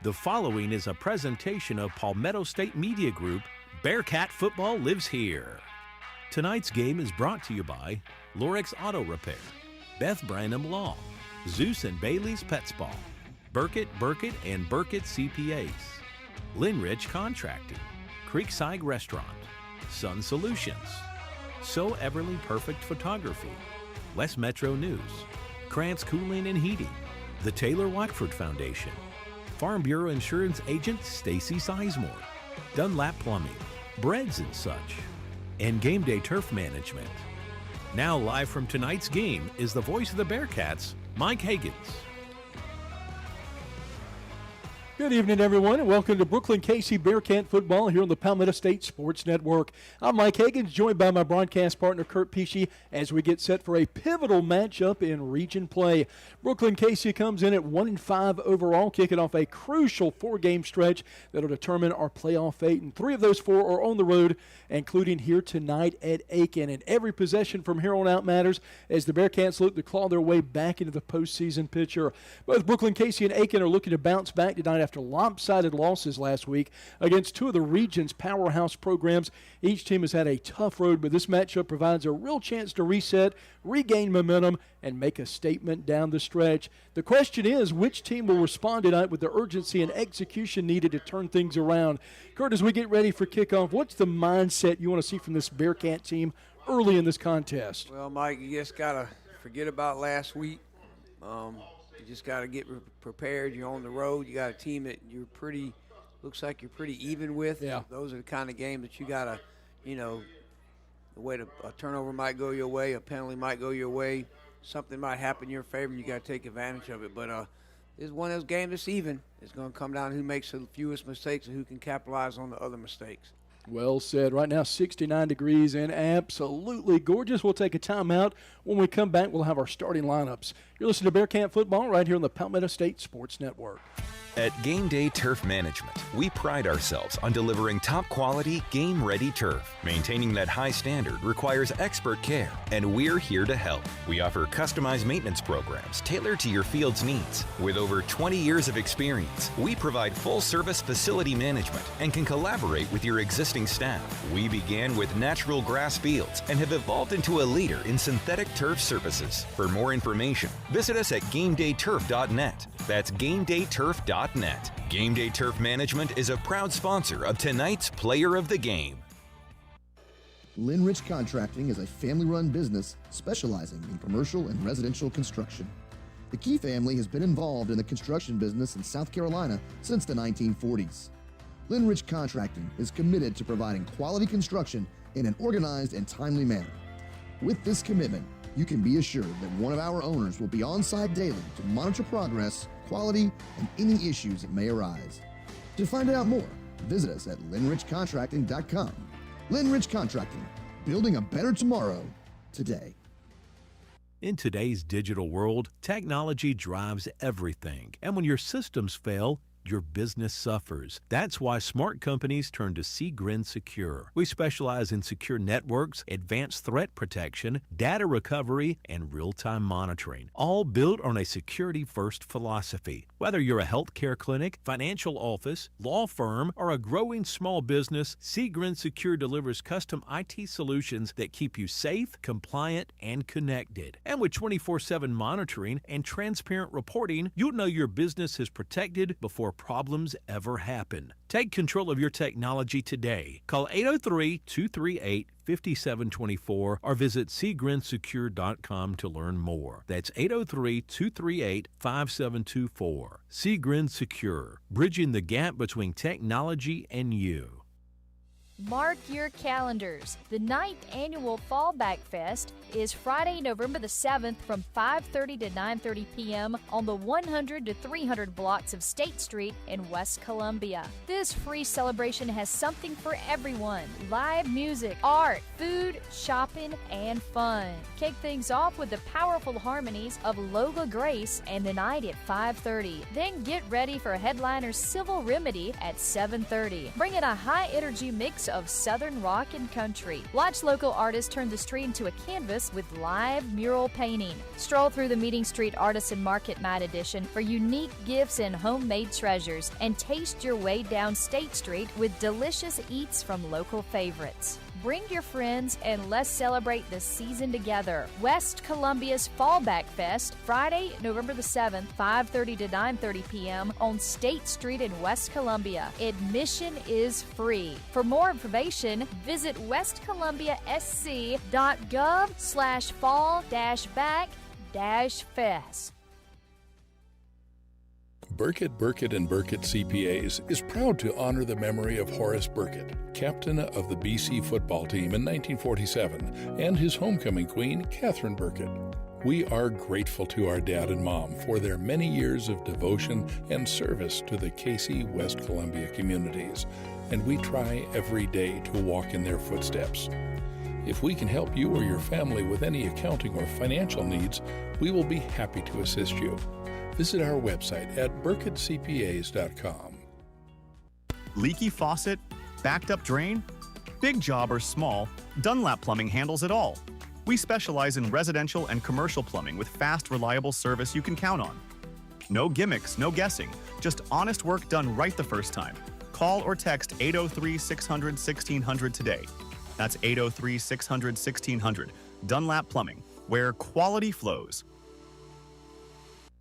The following is a presentation of Palmetto State Media Group. Bearcat football lives here. Tonight's game is brought to you by Lorex Auto Repair, Beth Branham Law, Zeus and Bailey's Pet Spa, Burkett, and Burkett CPAs, Linrich Contracting, Creekside Restaurant, Sun Solutions, So Everly Perfect Photography, West Metro News, Krantz Cooling and Heating, the Taylor Watford Foundation, Farm Bureau Insurance Agent Stacy Sizemore, Dunlap Plumbing, Breads and Such, and Game Day Turf Management. Now live from tonight's game is the voice of the Bearcats, Mike Higgins. Good evening, everyone, and welcome to Brookland-Cayce Bearcat football here on the Palmetto State Sports Network. I'm Mike Higgins, joined by my broadcast partner, Kurt Pesci, as we get set for a pivotal matchup in region play. Brookland-Cayce comes in at 1-5 overall, kicking off a crucial four-game stretch that will determine our playoff fate, and three of those four are on the road, including here tonight at Aiken. And every possession from here on out matters as the Bearcats look to claw their way back into the postseason picture. Both Brookland-Cayce and Aiken are looking to bounce back tonight after lopsided losses last week against two of the region's powerhouse programs. Each team has had a tough road, but this matchup provides a real chance to reset, regain momentum, and make a statement down the stretch. The question is, which team will respond tonight with the urgency and execution needed to turn things around? Kurt, as we get ready for kickoff, what's the mindset you want to see from this Bearcat team early in this contest? Well, Mike, you just got to forget about last week. You just got to get prepared. You're on the road. You got a team that looks like you're pretty even with. Yeah. Those are the kind of games that you got to, the way a turnover might go your way, a penalty might go your way, something might happen in your favor, and you got to take advantage of it. But it's one of those games that's even. It's going to come down to who makes the fewest mistakes and who can capitalize on the other mistakes. Well said. Right now, 69 degrees and absolutely gorgeous. We'll take a timeout. When we come back, we'll have our starting lineups. You're listening to Bearcat Football right here on the Palmetto State Sports Network. At Game Day Turf Management, we pride ourselves on delivering top-quality, game-ready turf. Maintaining that high standard requires expert care, and we're here to help. We offer customized maintenance programs tailored to your field's needs. With over 20 years of experience, we provide full-service facility management and can collaborate with your existing staff. We began with natural grass fields and have evolved into a leader in synthetic turf services. For more information, visit us at GameDayTurf.net. That's GameDayTurf.net. Game Day Turf Management is a proud sponsor of tonight's Player of the Game. Linrich Contracting is a family-run business specializing in commercial and residential construction. The Key family has been involved in the construction business in South Carolina since the 1940s. Linrich Contracting is committed to providing quality construction in an organized and timely manner. With this commitment, you can be assured that one of our owners will be on site daily to monitor progress, quality, and any issues that may arise. To find out more, visit us at linrichcontracting.com. Linrich Contracting, building a better tomorrow today. In today's digital world, technology drives everything. And when your systems fail, your business suffers. That's why smart companies turn to Seagrin Secure. We specialize in secure networks, advanced threat protection, data recovery, and real-time monitoring, all built on a security-first philosophy. Whether you're a healthcare clinic, financial office, law firm, or a growing small business, Seagrin Secure delivers custom IT solutions that keep you safe, compliant, and connected. And with 24/7 monitoring and transparent reporting, you'll know your business is protected before problems ever happen. Take control of your technology today. Call 803-238-5724 or visit SeagrinSecure.com to learn more. That's 803-238-5724. Seagrin Secure, bridging the gap between technology and you. Mark your calendars. The 9th annual Fallback Fest is Friday, November the 7th from 5:30 to 9:30 p.m. on the 100 to 300 blocks of State Street in West Columbia. This free celebration has something for everyone. Live music, art, food, shopping, and fun. Kick things off with the powerful harmonies of Lola Grace and the night at 5:30. Then get ready for headliner Civil Remedy at 7:30. Bring in a high-energy mix mix of Southern rock and country. Watch local artists turn the street into a canvas with live mural painting. Stroll through the Meeting Street Artisan Market Night Edition for unique gifts and homemade treasures, and taste your way down State Street with delicious eats from local favorites. Bring your friends and let's celebrate the season together. West Columbia's Fallback Fest, Friday, November the 7th, 5:30 to 9:30 p.m. on State Street in West Columbia. Admission is free. For more information, visit westcolumbia.sc.gov/fall-back-fest. Burkett and Burkett CPAs is proud to honor the memory of Horace Burkett, captain of the BC football team in 1947, and his homecoming queen, Catherine Burkett. We are grateful to our dad and mom for their many years of devotion and service to the Cayce, West Columbia communities, and we try every day to walk in their footsteps. If we can help you or your family with any accounting or financial needs, we will be happy to assist you. Visit our website at burkettcpas.com. Leaky faucet? Backed up drain? Big job or small, Dunlap Plumbing handles it all. We specialize in residential and commercial plumbing with fast, reliable service you can count on. No gimmicks, no guessing, just honest work done right the first time. Call or text 803-600-1600 today. That's 803-600-1600. Dunlap Plumbing, where quality flows.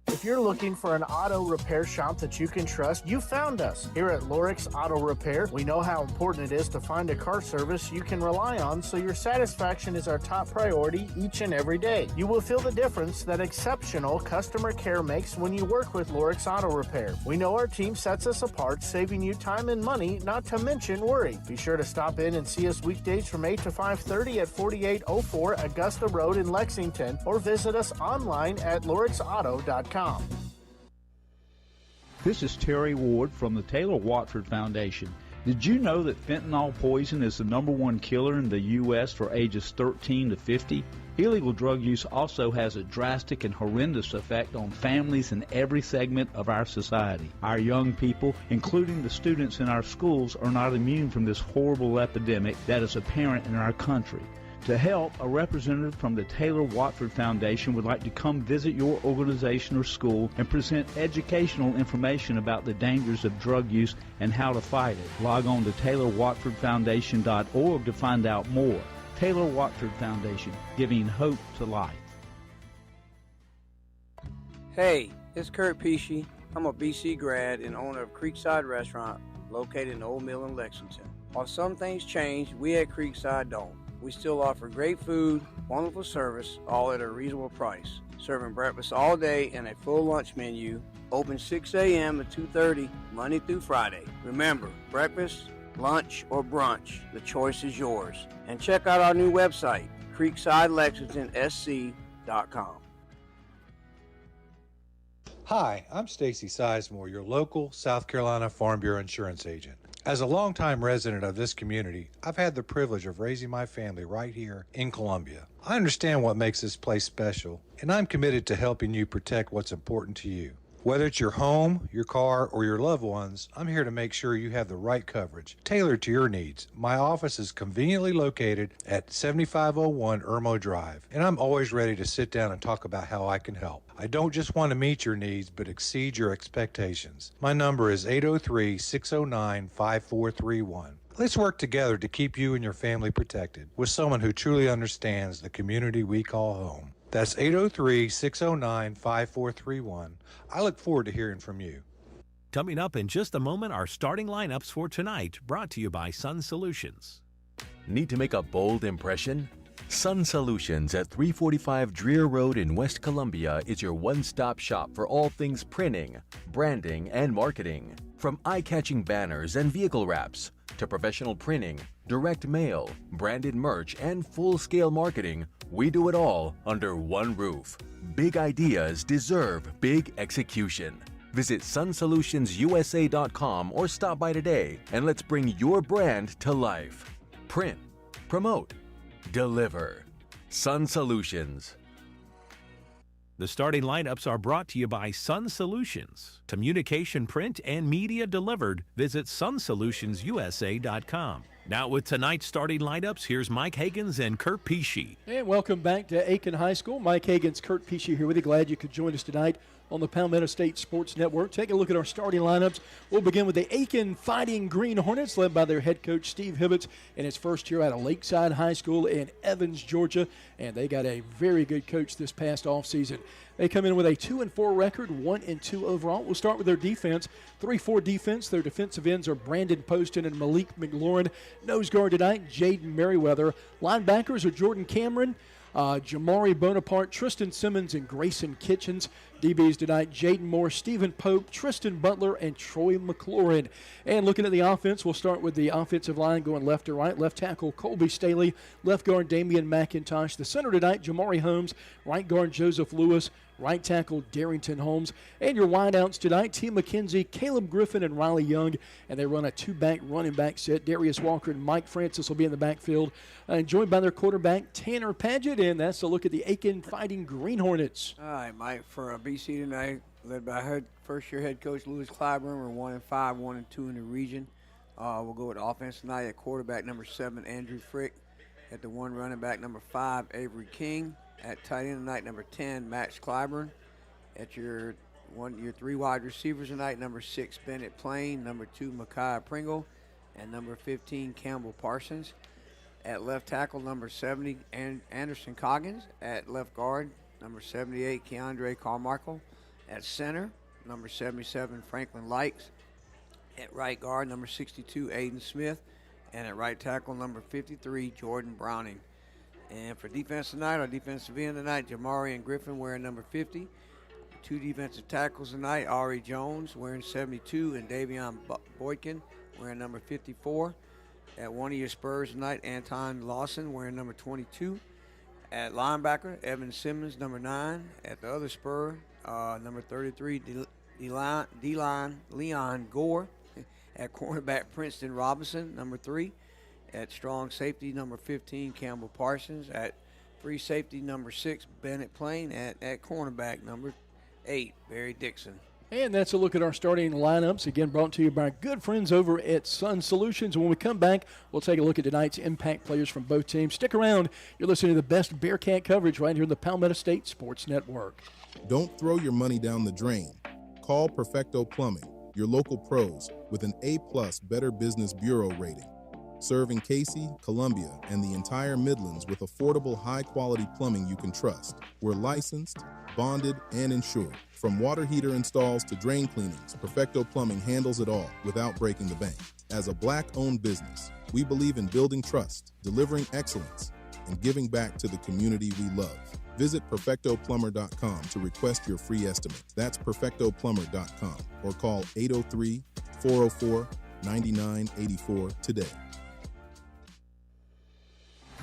If you're looking for an auto repair shop that you can trust, you found us. Here at Lorix Auto Repair, we know how important it is to find a car service you can rely on, so your satisfaction is our top priority each and every day. You will feel the difference that exceptional customer care makes when you work with Lorix Auto Repair. We know our team sets us apart, saving you time and money, not to mention worry. Be sure to stop in and see us weekdays from 8 to 5:30 at 4804 Augusta Road in Lexington, or visit us online at lorixauto.com. This is Terry Ward from the Taylor Watford Foundation. Did you know that fentanyl poison is the #1 killer in the U.S. for ages 13 to 50? Illegal drug use also has a drastic and horrendous effect on families in every segment of our society. Our young people, including the students in our schools, are not immune from this horrible epidemic that is apparent in our country. To help, a representative from the Taylor Watford Foundation would like to come visit your organization or school and present educational information about the dangers of drug use and how to fight it. Log on to TaylorWatfordFoundation.org to find out more. Taylor Watford Foundation, giving hope to life. Hey, it's Kurt Pesci. I'm a BC grad and owner of Creekside Restaurant, located in Old Mill in Lexington. While some things change, we at Creekside don't. We still offer great food, wonderful service, all at a reasonable price. Serving breakfast all day and a full lunch menu. Open 6 a.m. to 2:30, Monday through Friday. Remember, breakfast, lunch, or brunch, the choice is yours. And check out our new website, creeksidelexingtonsc.com. Hi, I'm Stacy Sizemore, your local South Carolina Farm Bureau insurance agent. As a longtime resident of this community, I've had the privilege of raising my family right here in Columbia. I understand what makes this place special, and I'm committed to helping you protect what's important to you. Whether it's your home, your car, or your loved ones, I'm here to make sure you have the right coverage, tailored to your needs. My office is conveniently located at 7501 Irmo Drive, and I'm always ready to sit down and talk about how I can help. I don't just want to meet your needs, but exceed your expectations. My number is 803-609-5431. Let's work together to keep you and your family protected with someone who truly understands the community we call home. That's 803-609-5431. I look forward to hearing from you. Coming up in just a moment, our starting lineups for tonight, brought to you by Sun Solutions. Need to make a bold impression? Sun Solutions at 345 Dreer Road in West Columbia is your one-stop shop for all things printing, branding, and marketing. From eye-catching banners and vehicle wraps to professional printing, direct mail, branded merch, and full-scale marketing, we do it all under one roof. Big ideas deserve big execution. Visit sunsolutionsUSA.com or stop by today and let's bring your brand to life. Print, promote, deliver. Sun Solutions. The starting lineups are brought to you by Sun Solutions. Communication, print, and media delivered. Visit sunsolutionsUSA.com. Now with tonight's starting lineups, here's Mike Higgins and Kurt Pesci. And welcome back to Aiken High School. Mike Higgins, Kurt Pesci here with you. Glad you could join us tonight on the Palmetto State Sports Network. Take a look at our starting lineups. We'll begin with the Aiken Fighting Green Hornets, led by their head coach, Steve Hibbets, in his first year out of Lakeside High School in Evans, Georgia. And they got a very good coach this past offseason. They come in with a 2-4 record, 1-2 overall. We'll start with their defense. 3-4 defense. Their defensive ends are Brandon Poston and Malik McLaurin. Nose guard tonight, Jaden Merriweather. Linebackers are Jordan Cameron, Jamari Bonaparte, Tristan Simmons, and Grayson Kitchens. DBs tonight, Jaden Moore, Stephen Pope, Tristan Butler, and Troy McLaurin. And looking at the offense, we'll start with the offensive line going left to right. Left tackle, Colby Staley. Left guard, Damian McIntosh. The center tonight, Jamari Holmes. Right guard, Joseph Lewis. Right tackle, Darrington Holmes. And your wideouts tonight, T. McKenzie, Caleb Griffin, and Riley Young. And they run a two-back running back set. Darius Walker and Mike Francis will be in the backfield. Joined by their quarterback, Tanner Padgett. And that's a look at the Aiken Fighting Green Hornets. All right, Mike, for BC tonight, led by first-year head coach Lewis Clyburn. We're 1-5, 1-2 in the region. We'll go with offense tonight at quarterback number 7, Andrew Frick. At the one, running back number 5, Avery King. At tight end tonight, number 10, Max Clyburn. At your 3 wide receivers tonight, number 6, Bennett Plain. Number 2, Micaiah Pringle. And number 15, Campbell Parsons. At left tackle, number 70, Anderson Coggins. At left guard, number 78, Keandre Carmichael. At center, number 77, Franklin Likes. At right guard, number 62, Aiden Smith. And at right tackle, number 53, Jordan Browning. And for defense tonight, our defensive end tonight, Jamari and Griffin wearing number 50. 2 defensive tackles tonight, Ari Jones wearing 72 and Davion Boykin wearing number 54. At one of your Spurs tonight, Anton Lawson wearing number 22. At linebacker, Evan Simmons, number 9. At the other Spur, number 33, Leon Gore. At cornerback, Princeton Robinson, number 3. At strong safety, number 15, Campbell Parsons. At free safety, number 6, Bennett Plain. At cornerback, number 8, Barry Dixon. And that's a look at our starting lineups, again brought to you by our good friends over at Sun Solutions. When we come back, we'll take a look at tonight's impact players from both teams. Stick around. You're listening to the best Bearcat coverage right here in the Palmetto State Sports Network. Don't throw your money down the drain. Call Perfecto Plumbing, your local pros, with an A+ Better Business Bureau rating. Serving Cayce, Columbia, and the entire Midlands with affordable, high-quality plumbing you can trust. We're licensed, bonded, and insured. From water heater installs to drain cleanings, Perfecto Plumbing handles it all without breaking the bank. As a Black-owned business, we believe in building trust, delivering excellence, and giving back to the community we love. Visit PerfectoPlumber.com to request your free estimate. That's PerfectoPlumber.com or call 803-404-9984 today.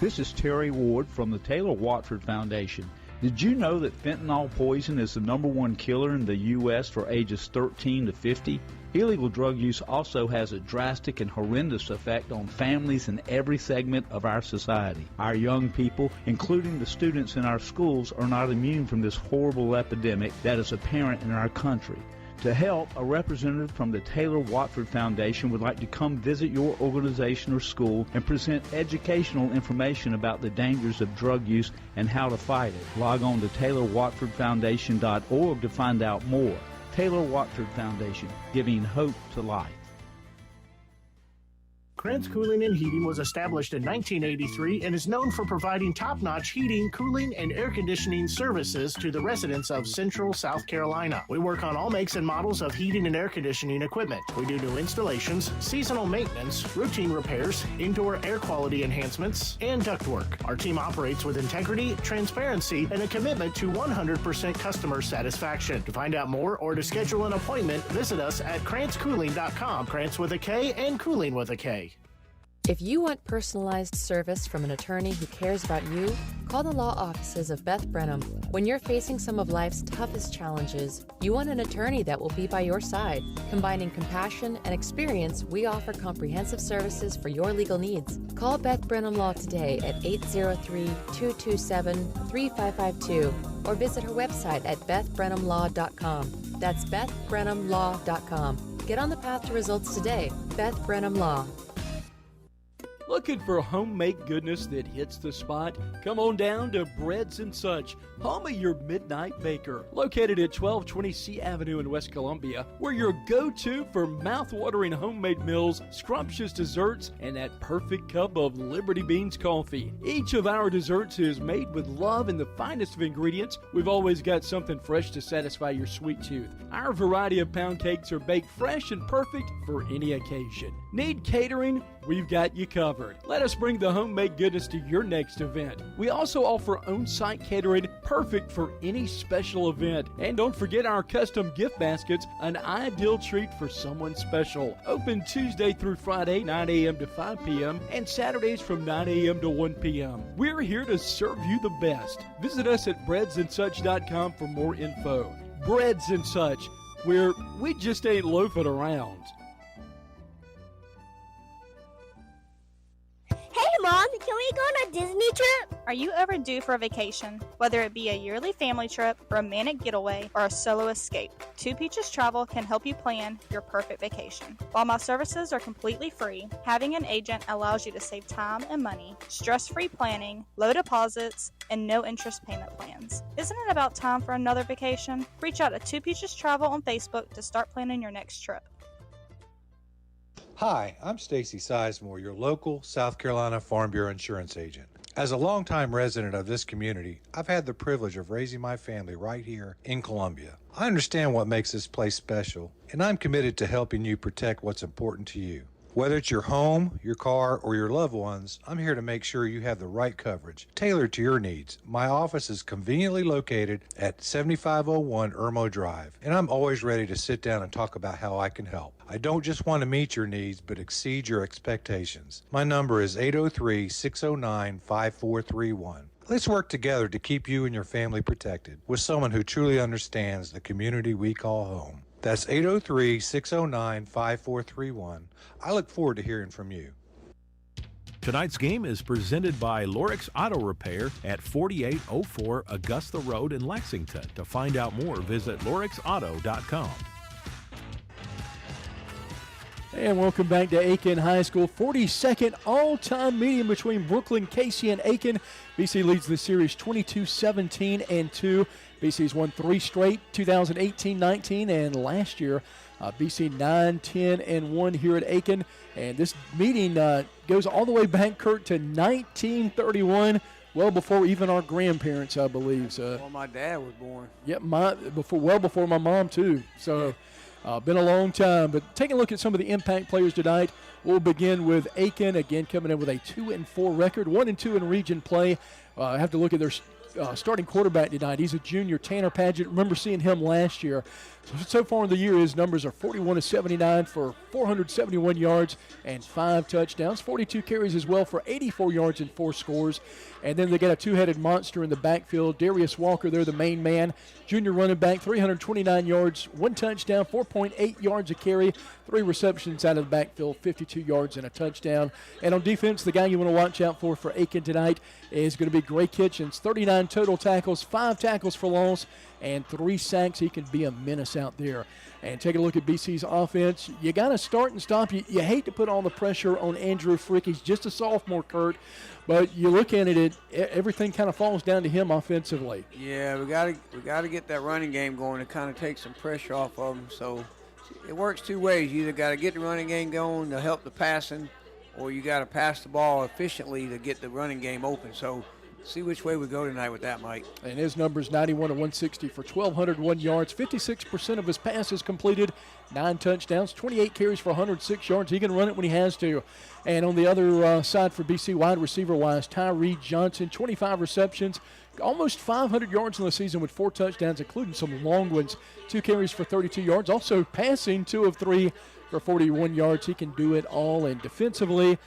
This is Terry Ward from the Taylor Watford Foundation. Did you know that fentanyl poison is the #1 killer in the U.S. for ages 13 to 50? Illegal drug use also has a drastic and horrendous effect on families in every segment of our society. Our young people, including the students in our schools, are not immune from this horrible epidemic that is apparent in our country. To help, a representative from the Taylor Watford Foundation would like to come visit your organization or school and present educational information about the dangers of drug use and how to fight it. Log on to TaylorWatfordFoundation.org to find out more. Taylor Watford Foundation, giving hope to life. Krantz Cooling and Heating was established in 1983 and is known for providing top-notch heating, cooling, and air conditioning services to the residents of Central South Carolina. We work on all makes and models of heating and air conditioning equipment. We do new installations, seasonal maintenance, routine repairs, indoor air quality enhancements, and ductwork. Our team operates with integrity, transparency, and a commitment to 100% customer satisfaction. To find out more or to schedule an appointment, visit us at KrantzCooling.com. Krantz with a K and Cooling with a K. If you want personalized service from an attorney who cares about you, call the law offices of Beth Brenham. When you're facing some of life's toughest challenges, you want an attorney that will be by your side. Combining compassion and experience, we offer comprehensive services for your legal needs. Call Beth Brenham Law today at 803-227-3552 or visit her website at bethbrenhamlaw.com. That's bethbrenhamlaw.com. Get on the path to results today. Beth Brenham Law. Looking for homemade goodness that hits the spot? Come on down to Breads and Such, home of your midnight baker. Located at 1220 C Avenue in West Columbia, we're your go-to for mouth-watering homemade meals, scrumptious desserts, and that perfect cup of Liberty Beans coffee. Each of our desserts is made with love and the finest of ingredients. We've always got something fresh to satisfy your sweet tooth. Our variety of pound cakes are baked fresh and perfect for any occasion. Need catering? We've got you covered. Let us bring the homemade goodness to your next event. We also offer on-site catering, perfect for any special event. And don't forget our custom gift baskets, an ideal treat for someone special. Open Tuesday through Friday, 9 a.m. to 5 p.m. and Saturdays from 9 a.m. to 1 p.m. We're here to serve you the best. Visit us at breadsandsuch.com for more info. Breads and Such, where we just ain't loafing around. Hey, Mom, can we go on a Disney trip? Are you overdue for a vacation? Whether it be a yearly family trip, romantic getaway, or a solo escape, Two Peaches Travel can help you plan your perfect vacation. While my services are completely free, having an agent allows you to save time and money, stress-free planning, low deposits, and no interest payment plans. Isn't it about time for another vacation? Reach out to Two Peaches Travel on Facebook to start planning your next trip. Hi, I'm Stacy Sizemore, your local South Carolina Farm Bureau insurance agent. As a longtime resident of this community, I've had the privilege of raising my family right here in Columbia. I understand what makes this place special, and I'm committed to helping you protect what's important to you. Whether it's your home, your car, or your loved ones, I'm here to make sure you have the right coverage, tailored to your needs. My office is conveniently located at 7501 Irmo Drive, and I'm always ready to sit down and talk about how I can help. I don't just want to meet your needs, but exceed your expectations. My number is 803-609-5431. Let's work together to keep you and your family protected with someone who truly understands the community we call home. That's 803-609-5431. I look forward to hearing from you. Tonight's game is presented by Lorix Auto Repair at 4804 Augusta Road in Lexington. To find out more, visit lorixauto.com. And welcome back to Aiken High School. 42nd all-time meeting between Brookland-Cayce and Aiken. BC leads the series 22-17-2. BC's won 3 straight, 2018-19, and last year BC 9-10-1 here at Aiken. And this meeting goes all the way back, Kurt, to 1931, well before even our grandparents, I believe. Well, my dad was born. Yep, well before my mom, too. So been a long time. But taking a look at some of the impact players tonight, we'll begin with Aiken, again coming in with a 2-4 record, 1-2 in region play. I have to look at their starting quarterback tonight. He's a junior, Tanner Padgett. Remember seeing him last year. So far in the year, his numbers are 41-79 for 471 yards and 5 touchdowns. 42 carries as well for 84 yards and 4 scores. And then they got a two-headed monster in the backfield. Darius Walker, they're the main man. Junior running back, 329 yards, 1 touchdown, 4.8 yards a carry, 3 receptions out of the backfield, 52 yards and a touchdown. And on defense, the guy you want to watch out for Aiken tonight is going to be Gray Kitchens. 39 total tackles, 5 tackles for loss, and 3 sacks. He can be a menace out there. And take a look at BC's offense. You got to start and stop. You hate to put all the pressure on Andrew Frick. He's just a sophomore, Kurt. But you look at it, everything kind of falls down to him offensively. Yeah, we gotta get that running game going to kind of take some pressure off of him. So it works 2 ways. You either got to get the running game going to help the passing, or you got to pass the ball efficiently to get the running game open. So see which way we go tonight with that, Mike. And his numbers 91-160 for 1,201 yards, 56% of his passes completed, 9 touchdowns, 28 carries for 106 yards. He can run it when he has to. And on the other side for BC, wide receiver-wise, Tyree Johnson, 25 receptions, almost 500 yards in the season with 4 touchdowns, including some long ones, 2 carries for 32 yards. Also passing 2 of 3 for 41 yards. He can do it all. And defensively,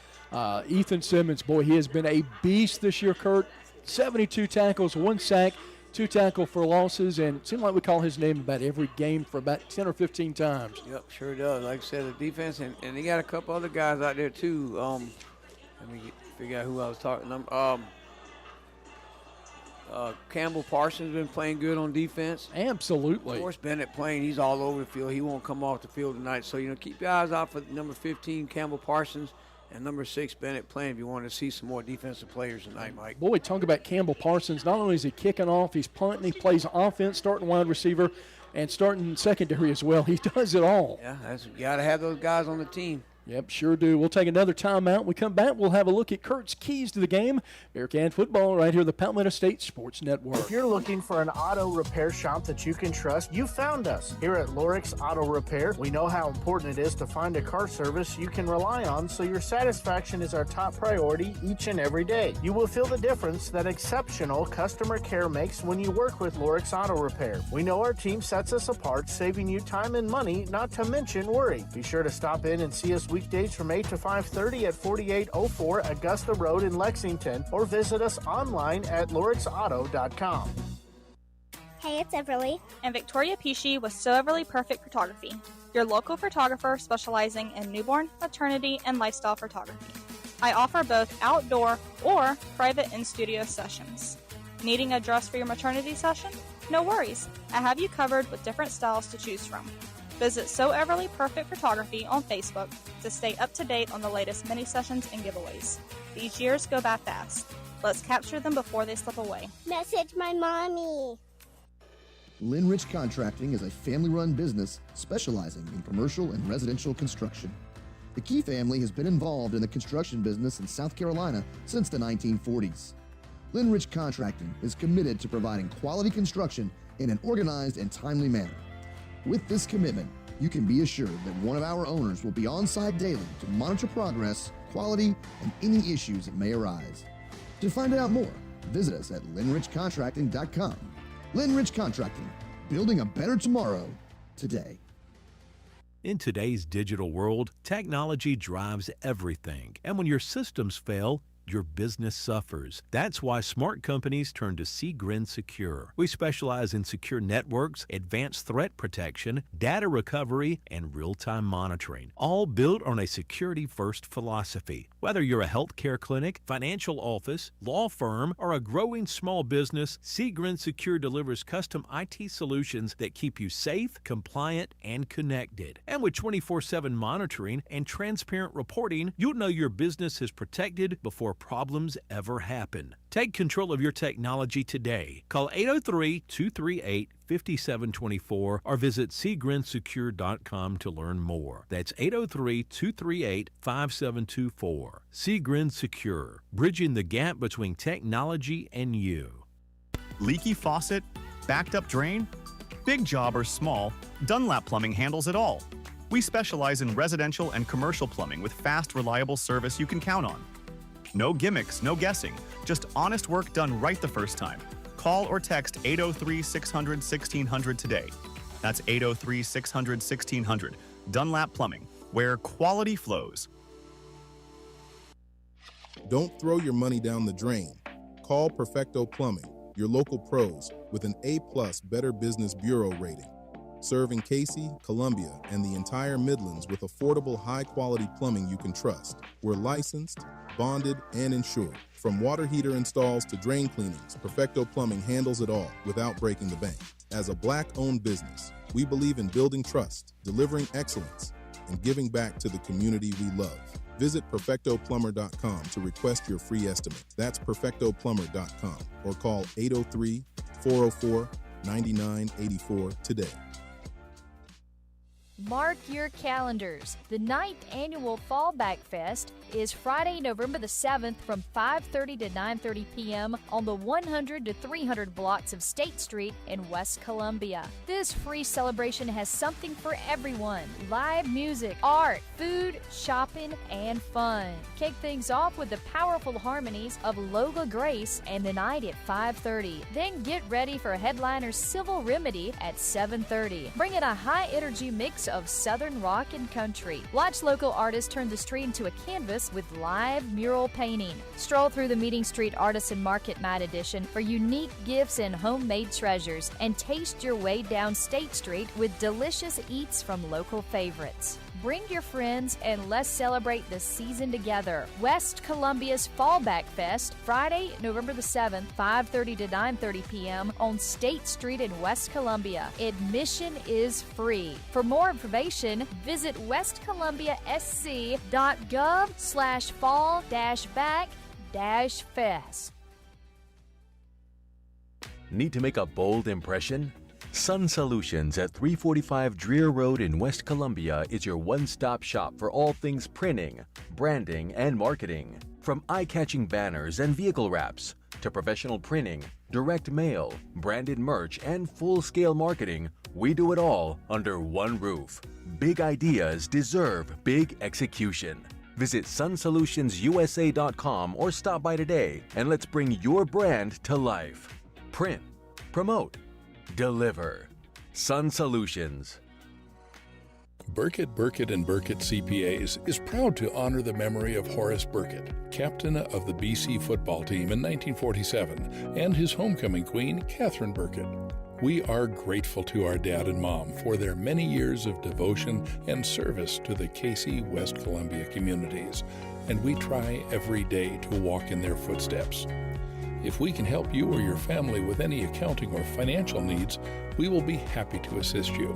Ethan Simmons, boy, he has been a beast this year, Kurt. 72 tackles, 1 sack, 2 tackle for losses, and it seems like we call his name about every game for about 10 or 15 times. Yep, sure does. Like I said, the defense, and they got a couple other guys out there too. Let me figure out who I was talking about. Campbell Parsons been playing good on defense. Absolutely. Of course, Bennett playing. He's all over the field. He won't come off the field tonight. So, keep your eyes out for number 15, Campbell Parsons. and number 6 Bennett playing if you want to see some more defensive players tonight, Mike. Boy, talk about Campbell Parsons. Not only is he kicking off, he's punting, he plays offense, starting wide receiver, and starting secondary as well. He does it all. Yeah, you got to have those guys on the team. Yep, sure do. We'll take another timeout. When we come back, we'll have a look at Kurt's keys to the game. Bearcat football right here on the Palmetto State Sports Network. If you're looking for an auto repair shop that you can trust, you found us. Here at Lorix Auto Repair, we know how important it is to find a car service you can rely on, so your satisfaction is our top priority each and every day. You will feel the difference that exceptional customer care makes when you work with Lorix Auto Repair. We know our team sets us apart, saving you time and money, not to mention worry. Be sure to stop in and see us weekdays from 8 to 5:30 at 4804 Augusta Road in Lexington, or visit us online at lorixauto.com. Hey, it's Everly. And Victoria Pesci with So Everly Perfect Photography, your local photographer specializing in newborn, maternity, and lifestyle photography. I offer both outdoor or private in-studio sessions. Needing a dress for your maternity session? No worries. I have you covered with different styles to choose from. Visit So Everly Perfect Photography on Facebook to stay up to date on the latest mini sessions and giveaways. These years go by fast. Let's capture them before they slip away. Message my mommy. Lynn Rich Contracting is a family-run business specializing in commercial and residential construction. The Key family has been involved in the construction business in South Carolina since the 1940s. Lynn Rich Contracting is committed to providing quality construction in an organized and timely manner. With this commitment, you can be assured that one of our owners will be on site daily to monitor progress, quality, and any issues that may arise. To find out more, visit us at linrichcontracting.com. Lynn Rich Contracting, building a better tomorrow today. In today's digital world, technology drives everything, and when your systems fail, your business suffers. That's why smart companies turn to Seagrin Secure. We specialize in secure networks, advanced threat protection, data recovery, and real-time monitoring, all built on a security-first philosophy. Whether you're a healthcare clinic, financial office, law firm, or a growing small business, Seagrin Secure delivers custom IT solutions that keep you safe, compliant, and connected. And with 24/7 monitoring and transparent reporting, you'll know your business is protected before problems ever happen. Take control of your technology today. Call 803-238-5724 or visit seagrinsecure.com to learn more. That's 803-238-5724. Seagrin Secure, bridging the gap between technology and you. Leaky faucet? Backed up drain? Big job or small, Dunlap Plumbing handles it all. We specialize in residential and commercial plumbing with fast, reliable service you can count on. No gimmicks, no guessing, just honest work done right the first time. Call or text 803-600-1600 today. That's 803-600-1600. Dunlap Plumbing, where quality flows. Don't throw your money down the drain. Call Perfecto Plumbing, your local pros with an A+ Better Business Bureau rating. Serving Cayce, Columbia, and the entire Midlands with affordable, high-quality plumbing you can trust. We're licensed, bonded, and insured. From water heater installs to drain cleanings, Perfecto Plumbing handles it all without breaking the bank. As a Black-owned business, we believe in building trust, delivering excellence, and giving back to the community we love. Visit perfectoplumber.com to request your free estimate. That's perfectoplumber.com or call 803-404-9984 today. Mark your calendars. The 9th annual Fallback Fest is Friday, November the 7th from 5:30 to 9:30 p.m. on the 100 to 300 blocks of State Street in West Columbia. This free celebration has something for everyone. Live music, art, food, shopping, and fun. Kick things off with the powerful harmonies of Lola Grace and the night at 5:30. Then get ready for headliner Civil Remedy at 7:30. Bring in a high-energy mix of Southern rock and country. Watch local artists turn the street into a canvas with live mural painting. Stroll through the Meeting Street Artisan Market Night Edition for unique gifts and homemade treasures, and taste your way down State Street with delicious eats from local favorites. Bring your friends and let's celebrate the season together. West Columbia's Fallback Fest, Friday, November the 7th, 5:30 to 9:30 p.m. on State Street in West Columbia. Admission is free. For more information, visit westcolumbiasc.gov/fall-back-fest. Need to make a bold impression? Sun Solutions at 345 Dreer Road in West Columbia is your one-stop shop for all things printing, branding, and marketing. From eye-catching banners and vehicle wraps to professional printing, direct mail, branded merch, and full-scale marketing, we do it all under one roof. Big ideas deserve big execution. Visit sunsolutionsUSA.com or stop by today and let's bring your brand to life. Print, promote, deliver. Sun Solutions. Burkett & Burkett CPAs is proud to honor the memory of Horace Burkett, captain of the BC football team in 1947, and his homecoming queen, Catherine Burkett. We are grateful to our dad and mom for their many years of devotion and service to the Cayce, West Columbia communities, and we try every day to walk in their footsteps. If we can help you or your family with any accounting or financial needs, we will be happy to assist you.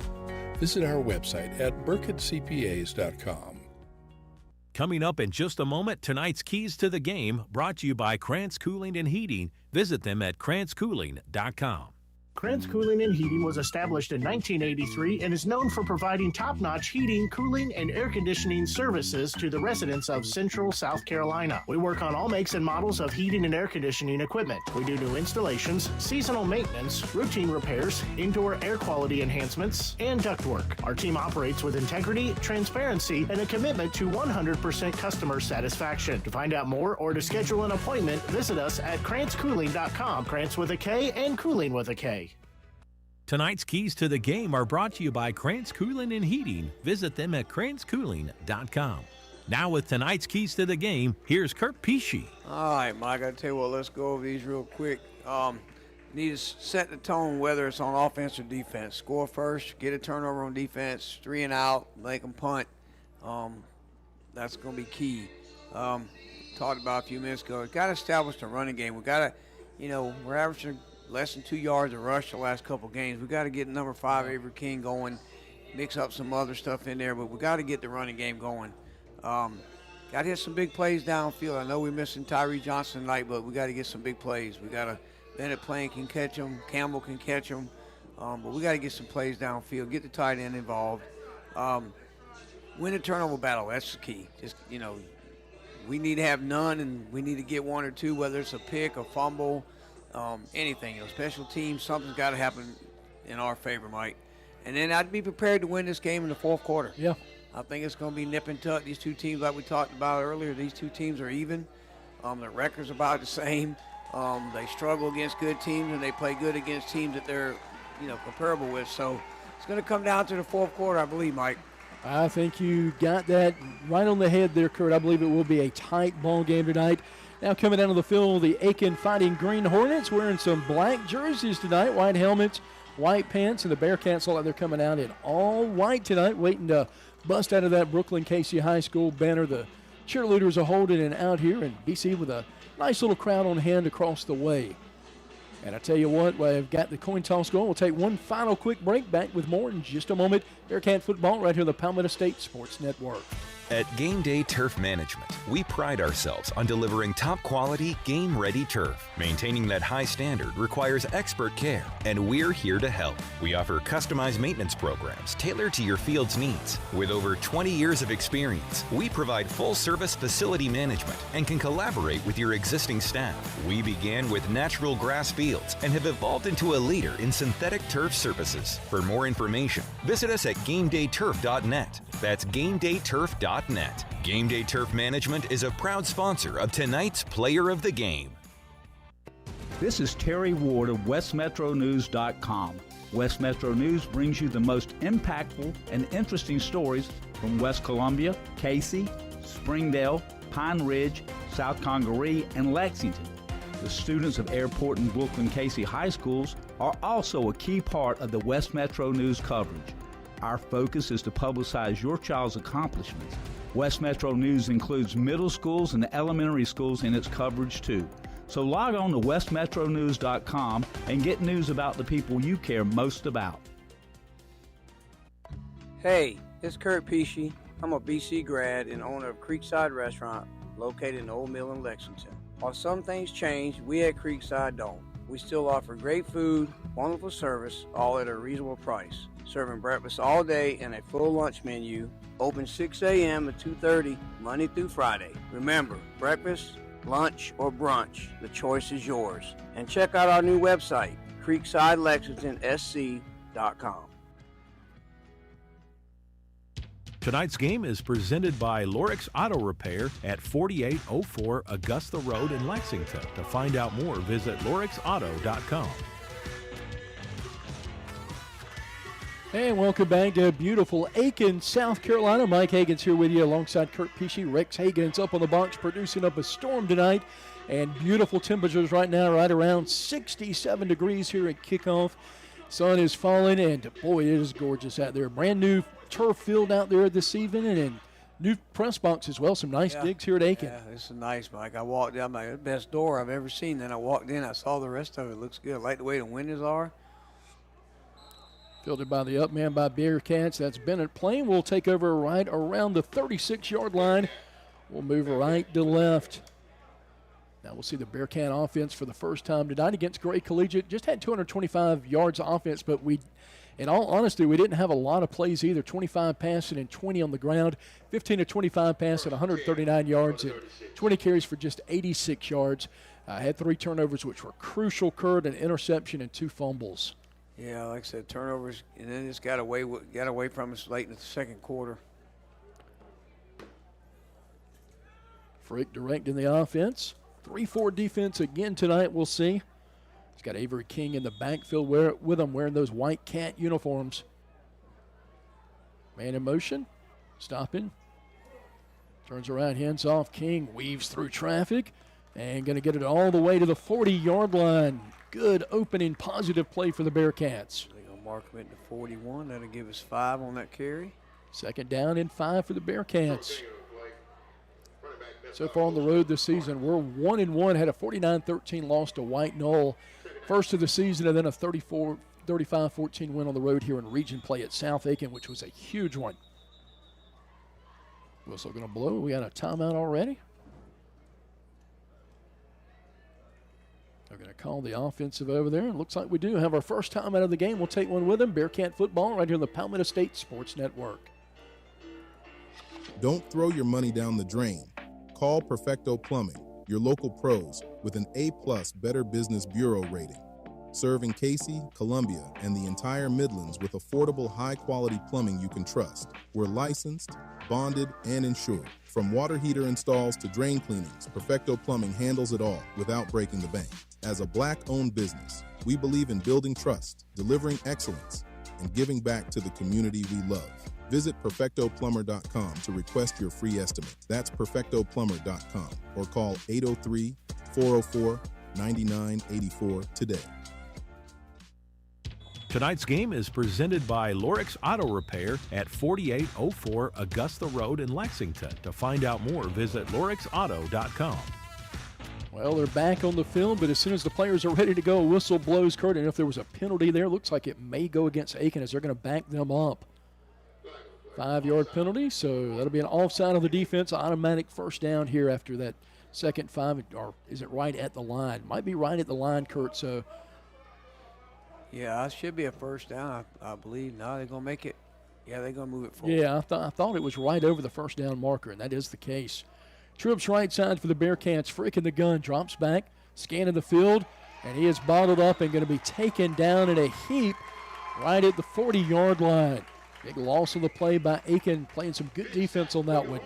Visit our website at burkettcpas.com. Coming up in just a moment, tonight's Keys to the Game, brought to you by Krantz Cooling and Heating. Visit them at krantzcooling.com. Krantz Cooling and Heating was established in 1983 and is known for providing top-notch heating, cooling, and air conditioning services to the residents of Central South Carolina. We work on all makes and models of heating and air conditioning equipment. We do new installations, seasonal maintenance, routine repairs, indoor air quality enhancements, and ductwork. Our team operates with integrity, transparency, and a commitment to 100% customer satisfaction. To find out more or to schedule an appointment, visit us at krantzcooling.com. Krantz with a K and Cooling with a K. Tonight's Keys to the Game are brought to you by Krantz Cooling and Heating. Visit them at krantzcooling.com. Now with tonight's Keys to the Game, here's Kurt Pesci. All right, Mike, I got to tell you what, let's go over these real quick. Need to set the tone, whether it's on offense or defense. Score first, get a turnover on defense, 3 and out, make them punt. That's going to be key. Talked about a few minutes ago. Got to establish the running game. We got to, we're averaging less than 2 yards a rush the last couple games. We got to get number 5 Avery King going, mix up some other stuff in there, but we got to get the running game going. Got to hit some big plays downfield. I know we're missing Tyree Johnson tonight, but we got to get some big plays. We got to Bennett Plain can catch them, Campbell can catch them, but we got to get some plays downfield, get the tight end involved. Win a turnover battle, that's the key. Just, we need to have none, and we need to get 1 or 2, whether it's a pick, a fumble, anything. Special teams, something's got to happen in our favor, Mike. And then I'd be prepared to win this game in the fourth quarter. Yeah. I think it's going to be nip and tuck. These two teams, like we talked about earlier, these two teams are even. Their records are about the same. They struggle against good teams, and they play good against teams that they're, comparable with. So it's going to come down to the fourth quarter, I believe, Mike. I think you got that right on the head there, Kurt. I believe it will be a tight ball game tonight. Now coming down to the field, the Aiken Fighting Green Hornets wearing some black jerseys tonight, white helmets, white pants, and the Bearcats look like they're coming out in all white tonight, waiting to bust out of that Brookland-Cayce High School banner. The cheerleaders are holding it out here, and BC with a nice little crowd on hand across the way. And I tell you what, we've got the coin toss going. We'll take one final quick break. Back with more in just a moment. Bearcat football right here on the Palmetto State Sports Network. At Game Day Turf Management, we pride ourselves on delivering top-quality, game-ready turf. Maintaining that high standard requires expert care, and we're here to help. We offer customized maintenance programs tailored to your field's needs. With over 20 years of experience, we provide full-service facility management and can collaborate with your existing staff. We began with natural grass fields and have evolved into a leader in synthetic turf services. For more information, visit us at GameDayTurf.net. That's GameDayTurf.net. Game Day Turf Management is a proud sponsor of tonight's Player of the Game. This is Terry Ward of WestMetroNews.com. West Metro News brings you the most impactful and interesting stories from West Columbia, Cayce, Springdale, Pine Ridge, South Congaree, and Lexington. The students of Airport and Brookland-Cayce High Schools are also a key part of the West Metro News coverage. Our focus is to publicize your child's accomplishments. West Metro News includes middle schools and elementary schools in its coverage too. So log on to westmetronews.com and get news about the people you care most about. Hey, it's Kurt Pesci. I'm a BC grad and owner of Creekside Restaurant located in Old Mill in Lexington. While some things change, we at Creekside don't. We still offer great food, wonderful service, all at a reasonable price. Serving breakfast all day and a full lunch menu. Open 6 a.m. to 2:30, Monday through Friday. Remember, breakfast, lunch, or brunch, the choice is yours. And check out our new website, creeksidelexingtonsc.com. Tonight's game is presented by Lorix Auto Repair at 4804 Augusta Road in Lexington. To find out more, visit lorixauto.com. And welcome back to beautiful Aiken, South Carolina. Mike Hagan's here with you alongside Kurt Pesci. Rex Hagan's up on the box producing up a storm tonight. And beautiful temperatures right now, right around 67 degrees here at kickoff. Sun is falling, and boy, it is gorgeous out there. Brand new turf field out there this evening, and new press box as well. Some nice digs here at Aiken. Yeah, it's nice, Mike. I walked down, the best door I've ever seen. Then I walked in, I saw the rest of it. It looks good. I like the way the windows are. Fielded by the up man by Bearcats. That's Bennett playing. We'll take over right around the 36-yard line. We'll move right to left. Now we'll see the Bearcat offense for the first time tonight against Gray Collegiate. Just had 225 yards of offense, but in all honesty, we didn't have a lot of plays either. 25 passing and 20 on the ground. 15 to 25 passing, 139 yards, and 20 carries for just 86 yards. Had 3 turnovers, which were crucial. Kurt, an interception, and 2 fumbles. Yeah, like I said, turnovers, and then it's got away from us late in the second quarter. Frick directing the offense. 3-4 defense again tonight, we'll see. He's got Avery King in the backfield with him wearing those white cat uniforms. Man in motion, stopping. Turns around, hands off. King weaves through traffic and going to get it all the way to the 40-yard line. Good opening, positive play for the Bearcats. They're going to mark him at the 41. That'll give us 5 on that carry. Second down and 5 for the Bearcats. So far on the road this season, we're 1-1, had a 49-13 loss to White Knoll. First of the season, and then a 35-14 win on the road here in region play at South Aiken, which was a huge one. Whistle going to blow. We got a timeout already. They're going to call the offensive over there. It looks like we do have our first timeout of the game. We'll take one with them. Bearcat football right here on the Palmetto State Sports Network. Don't throw your money down the drain. Call Perfecto Plumbing, your local pros, with an A+ Better Business Bureau rating. Serving Cayce, Columbia, and the entire Midlands with affordable, high-quality plumbing you can trust. We're licensed, bonded, and insured. From water heater installs to drain cleanings, Perfecto Plumbing handles it all without breaking the bank. As a Black-owned business, we believe in building trust, delivering excellence, and giving back to the community we love. Visit perfectoplumber.com to request your free estimate. That's perfectoplumber.com or call 803-404-9984 today. Tonight's game is presented by Lorix Auto Repair at 4804 Augusta Road in Lexington. To find out more, visit lorixauto.com. Well, they're back on the field, but as soon as the players are ready to go, a whistle blows, Kurt, and if there was a penalty there, looks like it may go against Aiken as they're going to back them up. 5-yard penalty, so that'll be an offside of the defense, automatic first down here after that second 5, or is it right at the line? Might be right at the line, Kurt, so. Yeah, it should be a first down, I believe. No, they're going to make it. Yeah, they're going to move it forward. Yeah, I thought it was right over the first down marker, and that is the case. Trips right side for the Bearcats, Frick in the gun, drops back, scanning the field, and he is bottled up and going to be taken down in a heap right at the 40-yard line. Big loss on the play by Aken, playing some good defense on that one.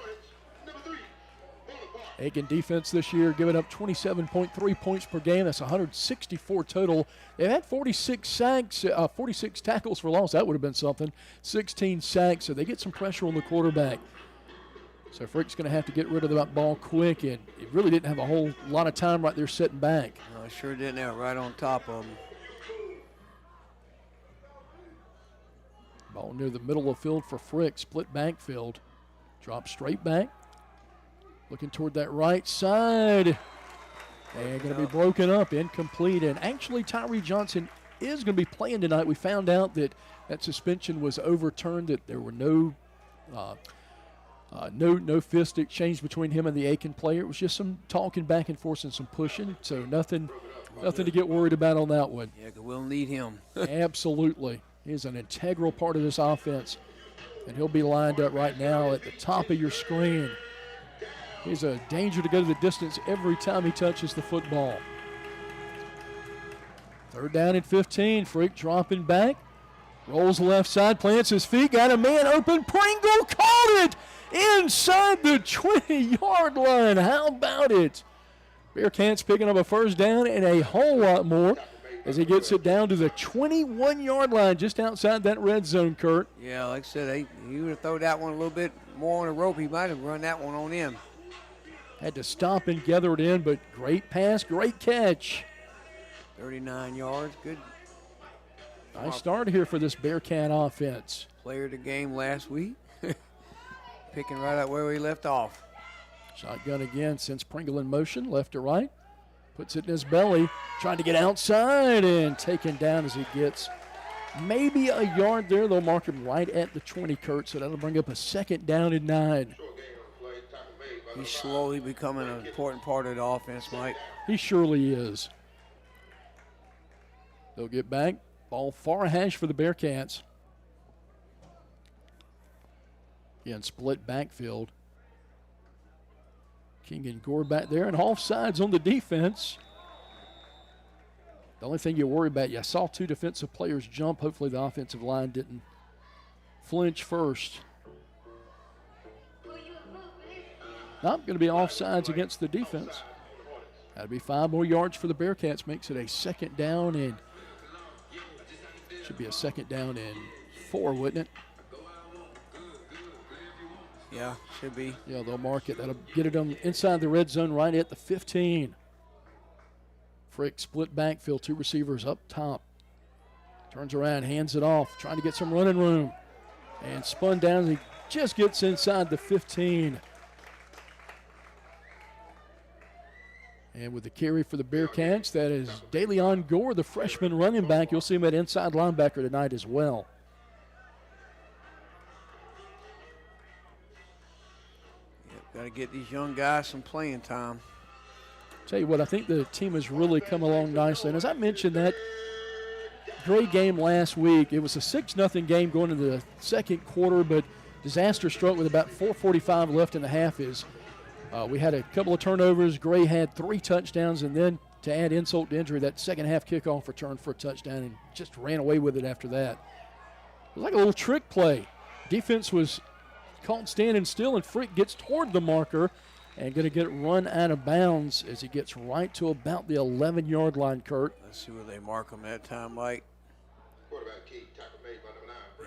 Aiken defense this year giving up 27.3 points per game. That's 164 total. They've had 46 sacks, 46 tackles for loss. That would have been something. 16 sacks, so they get some pressure on the quarterback. So Frick's going to have to get rid of that ball quick, and he really didn't have a whole lot of time right there sitting back. No, I sure didn't have it right on top of him. Ball near the middle of the field for Frick. Split backfield. Drop straight back. Looking toward that right side. And going to be broken up, incomplete. And actually, Tyree Johnson is going to be playing tonight. We found out that suspension was overturned, that there were no fist exchange between him and the Aiken player. It was just some talking back and forth and some pushing. So nothing to get worried about on that one. Yeah, 'cause we'll need him. Absolutely. He's an integral part of this offense. And he'll be lined up right now at the top of your screen. He's a danger to go to the distance every time he touches the football. 3rd down and 15. Frick dropping back. Rolls left side, plants his feet, got a man open. Pringle caught it inside the 20-yard line. How about it? Bearcats picking up a 1st down and a whole lot more as he gets it down to the 21-yard line just outside that red zone, Kurt. Yeah, like I said, he would have thrown that one a little bit more on the rope. He might have run that one on in. Had to stop and gather it in, but great pass, great catch. 39 yards, good. Nice start here for this Bearcat offense. Player of the game last week. Picking right up where we left off. Shotgun again, sends Pringle in motion, left to right. Puts it in his belly, trying to get outside and taken down as he gets maybe a yard there. They'll mark him right at the 20, Kurt, so that'll bring up a 2nd down and 9. He's slowly becoming an important part of the offense, Mike. He surely is. They'll get back. Ball far hash for the Bearcats. Again, split backfield. King and Gore back there, and off sides on the defense. The only thing you worry about, I saw 2 defensive players jump. Hopefully the offensive line didn't flinch first. Not going to be offsides against the defense. That'll be 5 more yards for the Bearcats. Makes it a 2nd down and should be a 2nd down and 4, wouldn't it? Yeah, should be. Yeah, they'll mark it. That'll get it on inside the red zone right at the 15. Frick split backfield, 2 receivers up top. Turns around, hands it off, trying to get some running room. And spun down. He just gets inside the 15. And with the carry for the Bearcats, that is DeLeon Gore, the freshman running back. You'll see him at inside linebacker tonight as well. Got to get these young guys some playing time. Tell you what, I think the team has really come along nicely. And as I mentioned, that great game last week, it was a 6-0 game going into the 2nd quarter, but disaster struck with about 4:45 left in the half. We had a couple of turnovers. Gray had 3 touchdowns, and then to add insult to injury, that 2nd half kickoff return for a touchdown and just ran away with it after that. It was like a little trick play. Defense was caught standing still, and Frick gets toward the marker and going to get run out of bounds as he gets right to about the 11-yard line, Kurt. Let's see where they mark him that time, Mike.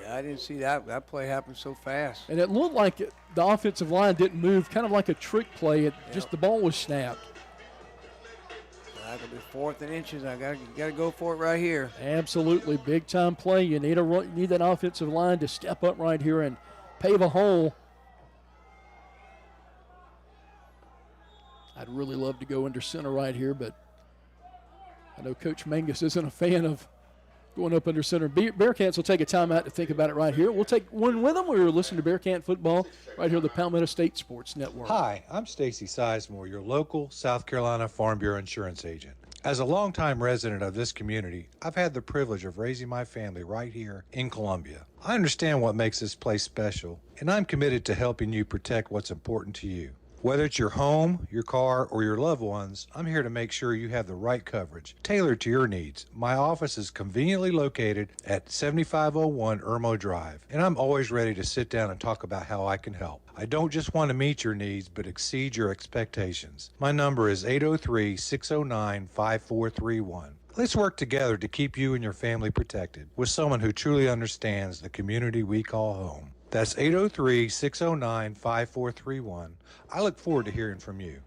Yeah, I didn't see that. That play happened so fast. And it looked like the offensive line didn't move, kind of like a trick play. Just the ball was snapped. That could be 4th and inches. I got to go for it right here. Absolutely, big time play. You need that offensive line to step up right here and pave a hole. I'd really love to go under center right here, but I know Coach Mangus isn't a fan of going up under center. Bearcats will take a timeout to think about it right here. We'll take one with them. We're listening to Bearcat football right here on the Palmetto State Sports Network. Hi, I'm Stacy Sizemore, your local South Carolina Farm Bureau insurance agent. As a longtime resident of this community, I've had the privilege of raising my family right here in Columbia. I understand what makes this place special, and I'm committed to helping you protect what's important to you. Whether it's your home, your car, or your loved ones, I'm here to make sure you have the right coverage, tailored to your needs. My office is conveniently located at 7501 Irmo Drive, and I'm always ready to sit down and talk about how I can help. I don't just want to meet your needs, but exceed your expectations. My number is 803-609-5431. Let's work together to keep you and your family protected with someone who truly understands the community we call home. That's 803-609-5431. I look forward to hearing from you.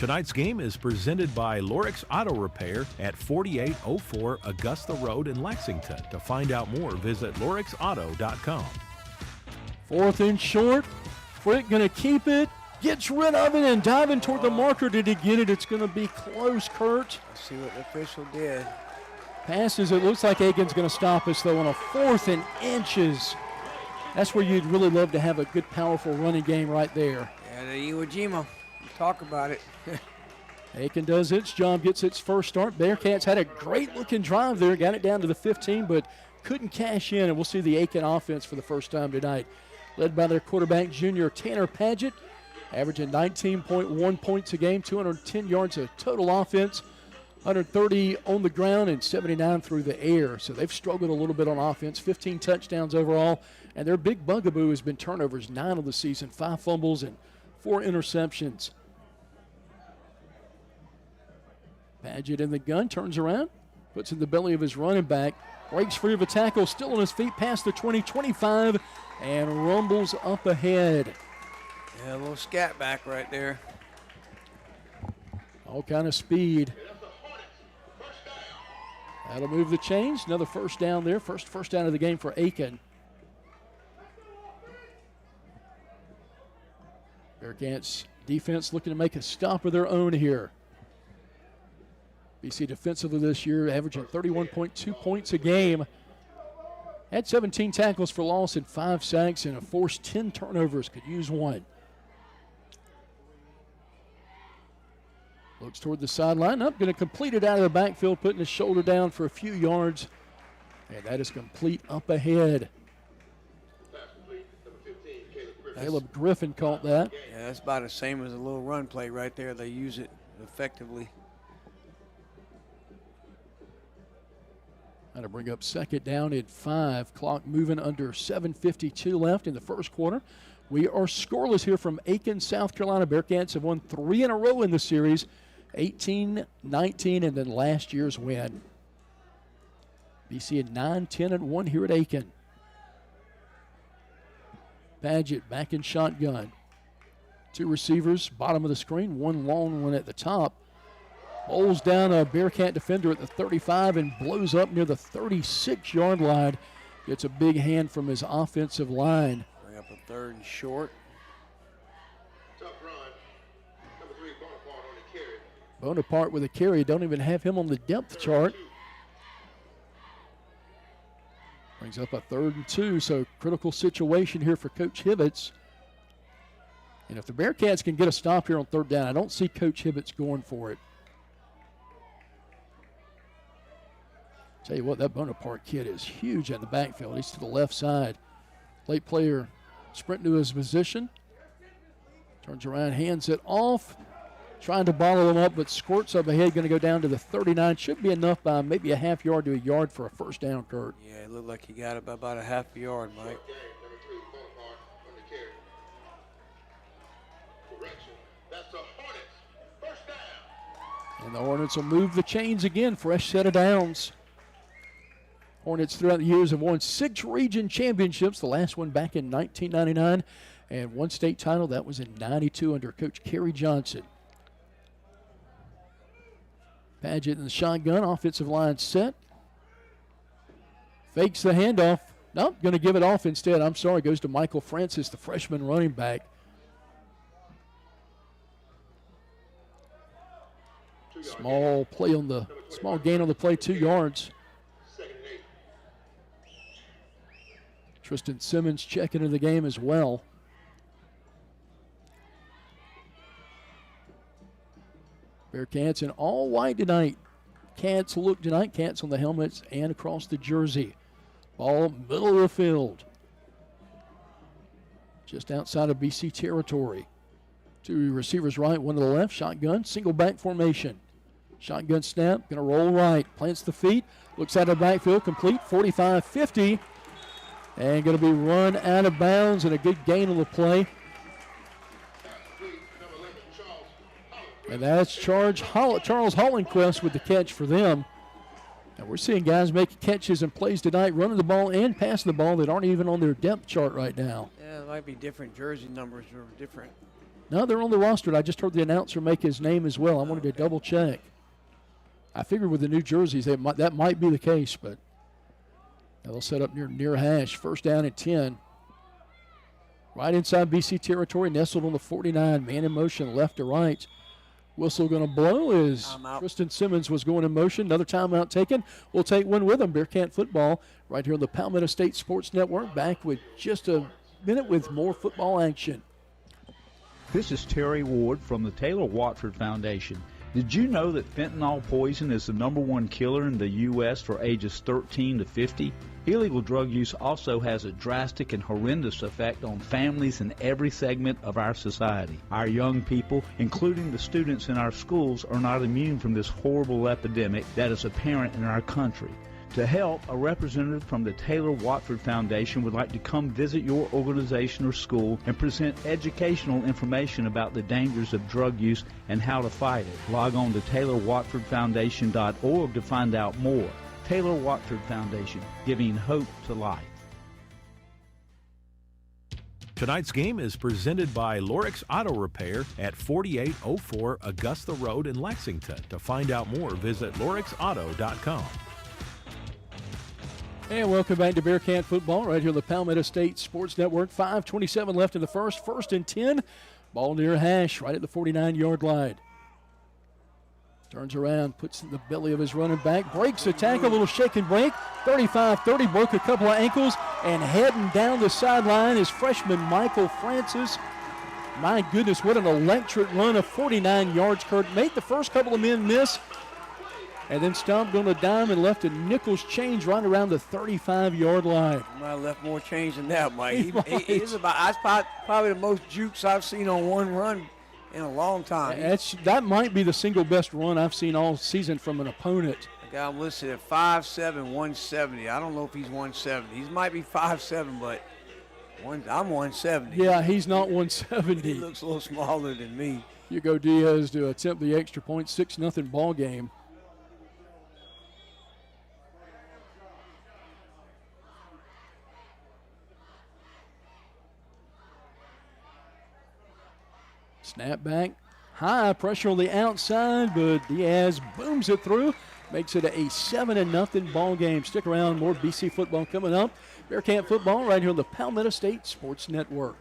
Tonight's game is presented by Lorix Auto Repair at 4804 Augusta Road in Lexington. To find out more, visit lorixauto.com. 4th and short. Frick going to keep it. Gets rid of it and diving toward the marker. Did he get it? It's going to be close, Kurt. Let's see what the official did. Passes. It looks like Aiken's going to stop us, though, on a 4th and inches. That's where you'd really love to have a good, powerful running game right there. Yeah, the Iwo Jima. Talk about it. Aiken does its job, gets its first start. Bearcats had a great-looking drive there, got it down to the 15, but couldn't cash in, and we'll see the Aiken offense for the first time tonight. Led by their quarterback, junior Tanner Paget, averaging 19.1 points a game, 210 yards of total offense, 130 on the ground and 79 through the air. So they've struggled a little bit on offense, 15 touchdowns overall, and their big bugaboo has been turnovers, 9 of the season, 5 fumbles and 4 interceptions. Paget in the gun, turns around, puts in the belly of his running back, breaks free of a tackle, still on his feet past the 20, 25, and rumbles up ahead. Yeah, a little scat back right there. All kind of speed. That'll move the chains. Another first down there. First down of the game for Aiken. Bearcats defense looking to make a stop of their own here. BC defensively this year averaging 31.2 points a game. Had 17 tackles for loss and 5 sacks and a forced 10 turnovers. Could use one. Looks toward the sideline. Up, going to complete it out of the backfield, putting his shoulder down for a few yards. And that is complete up ahead. Caleb Griffin caught that. Yeah, that's about the same as a little run play right there. They use it effectively. Going to bring up second down at 5. Clock moving under 7:52 left in the first quarter. We are scoreless here from Aiken, South Carolina. Bearcats have won 3 in a row in the series, 18-19, and then last year's win. BC at 9-10-1 here at Aiken. Paget back in shotgun. 2 receivers, bottom of the screen, 1 long one at the top. Bowls down a Bearcat defender at the 35 and blows up near the 36-yard line. Gets a big hand from his offensive line. Bring up a 3rd and short. Bonaparte with a carry. Don't even have him on the depth chart. Brings up a 3rd and 2, so critical situation here for Coach Hibbets. And if the Bearcats can get a stop here on 3rd down, I don't see Coach Hibbets going for it. Tell you what, that Bonaparte kid is huge at the backfield. He's to the left side. Late player sprinting to his position. Turns around, hands it off. Trying to bottle him up, but squirts up ahead. Going to go down to the 39. Should be enough by maybe a half yard to a yard for a first down, Kurt. Yeah, it looked like he got it by about a half a yard, Mike. And the Hornets will move the chains again. Fresh set of downs. Hornets throughout the years have won 6 region championships, the last one back in 1999, and 1 state title. That was in 92 under Coach Kerry Johnson. Paget in the shotgun, offensive line set. Fakes the handoff. Nope, going to give it off instead. I'm sorry, goes to Michael Francis, the freshman running back. Small gain on the play, 2 yards. Tristan Simmons checking into the game as well. Bearcats in all white tonight. Cats look tonight. Cats on the helmets and across the jersey. Ball middle of the field. Just outside of BC territory. 2 receivers right, 1 to the left. Shotgun, single back formation. Shotgun snap, going to roll right. Plants the feet, looks out of the backfield, complete, 45-50. And going to be run out of bounds and a good gain on the play. And that's Charles Hollenquist with the catch for them. And we're seeing guys make catches and plays tonight, running the ball and passing the ball that aren't even on their depth chart right now. Yeah, it might be different jersey numbers or different No, they're on the roster. I just heard the announcer make his name as well. I wanted to double check. I figured with the new jerseys that might be the case, but they'll set up near hash. First down and 10. Right inside BC territory, nestled on the 49. Man in motion, left to right. Whistle going to blow as Tristan Simmons was going in motion. Another timeout taken. We'll take one with them. Bearcat football right here on the Palmetto State Sports Network. Back with just a minute with more football action. This is Terry Ward from the Taylor Watford Foundation. Did you know that fentanyl poison is the #1 killer in the U.S. for ages 13 to 50? Illegal drug use also has a drastic and horrendous effect on families in every segment of our society. Our young people, including the students in our schools, are not immune from this horrible epidemic that is apparent in our country. To help, a representative from the Taylor Watford Foundation would like to come visit your organization or school and present educational information about the dangers of drug use and how to fight it. Log on to TaylorWatfordFoundation.org to find out more. Taylor Watford Foundation, giving hope to life. Tonight's game is presented by Lorix Auto Repair at 4804 Augusta Road in Lexington. To find out more, visit lorixauto.com. And welcome back to Bearcat football right here on the Palmetto State Sports Network. 5:27 left in the first. First and 10. Ball near hash right at the 49-yard line. Turns around, puts in the belly of his running back, breaks the tackle, a little shake and break. 35-30, broke a couple of ankles, and heading down the sideline is freshman Michael Francis. My goodness, what an electric run of 49 yards. Kurt made the first couple of men miss, and then stomped on a dime and left a nickel's change right around the 35-yard line. He might have left more change than that, Mike. He is that's probably the most jukes I've seen on one run in a long time. That might be the single best run I've seen all season from an opponent. The guy listed at 5'7", 170. I don't know if he's 170. He might be 5'7", but I'm 170. Yeah, he's not 170. He looks a little smaller than me. Hugo Diaz to attempt the extra point, 6-0 ball game. Snap back, high pressure on the outside, but Diaz booms it through, makes it a 7-0 ball game. Stick around, more BC football coming up. Bearcat football right here on the Palmetto State Sports Network.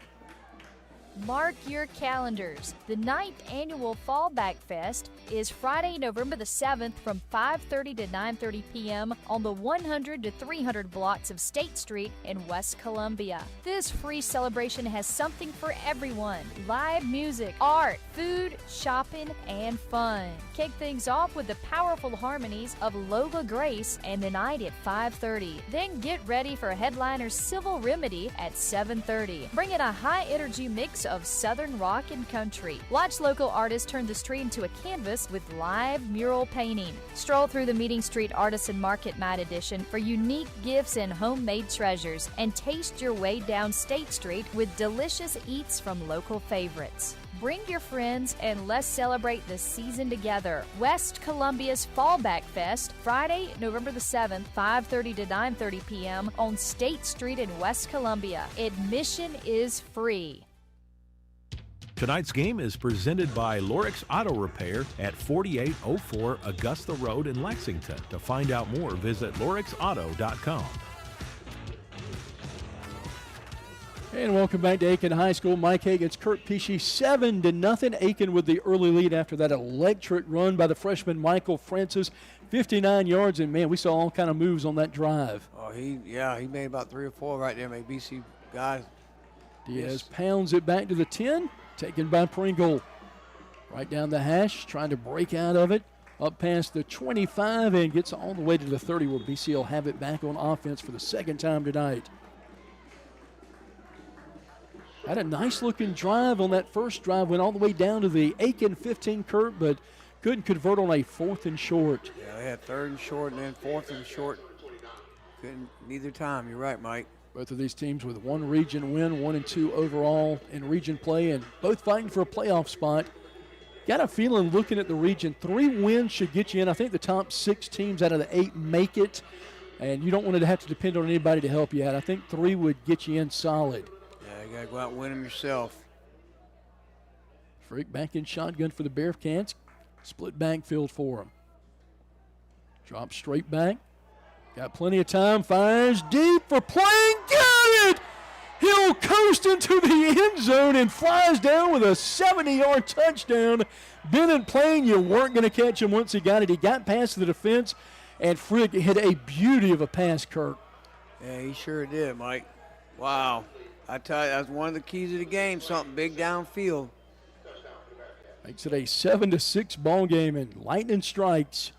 Mark your calendars. The 9th annual Fallback Fest is Friday, November the 7th from 5:30 to 9:30 p.m. on the 100 to 300 blocks of State Street in West Columbia. This free celebration has something for everyone. Live music, art, food, shopping, and fun. Kick things off with the powerful harmonies of Lola Grace and the night at 5:30. Then get ready for headliner Civil Remedy at 7:30. Bring in a high-energy mix of Southern rock and country. Watch local artists turn the street into a canvas with live mural painting. Stroll through the Meeting Street Artisan Market Night Edition for unique gifts and homemade treasures, and taste your way down State Street with delicious eats from local favorites. Bring your friends and let's celebrate the season together. West Columbia's Fallback Fest, Friday, November the 7th, 5:30 to 9:30 p.m. on State Street in West Columbia. Admission is free. Tonight's game is presented by Lorix Auto Repair at 4804 Augusta Road in Lexington. To find out more, visit lorixauto.com. And welcome back to Aiken High School. Mike Hagan's Kurt Pesci, 7-0. Aiken with the early lead after that electric run by the freshman Michael Francis, 59 yards. And man, we saw all kind of moves on that drive. Oh, he made about 3 or 4 right there. Made BC guys. Diaz pounds it back to the 10, taken by Pringle. Right down the hash, trying to break out of it. Up past the 25 and gets all the way to the 30 where BC will have it back on offense for the second time tonight. Had a nice-looking drive on that first drive. Went all the way down to the Aken 15, Kurt, but couldn't convert on a 4th and short. Yeah, they had 3rd and short and then 4th and short. Couldn't neither time. You're right, Mike. Both of these teams with 1 region win, 1-2 overall in region play, and both fighting for a playoff spot. Got a feeling looking at the region, 3 wins should get you in. I think the top 6 teams out of the 8 make it, and you don't want to have to depend on anybody to help you out. I think 3 would get you in solid. You got to go out and win them yourself. Frick back in shotgun for the Bearcats. Split backfield for him. Drop straight back. Got plenty of time. Fires deep for Plain. Got it! He'll coast into the end zone and flies down with a 70-yard touchdown. Bennett Plain, you weren't going to catch him once he got it. He got past the defense, and Frick hit a beauty of a pass, Kirk. Yeah, he sure did, Mike. Wow. I tell you, that's one of the keys of the game, something big downfield. Makes it a 7-6 ball game, and lightning strikes.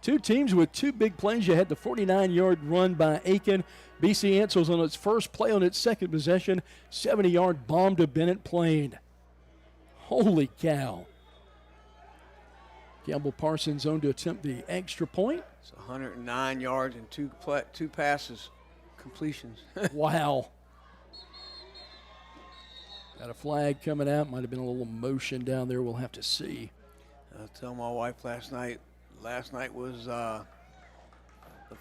Two teams with two big plays. You had the 49-yard run by Aiken. BC Ansels on its first play on its second possession. 70-yard bomb to Bennett Plain. Holy cow. Campbell Parsons on to attempt the extra point. It's 109 yards and two passes, completions. Wow. Got a flag coming out. Might have been a little motion down there. We'll have to see. I told my wife last night was the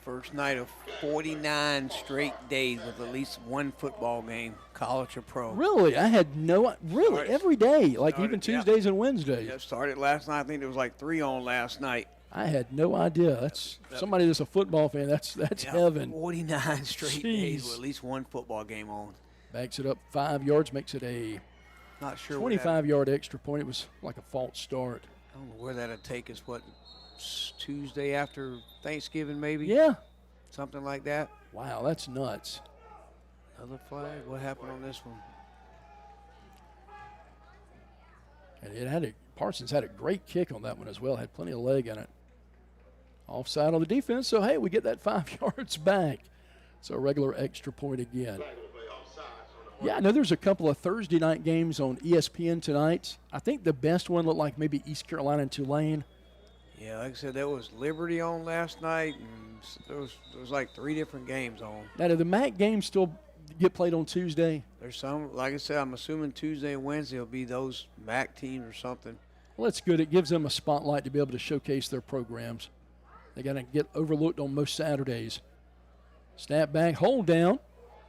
first night of 49 straight days with at least one football game, college or pro. Really? I had every day, like even Tuesdays and Wednesdays. Yeah, started last night. I think there was like 3 on last night. I had no idea. That's somebody that's a football fan. That's heaven. 49 straight days with at least one football game on. Backs it up 5 yards, makes it a not sure 25-yard extra point. It was like a false start. I don't know where that'll take us. What, Tuesday after Thanksgiving maybe? Yeah. Something like that. Wow, that's nuts. Another flag? What happened on this one? And Parsons had a great kick on that one as well. Had plenty of leg in it. Offside on the defense, so hey, we get that 5 yards back. So a regular extra point again. Yeah, I know there's a couple of Thursday night games on ESPN tonight. I think the best one looked like maybe East Carolina and Tulane. Yeah, like I said, there was Liberty on last night, and there was like 3 different games on. Now, do the MAC games still get played on Tuesday? There's some, like I said, I'm assuming Tuesday and Wednesday will be those MAC teams or something. Well, that's good. It gives them a spotlight to be able to showcase their programs. They got to get overlooked on most Saturdays. Snap back, hold down.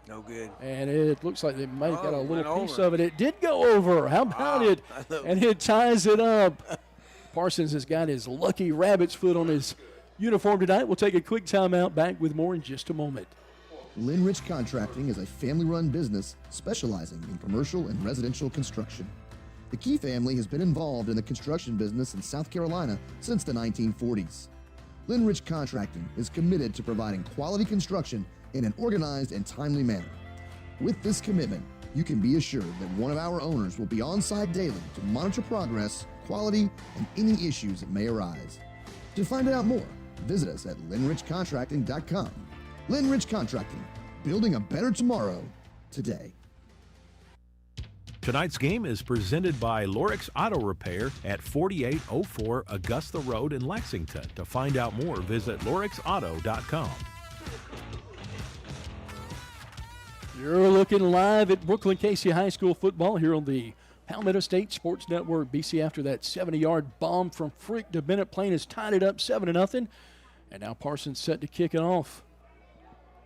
No good. And it looks like they might have got a little piece of it. It did go over. How about it? And it ties it up. Parsons has got his lucky rabbit's foot on his uniform tonight. We'll take a quick timeout. Back with more in just a moment. Lynn Rich Contracting is a family-run business specializing in commercial and residential construction. The Key family has been involved in the construction business in South Carolina since the 1940s. Lynn Rich Contracting is committed to providing quality construction in an organized and timely manner. With this commitment, you can be assured that one of our owners will be on site daily to monitor progress, quality, and any issues that may arise. To find out more, visit us at linrichcontracting.com. Lynn Rich Contracting, building a better tomorrow today. Tonight's game is presented by Lorix Auto Repair at 4804 Augusta Road in Lexington. To find out more, visit lorixauto.com. You're looking live at Brookland-Cayce High School football here on the Palmetto State Sports Network. BC, after that 70-yard bomb from Frick to Bennett Plain, has tied it up 7-0. And now Parsons set to kick it off.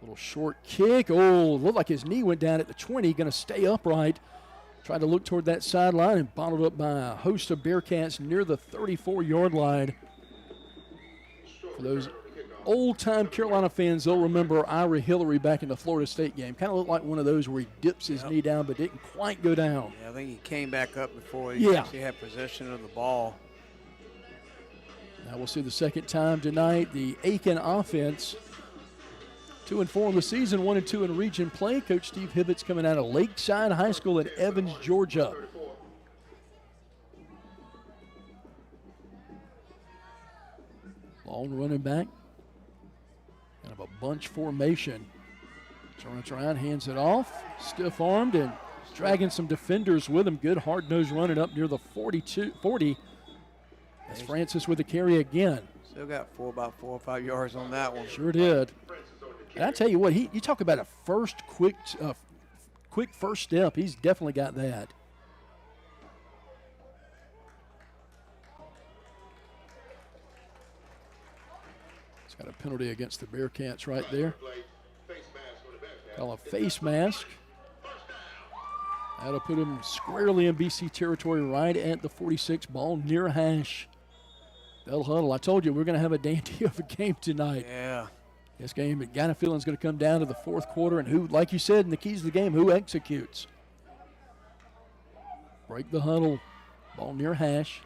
Little short kick. Oh, looked like his knee went down at the 20. Going to stay upright. Tried to look toward that sideline and bottled up by a host of Bearcats near the 34-yard line. For those old-time Carolina fans, they'll remember Ira Hillary back in the Florida State game. Kind of looked like one of those where he dips his knee down but didn't quite go down. Yeah, I think he came back up before he actually had possession of the ball. Now we'll see the second time tonight. The Aiken offense, 2-4 in the season, 1-2 in region play. Coach Steve Hibbett's coming out of Lakeside High School in Evans, Georgia. Long running back. Kind of a bunch formation. Turns around, hands it off. Stiff-armed and dragging some defenders with him. Good hard-nosed running up near the 40. That's Francis with the carry again. Still got about 4 or 5 yards on that one. Sure did. And I tell you what, you talk about a quick first step. He's definitely got that. He's got a penalty against the Bearcats right there. Call a face mask. That'll put him squarely in BC territory right at the 46, ball near hash. They'll huddle. I told you we're going to have a dandy of a game tonight. Yeah. This game, I got a feeling, is going to come down to the fourth quarter and who, like you said, in the keys of the game, who executes. Break the huddle. Ball near hash.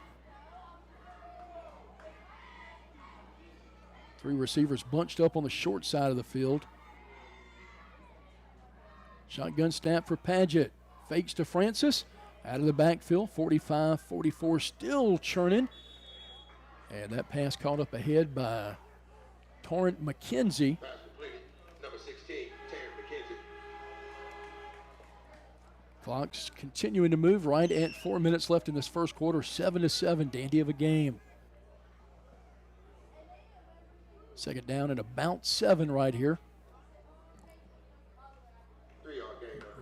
3 receivers bunched up on the short side of the field. Shotgun snap for Padgett. Fakes to Francis. Out of the backfield, 45-44, still churning. And that pass caught up ahead by Torrent McKenzie. Number 16, Terrence McKenzie. Clock's continuing to move right at 4 minutes left in this first quarter. 7-7, dandy of a game. Second down and about 7 right here.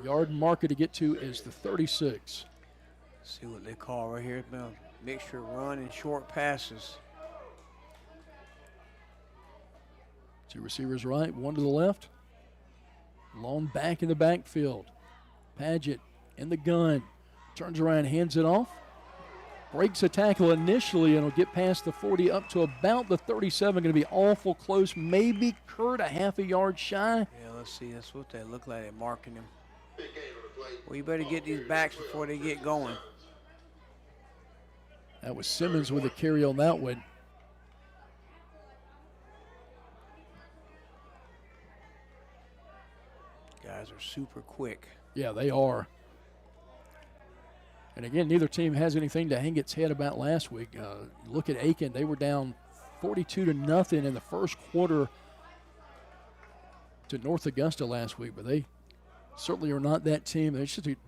Yard marker to get to is the 36. See what they call right here. Mixture of run and short passes. 2 receivers right, 1 to the left. Long back in the backfield. Padgett in the gun. Turns around, hands it off. Breaks a tackle initially and will get past the 40 up to about the 37. Going to be awful close. Maybe Kurt a half a yard shy. Yeah, let's see. That's what they look like. They're marking him. Well, you better get these backs before they get going. That was Simmons with a carry on that one. Guys are super quick. Yeah, they are. And again, neither team has anything to hang its head about last week. Look at Aiken. They were down 42-0 in the first quarter to North Augusta last week, but they certainly are not that team.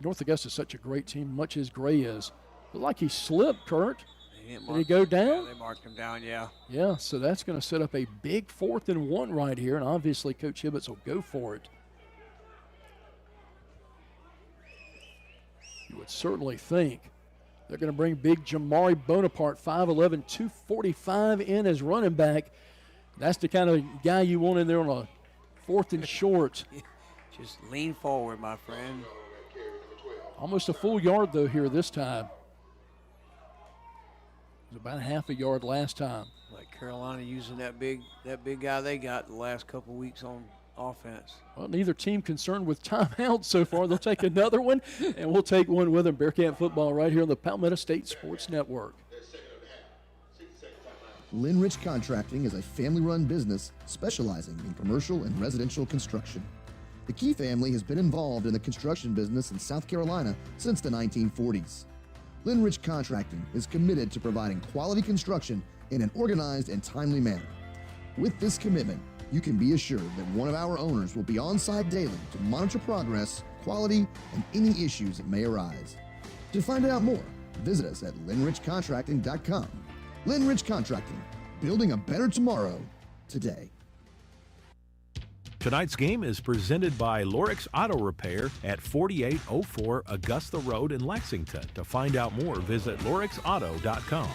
North Augusta is such a great team, much as Gray is. Looked like he slipped, Kurt. Did he go down? Yeah, they marked him down, yeah. Yeah, so that's going to set up a big 4th and 1 right here, and obviously Coach Hibbets will go for it. You would certainly think they're going to bring big Jamari Bonaparte, 5'11", 245 in as running back. That's the kind of guy you want in there on a 4th and short. Just lean forward, my friend. Almost a full yard, though, here this time. It was about a half a yard last time. Like Carolina using that big guy they got the last couple weeks on offense. Well, neither team concerned with timeouts so far. They'll take another one, and we'll take one with them. Bearcat football right here on the Palmetto State Sports Network. Linrich Contracting is a family-run business specializing in commercial and residential construction. The Key family has been involved in the construction business in South Carolina since the 1940s. Linrich Contracting is committed to providing quality construction in an organized and timely manner. With this commitment, you can be assured that one of our owners will be on site daily to monitor progress, quality, and any issues that may arise. To find out more, visit us at linrichcontracting.com. Linrich Contracting, building a better tomorrow today. Tonight's game is presented by Lorix Auto Repair at 4804 Augusta Road in Lexington. To find out more, visit lorixauto.com.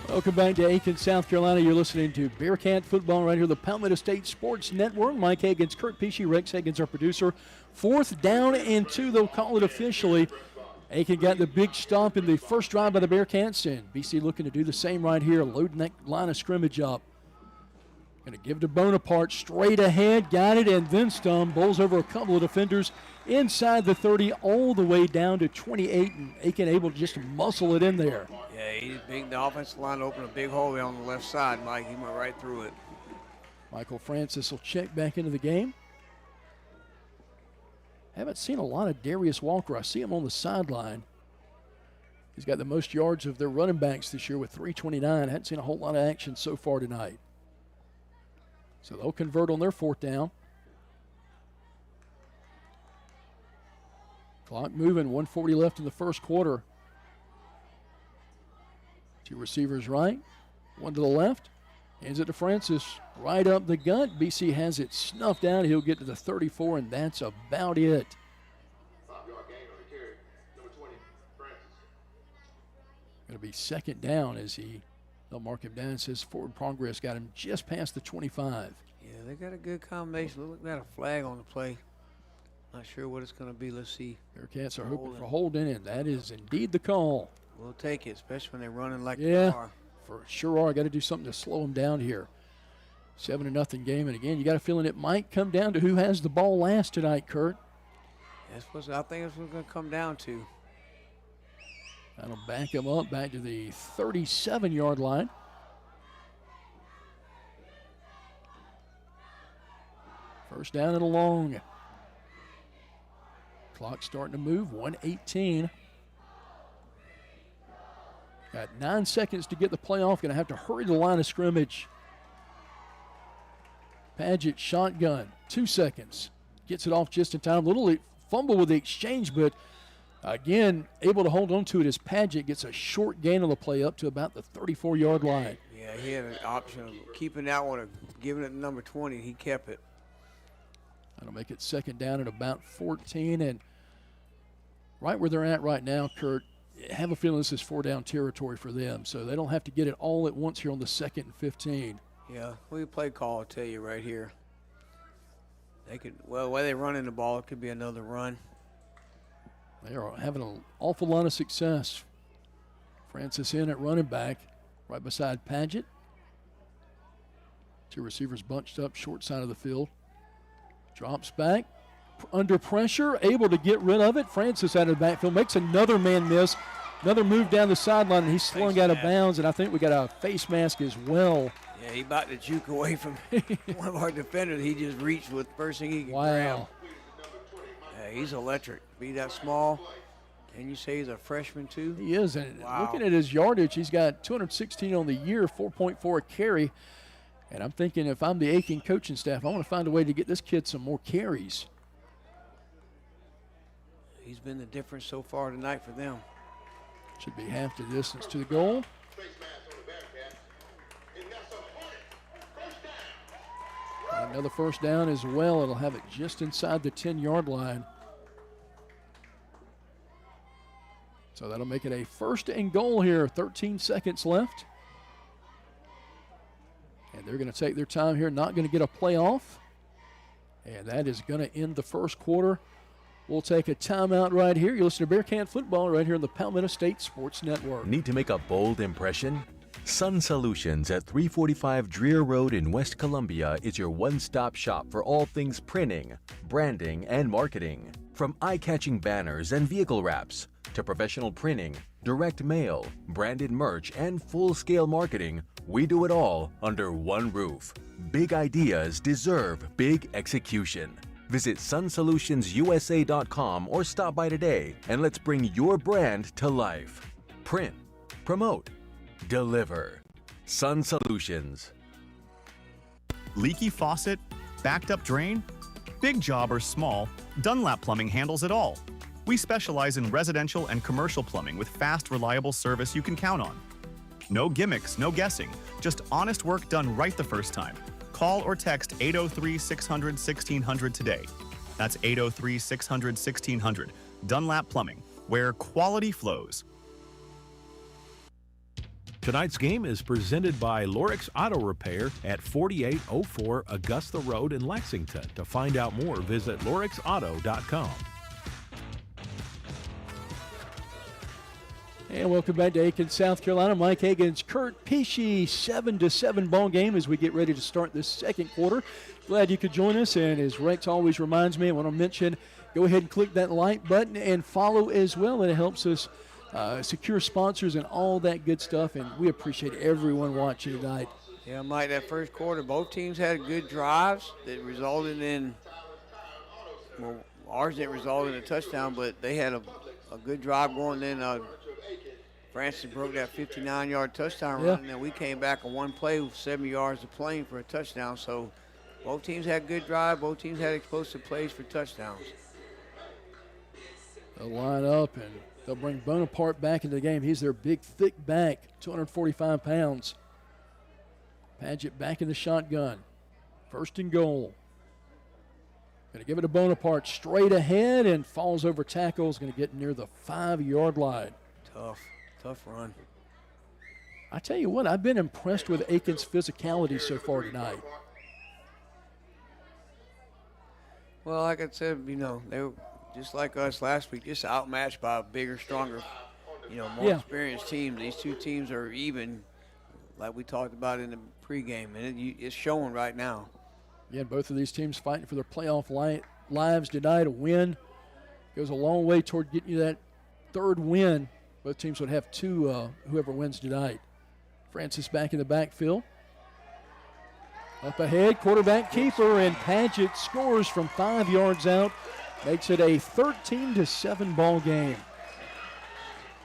Welcome back to Aiken, South Carolina. You're listening to Bearcat football right here, the Palmetto State Sports Network. Mike Hagan's Kurt Pesci, Rex Hagan's our producer. 4th down and 2, they'll call it officially. Aiken got the big stomp in the first drive by the Bearcats, and BC looking to do the same right here, loading that line of scrimmage up. Going to give to Bonaparte, straight ahead, got it, and then bowls over a couple of defenders inside the 30, all the way down to 28, and Aiken able to just muscle it in there. Yeah, he's big. The offensive line opened a big hole there on the left side, Mike. He went right through it. Michael Francis will check back into the game. Haven't seen a lot of Darius Walker. I see him on the sideline. He's got the most yards of their running backs this year with 329. Hadn't seen a whole lot of action so far tonight. So they'll convert on their 4th down. Clock moving, 1:40 left in the first quarter. 2 receivers right, 1 to the left. Hands it to Francis, right up the gut. BC has it snuffed out. He'll get to the 34, and that's about it. 5-yard gain on the carry. Number 20, Francis. Going to be 2nd down as they'll mark him down. It says forward progress got him just past the 25. Yeah, they got a good combination. Look, got a flag on the play. Not sure what it's going to be. Let's see. Bearcats are hoping for holding, and that is indeed the call. We'll take it, especially when they're running like they are. For sure are. Got to do something to slow them down here. 7-0 game, and again, you got a feeling it might come down to who has the ball last tonight, Kurt. I think that's what it's going to come down to. That'll back him up back to the 37-yard line. First down and a long. Clock starting to move, 1:18. Got 9 seconds to get the play off. Going to have to hurry to the line of scrimmage. Padgett shotgun, 2 seconds. Gets it off just in time. Little fumble with the exchange, but again, able to hold on to it as Padgett gets a short gain on the play up to about the 34-yard line. Yeah, he had an option of keeping that one or giving it to number 20. He kept it. That'll make it second down at about 14. And right where they're at right now, Kurt, I have a feeling this is 4-down territory for them. So they don't have to get it all at once here on the 2nd and 15. Yeah, we play call, I'll tell you right here. They could, well, while they're running the ball, it could be another run. They are having an awful lot of success. Francis in at running back, right beside Padgett. 2 receivers bunched up short side of the field. Drops back, under pressure, able to get rid of it. Francis out of the backfield, makes another man miss. Another move down the sideline, and he's slung out of bounds, and I think we got a face mask as well. Yeah, he about to juke away from one of our defenders. He just reached with the first thing he could grab. Yeah, he's electric. Be that small. And you say he's a freshman too? He is, and looking at his yardage, he's got 216 on the year, 4.4 a carry. And I'm thinking if I'm the Aiken coaching staff, I want to find a way to get this kid some more carries. He's been the difference so far tonight for them. Should be half the distance to the goal. Another first down as well. It'll have it just inside the 10-yard line. So that'll make it a 1st and goal here. 13 seconds left. And they're going to take their time here, not going to get a play off. And that is going to end the first quarter. We'll take a timeout right here. You listen to Bearcat football right here on the Palmetto State Sports Network. Need to make a bold impression? Sun Solutions at 345 Dreer Road in West Columbia is your one-stop shop for all things printing, branding, and marketing. From eye-catching banners and vehicle wraps to professional printing, direct mail, branded merch, and full-scale marketing, we do it all under one roof. Big ideas deserve big execution. Visit sunsolutionsusa.com or stop by today and let's bring your brand to life. Print, promote, deliver. Sun Solutions. Leaky faucet? Backed up drain? Big job or small, Dunlap Plumbing handles it all. We specialize in residential and commercial plumbing with fast, reliable service you can count on. No gimmicks, no guessing, just honest work done right the first time. Call or text 803-600-1600 today. That's 803-600-1600. Dunlap Plumbing, where quality flows. Tonight's game is presented by Lorix Auto Repair at 4804 Augusta Road in Lexington. To find out more, visit lorixauto.com. And welcome back to Aiken, South Carolina. Mike Hagan's Kurt Peachy 7-7 ball game as we get ready to start this second quarter. Glad you could join us. And as Rex always reminds me, I want to mention, go ahead and click that like button and follow as well. And it helps us secure sponsors and all that good stuff. And we appreciate everyone watching tonight. Yeah, Mike, that first quarter, both teams had good drives that resulted in, well, ours didn't result in a touchdown, but they had a good drive going in. Francis broke that 59-yard touchdown run, and then we came back on one play with 7 yards of playing for a touchdown. So both teams had good drive. Both teams had explosive plays for touchdowns. They'll line up, and they'll bring Bonaparte back into the game. He's their big, thick back, 245 pounds. Padgett back in the shotgun. 1st and goal. Going to give it to Bonaparte straight ahead and falls over tackles. Going to get near the 5-yard line. Tough run. I tell you what, I've been impressed with Aiken's physicality so far tonight. Well, like I said, they were just like us last week, just outmatched by a bigger, stronger, more experienced team. These two teams are even, like we talked about in the pregame, and it's showing right now. Yeah, both of these teams fighting for their playoff lives tonight. A win goes a long way toward getting you that third win. Both teams would have two, whoever wins tonight. Francis back in the backfield. Up ahead, quarterback keeper, and Padgett scores from 5 yards out. Makes it a 13-7 ball game.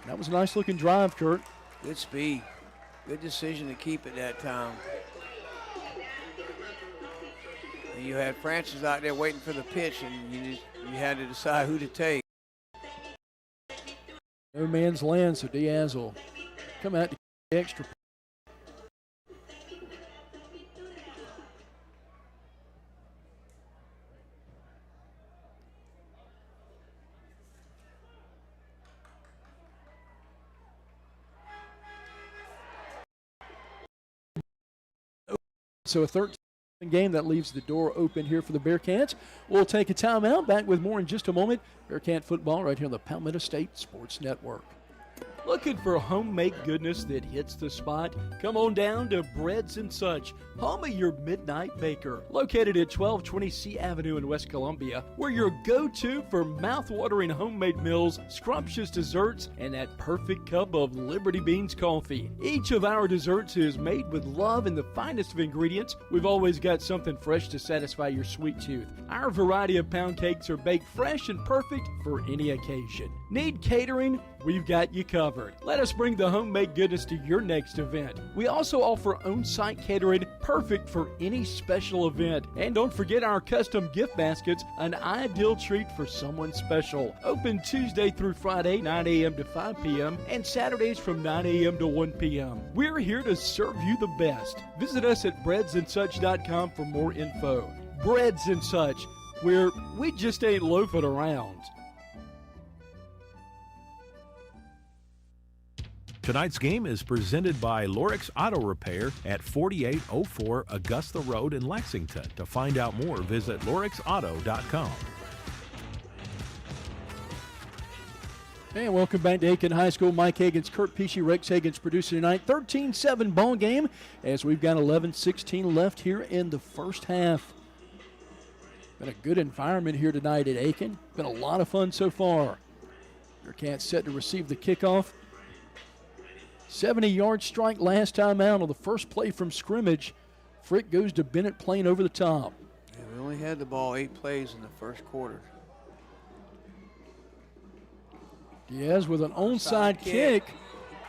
That was a nice-looking drive, Kurt. Good speed. Good decision to keep it that time. And you had Francis out there waiting for the pitch, and you had to decide who to take. No man's land, so Diaz will come out to get the extra. So a 13 game that leaves the door open here for the Bearcats. We'll take a timeout. Back with more in just a moment. Bearcat football right here on the Palmetto State Sports Network. Looking for homemade goodness that hits the spot? Come on down to Breads and Such, home of your midnight baker. Located at 1220 C Avenue in West Columbia, we're your go-to for mouth-watering homemade meals, scrumptious desserts, and that perfect cup of Liberty Beans coffee. Each of our desserts is made with love and the finest of ingredients. We've always got something fresh to satisfy your sweet tooth. Our variety of pound cakes are baked fresh and perfect for any occasion. Need catering? We've got you covered. Let us bring the homemade goodness to your next event. We also offer on-site catering, perfect for any special event. And don't forget our custom gift baskets, an ideal treat for someone special. Open Tuesday through Friday, 9 a.m. to 5 p.m. and Saturdays from 9 a.m. to 1 p.m. We're here to serve you the best. Visit us at breadsandsuch.com for more info. Breads and Such, where we just ain't loafing around. Tonight's game is presented by Lorix Auto Repair at 4804 Augusta Road in Lexington. To find out more, visit lorixauto.com. And welcome back to Aiken High School. Mike Hagan's, Kurt Pesci, Rex Hagan's producer tonight. 13-7 ball game as we've got 11-16 left here in the first half. Been a good environment here tonight at Aiken. Been a lot of fun so far. Bearcats set to receive the kickoff. 70-yard strike last time out on the first play from scrimmage. Frick goes to Bennett playing over the top. Yeah, we only had the ball 8 plays in the first quarter. Diaz with an onside kick.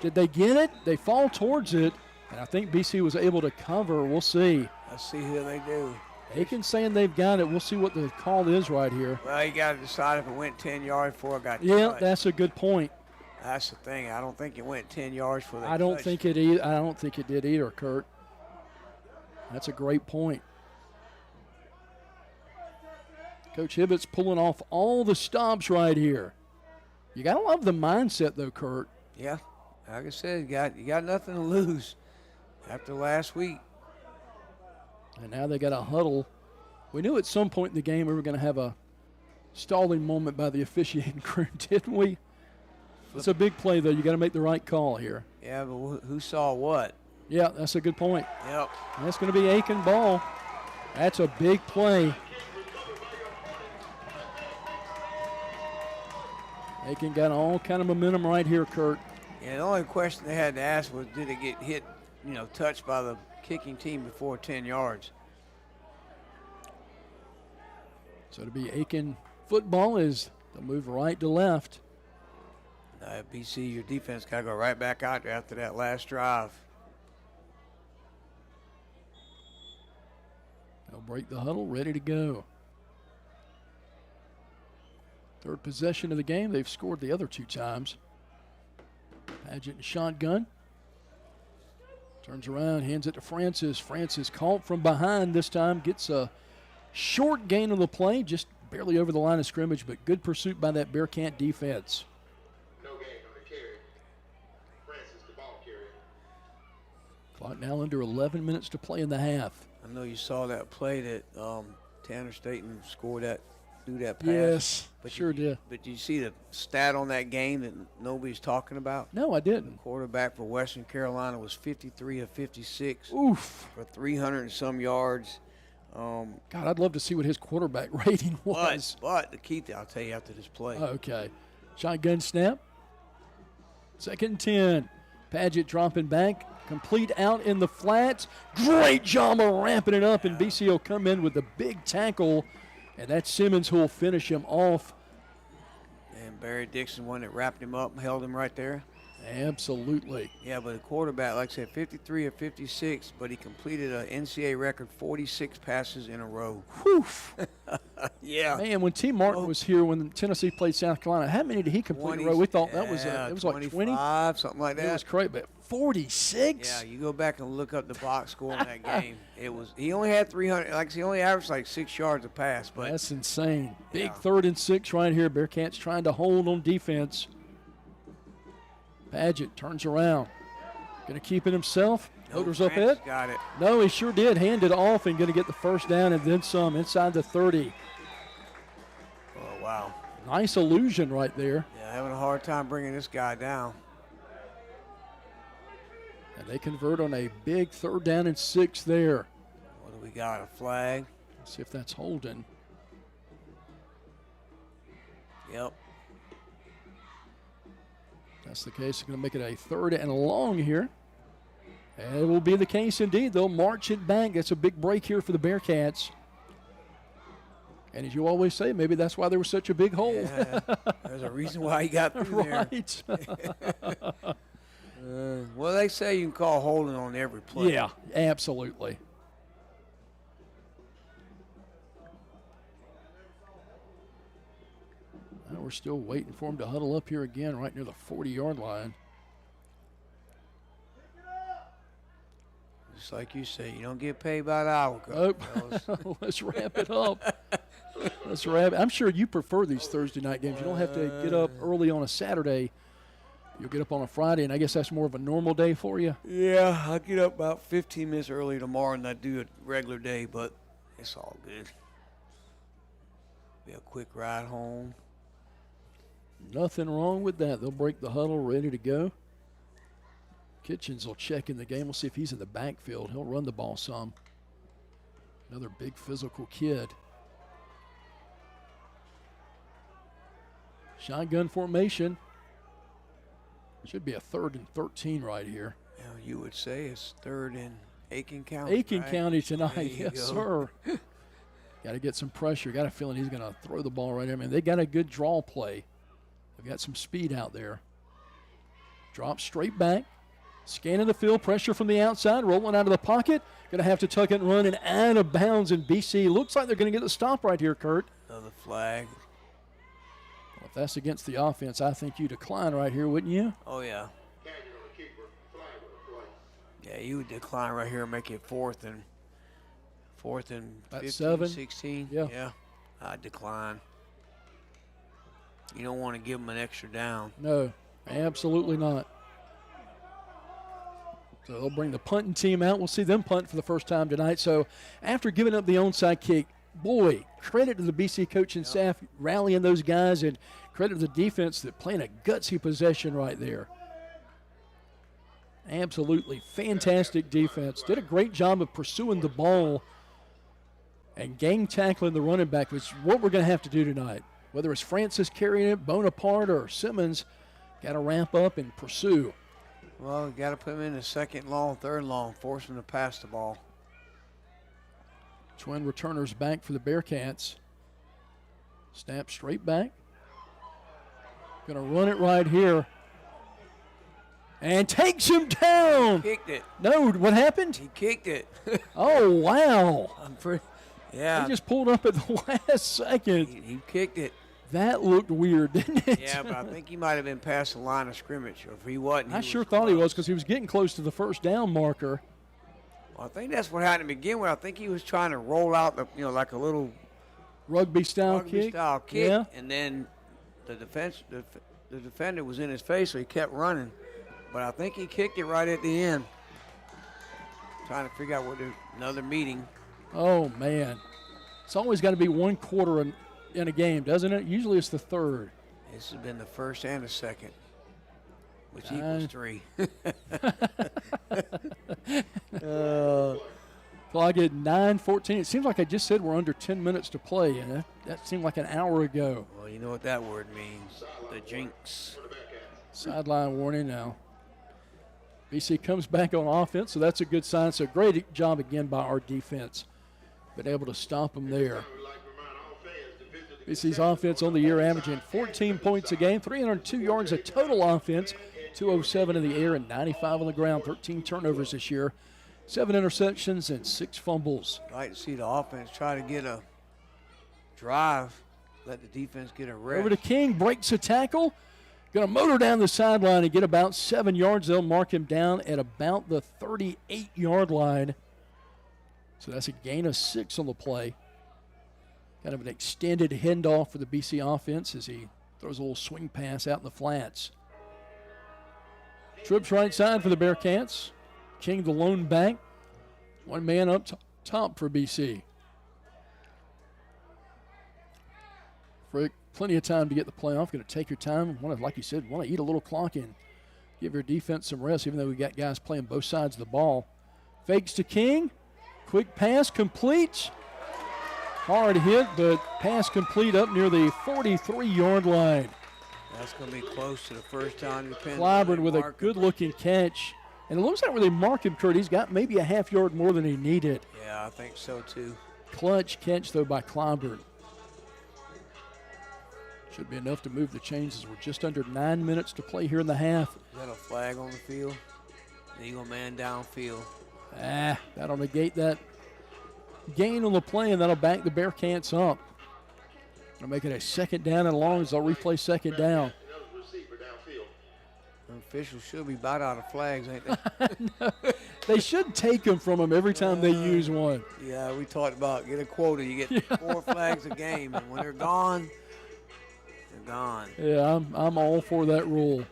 Did they get it? They fall towards it, and I think BC was able to cover. We'll see. Let's see who they do. Aiken's saying they've got it. We'll see what the call is right here. Well, you got to decide if it went 10 yards before it got Yeah, touched. that's a good point. That's the thing. I don't think it went 10 yards for the I don't think it did either, Kurt. That's a great point. Coach Hibbett's pulling off all the stops right here. You got to love the mindset, though, Kurt. Yeah. Like I said, you got nothing to lose after last week. And now they got a huddle. We knew at some point in the game we were going to have a stalling moment by the officiating crew, didn't we? It's a big play, though. You got to make the right call here. Yeah, but who saw what? Yeah, that's a good point. Yep. That's going to be Aiken ball. That's a big play. Aiken got all kind of momentum right here, Kurt. Yeah, the only question they had to ask was, did it get hit, touched by the kicking team before 10 yards? So to be Aiken football is the move right to left. BC, your defense got to go right back out there after that last drive. They'll break the huddle, ready to go. Third possession of the game. They've scored the other 2 times. Padgett and shotgun. Turns around, hands it to Francis. Francis caught from behind this time. Gets a short gain on the play, just barely over the line of scrimmage, but good pursuit by that Bearcat defense. Clock now under 11 minutes to play in the half. I know you saw that play that Tanner Staten scored that threw that pass. Yes, but sure did. But you see the stat on that game that nobody's talking about? No, I didn't. The quarterback for Western Carolina was 53 of 56. Oof. For 300 and some yards. God, I'd love to see what his quarterback rating was. But the key thing, I'll tell you after this play. Okay. Shotgun snap. 2nd and 10. Paget dropping back. Complete out in the flats. Great job of ramping it up, and BC will come in with the big tackle, and that's Simmons who will finish him off. And Barry Dixon, one that wrapped him up and held him right there. Absolutely. Yeah, but the quarterback, like I said, 53 of 56, but he completed an NCAA record 46 passes in a row. Whew. Yeah. Man, when T. Martin was here when Tennessee played South Carolina, how many did he complete in a row? We thought that was it was like 20, something like that. It was crazy, but 46. Yeah, you go back and look up the box score in that game. He only had 300. Like he only averaged like 6 yards a pass. But that's insane. Big 3rd and 6 right here. Bearcats trying to hold on defense. Paget turns around. Going to keep it himself. Holders up it. Got it. No, he sure did. Hand it off and going to get the first down and then some inside the 30. Oh, wow. Nice illusion right there. Yeah, having a hard time bringing this guy down. And they convert on a big 3rd down and 6 there. What do we got, a flag? Let's see if that's holding. Yep. That's the case. They're going to make it a 3rd and long here. And it will be the case indeed. They'll march it back. That's a big break here for the Bearcats. And as you always say, maybe that's why there was such a big hole. Yeah, there's a reason why he got through right. there. Well, they say you can call holding on every play. Yeah, absolutely. Now we're still waiting for him to huddle up here again right near the 40-yard line. Just like you say, you don't get paid by the hour. Nope. Let's wrap it up. Let's wrap it. I'm sure you prefer these Thursday night games. You don't have to get up early on a Saturday. You'll get up on a Friday, and I guess that's more of a normal day for you. Yeah, I'll get up about 15 minutes early tomorrow than I do a regular day, but it's all good. Be a quick ride home. Nothing wrong with that. They'll break the huddle, ready to go. Kitchens will check in the game. We'll see if he's in the backfield. He'll run the ball some. Another big physical kid. Shotgun formation. Should be a 3rd and 13 right here. Yeah, you would say it's 3rd in Aiken County. Aiken right? County tonight, There yes, you sir. Got to get some pressure. Got a feeling he's going to throw the ball right there. I mean, they got a good draw play. They've got some speed out there. Drop straight back. Scanning the field. Pressure from the outside. Rolling out of the pocket. Going to have to tuck it and run and out of bounds. And BC looks like they're going to get the stop right here, Kurt. Another flag. Well, if that's against the offense, I think you decline right here, wouldn't you? Oh, yeah. Yeah, you would decline right here and make it 4th and 15, 7. 16. Yeah. I'd decline. You don't want to give them an extra down. No, absolutely not. So they'll bring the punting team out. We'll see them punt for the first time tonight. So after giving up the onside kick, boy, credit to the BC coaching staff rallying those guys, and credit to the defense that playing a gutsy possession right there. Absolutely fantastic defense. Did a great job of pursuing the ball and gang tackling the running back, which is what we're going to have to do tonight. Whether it's Francis carrying it, Bonaparte, or Simmons, got to ramp up and pursue. Well, you got to put him in the 2nd long, 3rd long, force him to pass the ball. Twin returners back for the Bearcats. Snap straight back. Going to run it right here. And takes him down. Kicked it. No, what happened? He kicked it. Oh, wow. Yeah. He just pulled up at the last second. He kicked it. That looked weird, didn't it? Yeah, but I think he might have been past the line of scrimmage. Or if he wasn't, I sure thought he was, because he was getting close to the first down marker. Well, I think that's what happened to begin with. I think he was trying to roll out, like a little rugby-style kick. Yeah. And then the defender was in his face, so he kept running. But I think he kicked it right at the end. Trying to figure out another meeting. Oh, man. It's always got to be one quarter in a game, doesn't it? Usually it's the third. This has been the first and the second, which equals 3. Clock at 9:14. It seems like I just said we're under 10 minutes to play, and that seemed like an hour ago. Well, you know what that word means. The jinx. Sideline warning now. BC comes back on offense, so that's a good sign. So great job again by our defense. Been able to stop them there. BC's offense on the year averaging 14 points a game, 302 yards of total offense, 207 in the air and 95 on the ground, 13 turnovers this year, 7 interceptions and 6 fumbles. I'd like to see the offense try to get a drive, let the defense get a rest. Over to King, breaks a tackle. Going to motor down the sideline and get about 7 yards. They'll mark him down at about the 38-yard line. So that's a gain of 6 on the play. Kind of an extended handoff for the BC offense as he throws a little swing pass out in the flats. Trips right side for the Bearcats. King the lone back. One man up top for BC. Frick, plenty of time to get the play off. Going to take your time. Like you said, want to eat a little clock in. Give your defense some rest, even though we got guys playing both sides of the ball. Fakes to King. Quick pass complete. Hard hit, but pass complete up near the 43-yard line. That's going to be close to the first time. Clobbered with a good-looking catch. And it looks like where they mark him, Kurt, he's got maybe a half yard more than he needed. Yeah, I think so, too. Clutch catch, though, by Clobbered. Should be enough to move the chains as we're just under 9 minutes to play here in the half. Is that a flag on the field? An Eagle man downfield. That'll negate that gain on the play, and that'll back the Bearcats up. They'll make it a second down and long as they'll replay second down. The officials should be about out of flags, ain't they? No, they should take them from them every time they use one. Yeah, we talked about get a quota. You get 4 flags a game, and when they're gone, they're gone. Yeah, I'm all for that rule.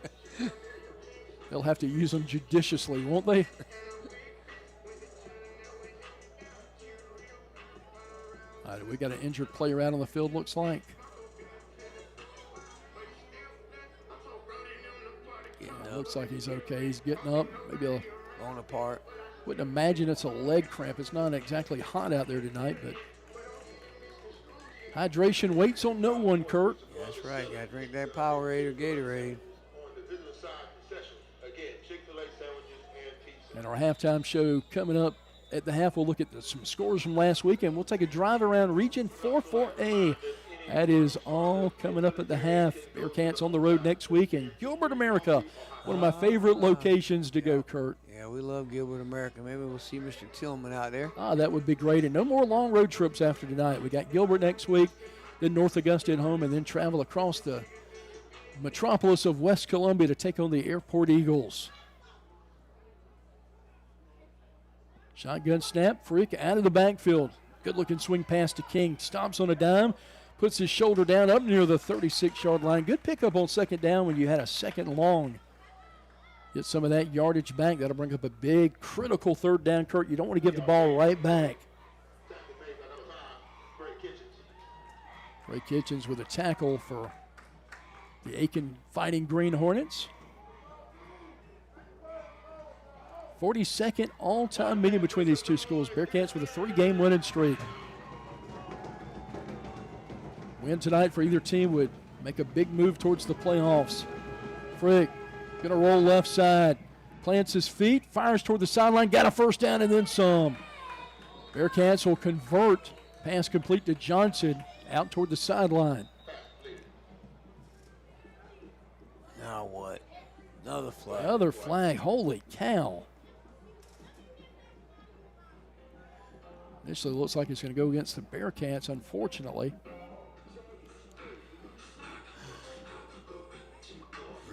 They'll have to use them judiciously, won't they? All right, we got an injured player out on the field, looks like. Looks like he's okay. He's getting up. Maybe blown apart. Wouldn't imagine it's a leg cramp. It's not exactly hot out there tonight, but hydration waits on no one, Kurt. That's right. Got to drink that Powerade or Gatorade. And our halftime show coming up at the half. We'll look at some scores from last week, and we'll take a drive around Region 4-4A. That is all coming up at the half. Bearcats on the road next week in Gilbert, America. One of my favorite locations to go, Kurt. Yeah, we love Gilbert, America. Maybe we'll see Mr. Tillman out there. That would be great. And no more long road trips after tonight. We got Gilbert next week, then North Augusta at home, and then travel across the metropolis of West Columbia to take on the Airport Eagles. Shotgun snap, Frick out of the backfield. Good-looking swing pass to King. Stops on a dime, puts his shoulder down up near the 36-yard line. Good pickup on second down when you had a second long. Get some of that yardage back. That'll bring up a big, critical third down, Kurt. You don't want to give the ball right back. Ray Kitchens with a tackle for the Aiken Fighting Green Hornets. 42nd all-time meeting between these two schools. Bearcats with a 3-game winning streak. Win tonight for either team would make a big move towards the playoffs. Frick going to roll left side. Plants his feet, fires toward the sideline, got a first down and then some. Bearcats will convert. Pass complete to Johnson out toward the sideline. Now what? Another flag. Another flag. Holy cow. Initially looks like it's going to go against the Bearcats, unfortunately.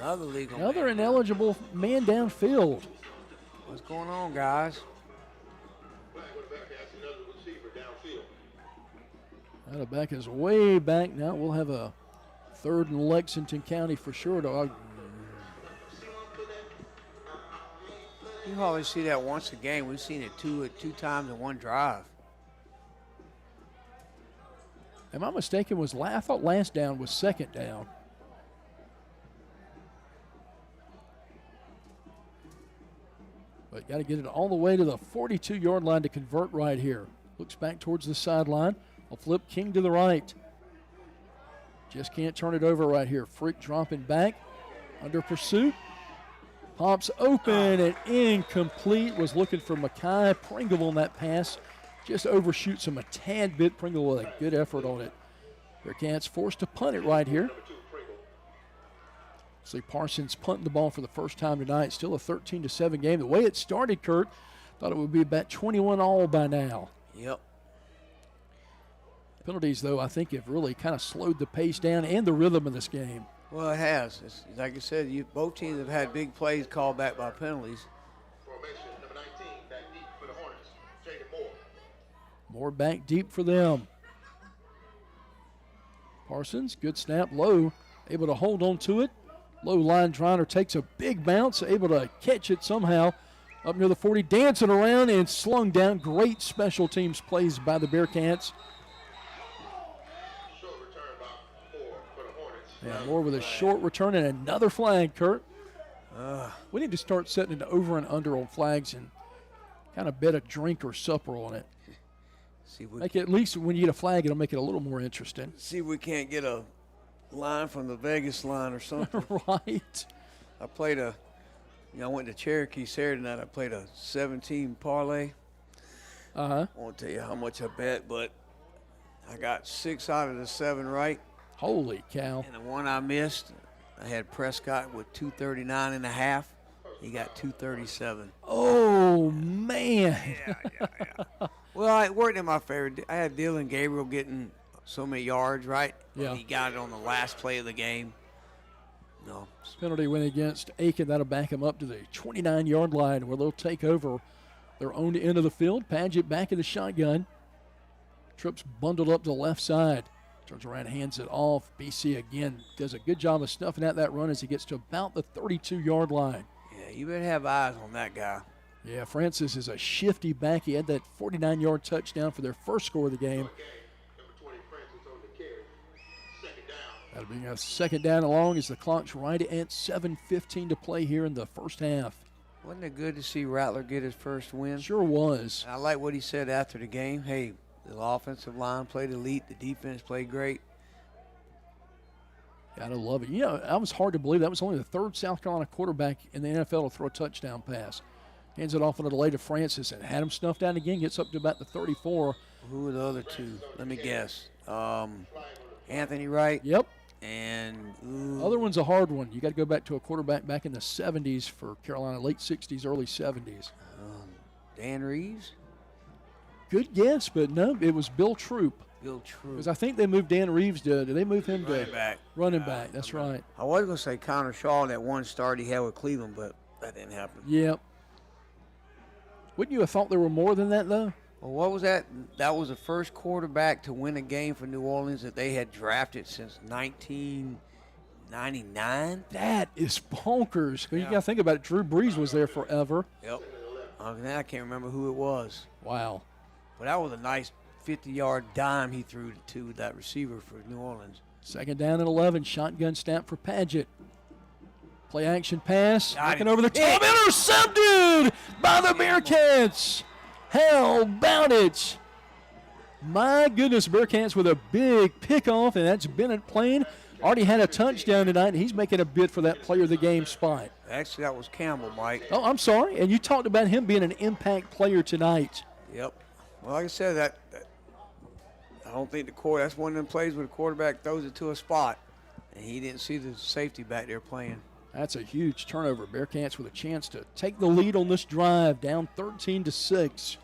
Another ineligible man downfield. What's going on, guys? Out of back is way back now. We'll have a third in Lexington County for sure. You always see that once a game. We've seen it two times in one drive. Am I mistaken? I thought last down was second down. But got to get it all the way to the 42-yard line to convert right here. Looks back towards the sideline. I'll flip King to the right. Just can't turn it over right here. Freak dropping back. Under pursuit. Pops open and incomplete. Was looking for Mackay. Pringle on that pass. Just overshoots him a tad bit. Pringle with a good effort on it. Bearcats forced to punt it right here. See Parsons punting the ball for the first time tonight. Still a 13-7 game. The way it started, Kurt, thought it would be about 21 all by now. Yep. Penalties, though, I think have really kind of slowed the pace down and the rhythm of this game. Well, it has. Like I said, both teams have had big plays called back by penalties. Formation number 19, back deep for the Hornets. Jaden Moore. More back deep for them. Parsons, good snap, low, able to hold on to it. Low line Driner takes a big bounce, able to catch it somehow up near the 40, dancing around and slung down. Great special teams plays by the Bearcats. Short return about 4 for the Hornets. And Moore with a short return and another flag, Kurt. We need to start setting it over and under on flags and kind of bet a drink or supper on it. Like at least when you get a flag, it'll make it a little more interesting. See if we can't get a line from the Vegas line or something. Right. I went to Cherokee Saturday night. I played a 17 parlay. I won't tell you how much I bet, but I got 6 out of the 7 right. Holy cow. And the one I missed, I had Prescott with 239.5. He got 237. Oh, man. Yeah. Well, it worked in my favor. I had Dylan Gabriel getting so many yards, right? Yeah. He got it on the last play of the game. No. Penalty went against Aiken. That'll back him up to the 29-yard line where they'll take over their own end of the field. Padgett back in the shotgun. Trips bundled up to the left side. Turns around, hands it off. BC again does a good job of snuffing out that run as he gets to about the 32-yard line. Yeah, you better have eyes on that guy. Yeah, Francis is a shifty back. He had that 49-yard touchdown for their first score of the game. That'll be a second down along as the clock's right at 7:15 to play here in the first half. Wasn't it good to see Rattler get his first win? Sure was. I like what he said after the game. Hey, the offensive line played elite. The defense played great. Gotta love it. You know, that was hard to believe. That was only the third South Carolina quarterback in the NFL to throw a touchdown pass. Hands it off on a delay to Francis and had him snuffed down again. Gets up to about the 34. Who were the other two? Let me guess. Anthony Wright. Yep. And other one's a hard one. You got to go back to a quarterback back in the 70s for Carolina, late 60s, early 70s. Dan Reeves? Good guess, but no, it was Bill Troop. Bill Troop. Because I think they moved Dan Reeves to, did they move him running to back? Running back, that's right. I was going to say Connor Shaw, that one start he had with Cleveland, but that didn't happen. Yep. Wouldn't you have thought there were more than that, though? Well, what was that? That was the first quarterback to win a game for New Orleans that they had drafted since 1999. That is bonkers. You got to think about it. Drew Brees was there forever. Yep. Now I can't remember who it was. Wow. But that was a nice 50-yard dime he threw to that receiver for New Orleans. Second down and 11. Shotgun snap for Padgett. Play action pass. Looking over the top. Intercepted by the Bearcats. How about it? My goodness, Bearcats with a big pickoff, and that's Bennett playing. Already had a touchdown tonight, and he's making a bid for that player of the game spot. Actually, that was Campbell, Mike. Oh, I'm sorry. And you talked about him being an impact player tonight. Yep. Well, like I said, that I don't think that's one of them plays where the quarterback throws it to a spot, and he didn't see the safety back there playing. That's a huge turnover. Bearcats with a chance to take the lead on this drive, down 13-6.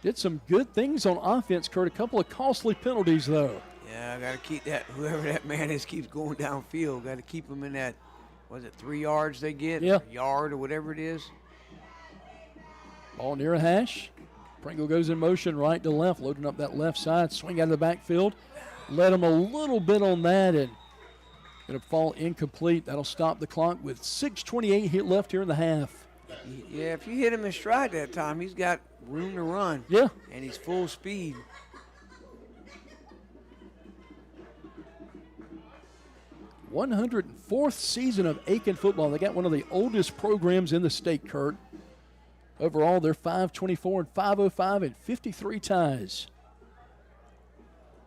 Did some good things on offense, Kurt. A couple of costly penalties, though. Yeah, I got to keep that. Whoever that man is keeps going downfield. Got to keep him in that, 3 yards they get? Yeah. A yard or whatever it is. Ball near a hash. Pringle goes in motion right to left, loading up that left side. Swing out of the backfield. Led him a little bit on that, and going to fall incomplete. That'll stop the clock with 6:28 hit left here in the half. Yeah, if you hit him in stride that time, he's got room to run. Yeah. And he's full speed. 104th season of Aiken football. They got one of the oldest programs in the state, Kurt. Overall, they're 524 and 505 and 53 ties.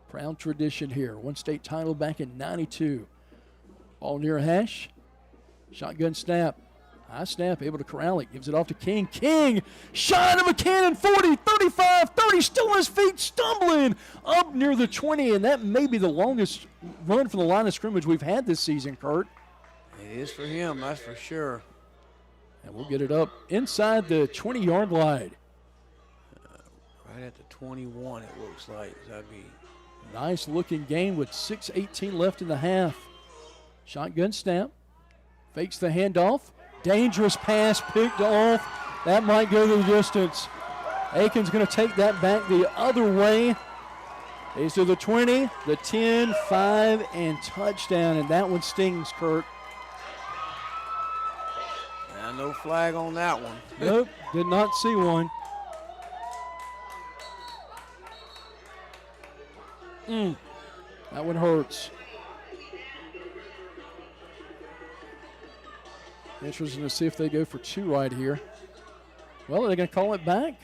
Proud tradition here. One state title back in 92. Ball near hash. Shotgun snap. High snap, able to corral it. Gives it off to King. King, shot of a cannon, 40, 35, 30, still on his feet, stumbling up near the 20. And that may be the longest run from the line of scrimmage we've had this season, Kurt. It is for him, that's for sure. And we'll get it up inside the 20-yard line. Right at the 21, it looks like. That'd be nice looking game with 6:18 left in the half. Shotgun snap. Fakes the handoff. Dangerous pass picked off. That might go the distance. Aiken's going to take that back the other way. He's to the 20, the 10, 5, and touchdown. And that one stings, Kurt. No flag on that one. Nope, did not see one. That one hurts. Interesting to see if they go for 2 right here. Well, are they going to call it back?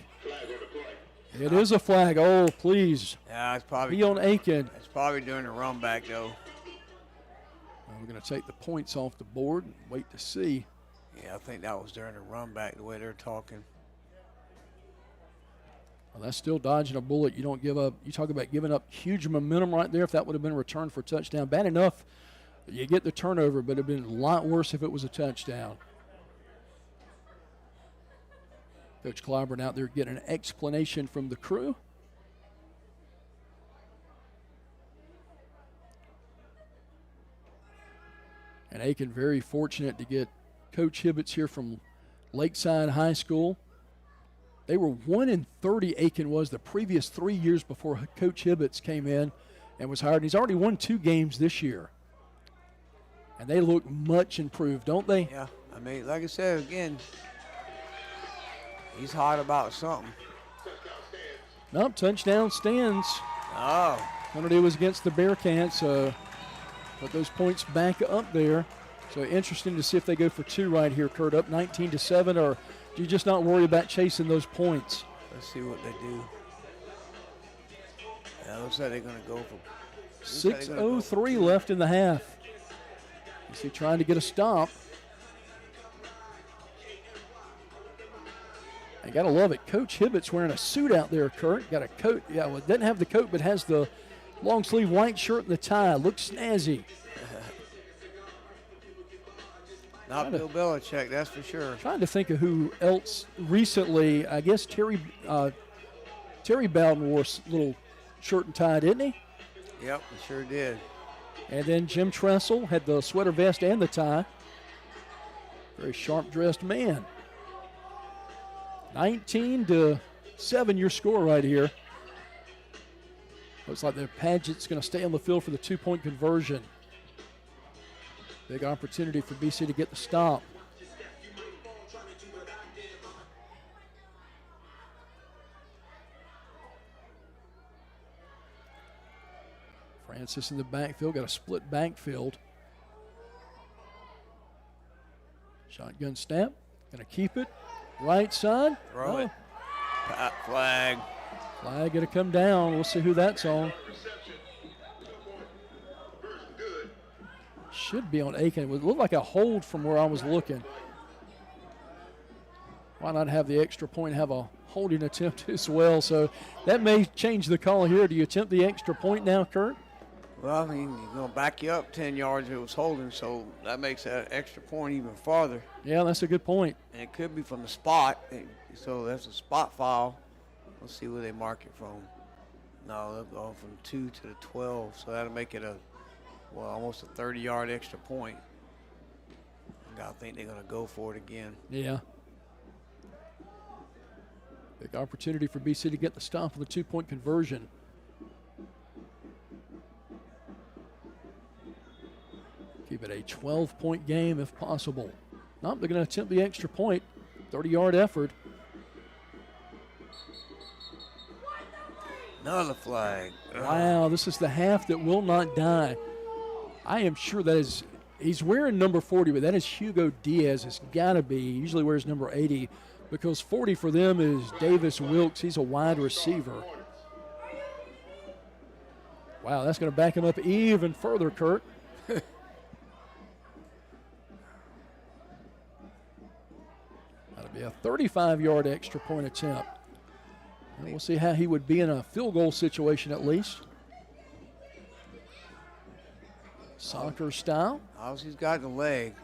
It is a flag. Oh, please. Yeah, it's probably be on Aiken. It's probably during the run back, though. Well, we're going to take the points off the board and wait to see. Yeah, I think that was during the run back, the way they're talking. Well, that's still dodging a bullet. You don't give up. You talk about giving up huge momentum right there. If that would have been a return for a touchdown, bad enough you get the turnover, but it would have been a lot worse if it was a touchdown. Coach Clyburn out there getting an explanation from the crew. And Aiken very fortunate to get Coach Hibbett's here from Lakeside High School. They were 1-30, Aiken was, the previous 3 years before Coach Hibbett's came in and was hired. And he's already won 2 games this year. And they look much improved, don't they? Yeah, I mean, like I said, again, he's hot about something. Nope, touchdown stands. Oh. Penalty was against the Bearcats. Put those points back up there. So interesting to see if they go for 2 right here, Kurt, up 19-7, or do you just not worry about chasing those points? Let's see what they do. Yeah, looks like they're going to go for 6:03 left in the half. You see, trying to get a stop. I got to love it. Coach Hibbett's wearing a suit out there, Kurt. Got a coat. Yeah, well, it doesn't have the coat, but has the long sleeve white shirt and the tie. Looks snazzy. Not Bill Belichick, that's for sure. Trying to think of who else recently. I guess Terry Bowden wore a little shirt and tie, didn't he? Yep, he sure did. And then Jim Tressel had the sweater vest and the tie. Very sharp-dressed man. 19-7 your score right here. Looks like the Paget's going to stay on the field for the 2-point conversion. Big opportunity for BC to get the stop. Francis in the backfield, got a split backfield. Shotgun snap, gonna keep it. Right side. Throw it. Flag. Flag gonna come down. We'll see who that's on. Should be on Aiken. It would look like a hold from where I was looking. Why not have the extra point, have a holding attempt as well? So that may change the call here. Do you attempt the extra point now, Kurt? Well, I mean, you're going to back you up 10 yards if it was holding, so that makes that extra point even farther. Yeah, that's a good point. And it could be from the spot, so that's a spot foul. Let's see where they mark it from. No, they're going from 2 to the 12, so that'll make it almost a 30-yard extra point. I think they're going to go for it again. Yeah. Big opportunity for BC to get the stop on the 2-point conversion. Keep it a 12-point game if possible. Nope, they're going to attempt the extra point. 30-yard effort. Another flag. Wow, this is the half that will not die. I am sure that is He's wearing number 40, but that is Hugo Diaz. It's got to be. He usually wears number 80 because 40 for them is Davis Wilkes. He's a wide receiver. Wow, that's going to back him up even further, Kurt. That'll be a 35-yard extra point attempt. And we'll see how he would be in a field goal situation at least. Soccer style. He's got the leg.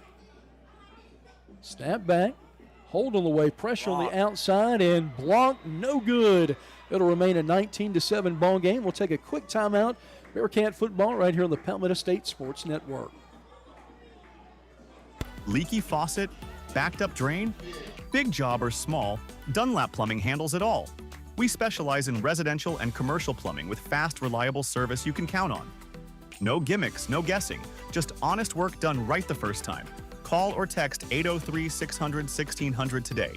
Snap back. Hold on the way. Pressure on the outside and block. No good. It'll remain a 19-7 ball game. We'll take a quick timeout. Bearcat football right here on the Palmetto State Sports Network. Leaky faucet? Backed up drain? Big job or small, Dunlap Plumbing handles it all. We specialize in residential and commercial plumbing with fast, reliable service you can count on. No gimmicks, no guessing, just honest work done right the first time. Call or text 803-600-1600 today.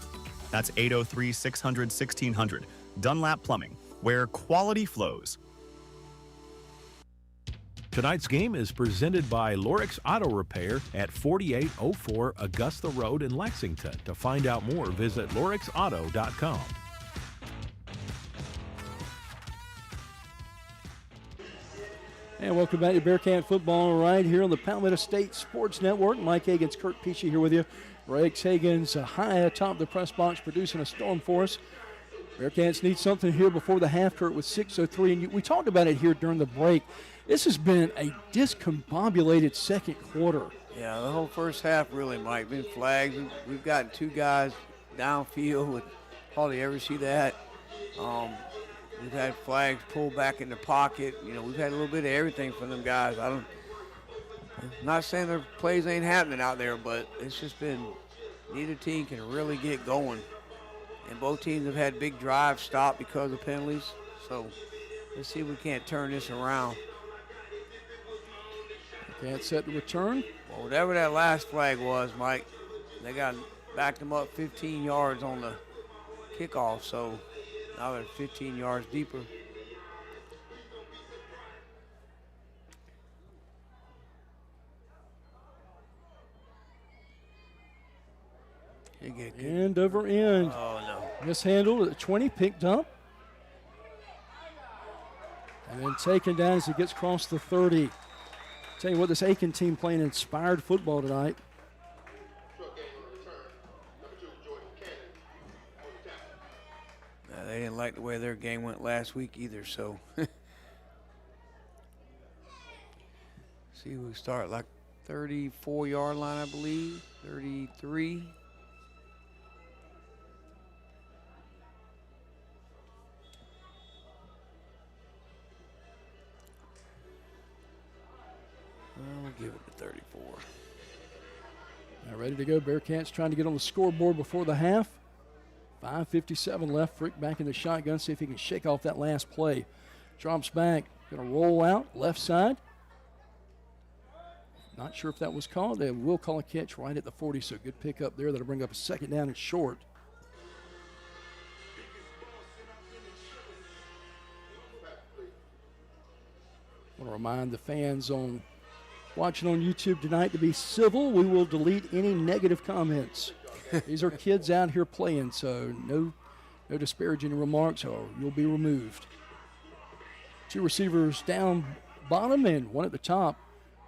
That's 803-600-1600. Dunlap Plumbing, where quality flows. Tonight's game is presented by Lorix Auto Repair at 4804 Augusta Road in Lexington. To find out more, visit lorixauto.com. And welcome back to Bearcat football right here on the Palmetto State Sports Network. Mike Hagan's Kurt Peachy here with you. Rex Hagan's high atop the press box producing a storm for us. Bearcats need something here before the half, Kurt, with 6:03. And we talked about it here during the break. This has been a discombobulated second quarter. Yeah, the whole first half really, Mike, been flags. We've gotten two guys downfield. Hardly ever see that. We've had flags pulled back in the pocket. You know, we've had a little bit of everything from them guys. I'm not saying their plays ain't happening out there, but it's just been neither team can really get going. And both teams have had big drives stopped because of penalties. So let's see if we can't turn this around. Can't set the return. Well, whatever that last flag was, Mike, they backed them up 15 yards on the kickoff. So now they're 15 yards deeper. End over end. Oh, no. Mishandled at the 20, picked up. And then taken down as he gets across the 30. Tell you what, this Aiken team playing inspired football tonight. They didn't like the way their game went last week either, so. See, we start like 34-yard line, I believe, 33. We'll give it to 34. Now ready to go. Bearcats trying to get on the scoreboard before the half. 5:57 left. Frick back in the shotgun. See if he can shake off that last play. Drops back. Going to roll out. Left side. Not sure if that was called. They will call a catch right at the 40. So good pick up there. That'll bring up a second down and short. I want to remind the fans watching on YouTube tonight to be civil. We will delete any negative comments. These are kids out here playing, so no disparaging remarks or you'll be removed. Two receivers down bottom and one at the top.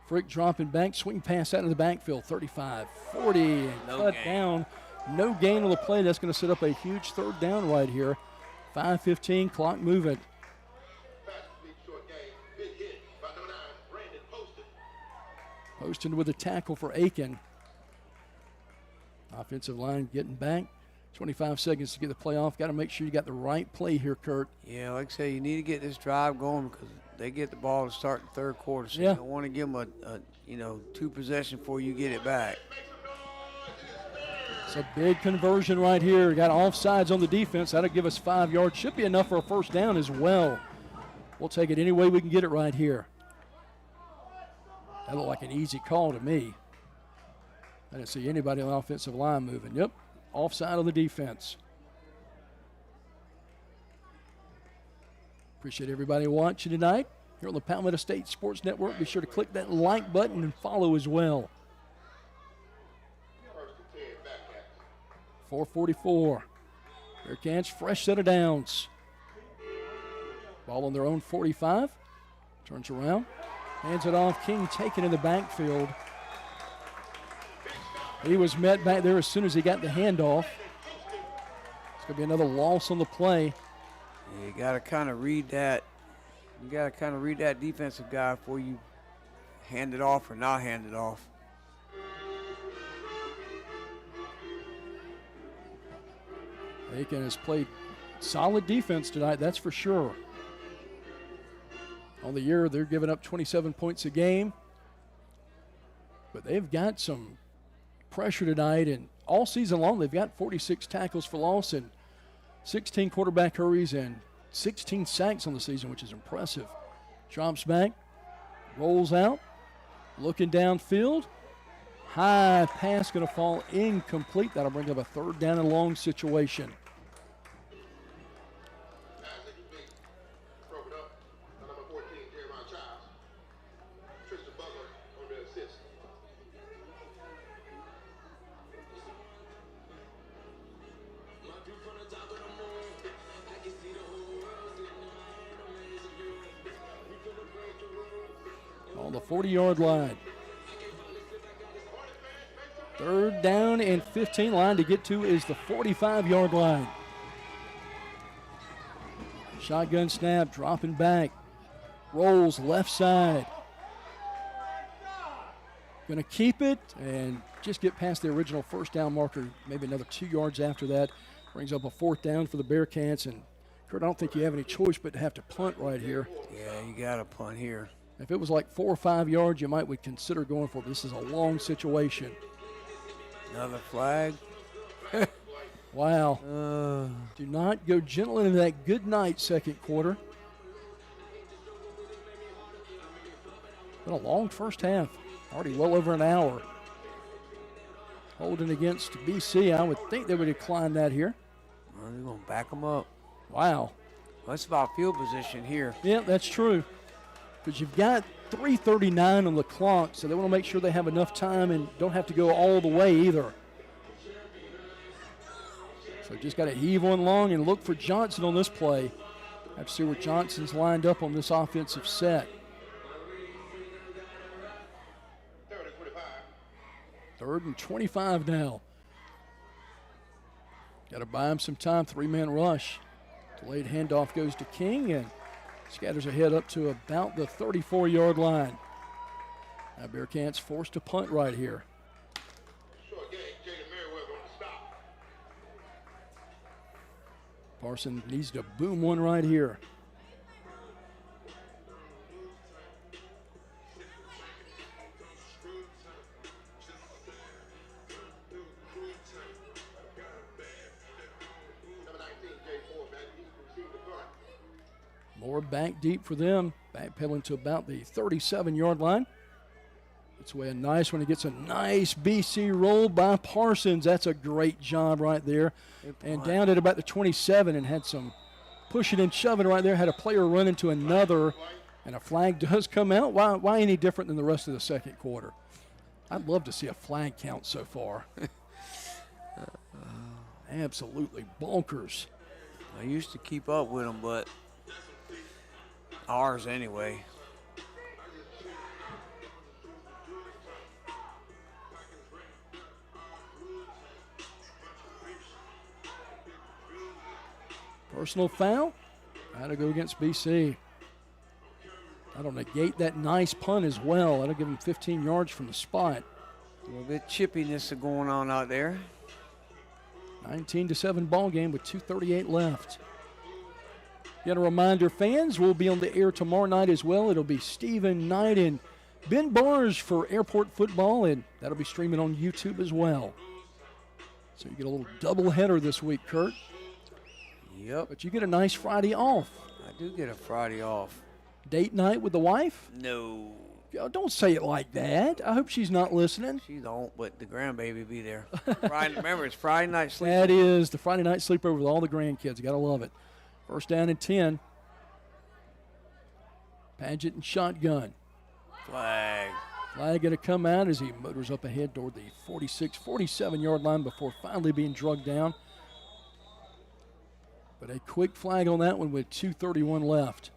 Frick dropping back, swing pass out of the backfield, 35, 40, and cut down. No gain on the play. That's going to set up a huge third down right here. 5:15, clock moving. Poston with a tackle for Aiken. Offensive line getting back. 25 seconds to get the play off. Got to make sure you got the right play here, Kurt. Yeah, like I say, you need to get this drive going because they get the ball to start the third quarter. So you don't want to give them a two possession before you get it back. It's a big conversion right here. Got offsides on the defense. That'll give us 5 yards. Should be enough for a first down as well. We'll take it any way we can get it right here. That looked like an easy call to me. I didn't see anybody on the offensive line moving. Yep, offside on the defense. Appreciate everybody watching tonight here on the Palmetto State Sports Network. Be sure to click that like button and follow as well. 4:44. Bearcats fresh set of downs. Ball on their own 45. Turns around. Hands it off. King taken in the backfield. He was met back there as soon as he got the handoff. It's going to be another loss on the play. Yeah, you got to kind of read that. You got to kind of read that defensive guy before you hand it off or not hand it off. Aiken has played solid defense tonight, that's for sure. On the year, they're giving up 27 points a game. But they've got some pressure tonight, and all season long they've got 46 tackles for loss and 16 quarterback hurries and 16 sacks on the season, which is impressive. Drops back, rolls out, looking downfield. High pass going to fall incomplete. That'll bring up a 3rd down and long situation. On the 40-yard line. 3rd down and 15. Line to get to is the 45-yard line. Shotgun snap, dropping back. Rolls left side. Going to keep it and just get past the original 1st down marker. Maybe another 2 yards after that. Brings up a 4th down for the Bearcats. And Kurt, I don't think you have any choice but to have to punt right here. Yeah, you got to punt here. If it was like 4 or 5 yards, you might would consider going for it. This is a long situation. Another flag. Wow. Do not go gentle into that good night second quarter. Been a long first half. Already well over an hour. Holding against BC. I would think they would decline that here. Well, they're going to back them up. Wow. Well, that's about field position here. Yeah, that's true. Because you've got 3:39 on the clock, so they want to make sure they have enough time and don't have to go all the way either. So just got to heave one long and look for Johnson on this play. Have to see where Johnson's lined up on this offensive set. 3rd and 25 now. Got to buy him some time. 3-man rush. Delayed handoff goes to King and scatters ahead up to about the 34-yard line. Now Bearcats forced to punt right here. Parson needs to boom one right here. More back deep for them. Backpedaling to about the 37-yard line. It's away a nice one. He gets a nice BC roll by Parsons. That's a great job right there. And down at about the 27 and had some pushing and shoving right there. Had a player run into another, and a flag does come out. Why any different than the rest of the second quarter? I'd love to see a flag count so far. Absolutely bonkers. I used to keep up with them, but ours anyway. Personal foul. That'll go against BC. That'll negate that nice punt as well. That'll give him 15 yards from the spot. A little bit chippiness going on out there. 19-7 ball game with 2:38 left. Got a reminder, fans, we'll be on the air tomorrow night as well. It'll be Stephen Knight and Ben Barrs for Airport Football, and that'll be streaming on YouTube as well. So you get a little doubleheader this week, Kurt. Yep. But you get a nice Friday off. I do get a Friday off. Date night with the wife? No. Oh, don't say it like that. I hope she's not listening. She don't, but the grandbaby be there. Friday, remember, it's Friday night sleepover. That is the Friday night sleepover with all the grandkids. Got to love it. First down and 10. Paget and shotgun. Flag. Flag going to come out as he motors up ahead toward the 46, 47-yard line before finally being drugged down. But a quick flag on that one with 2:31 left.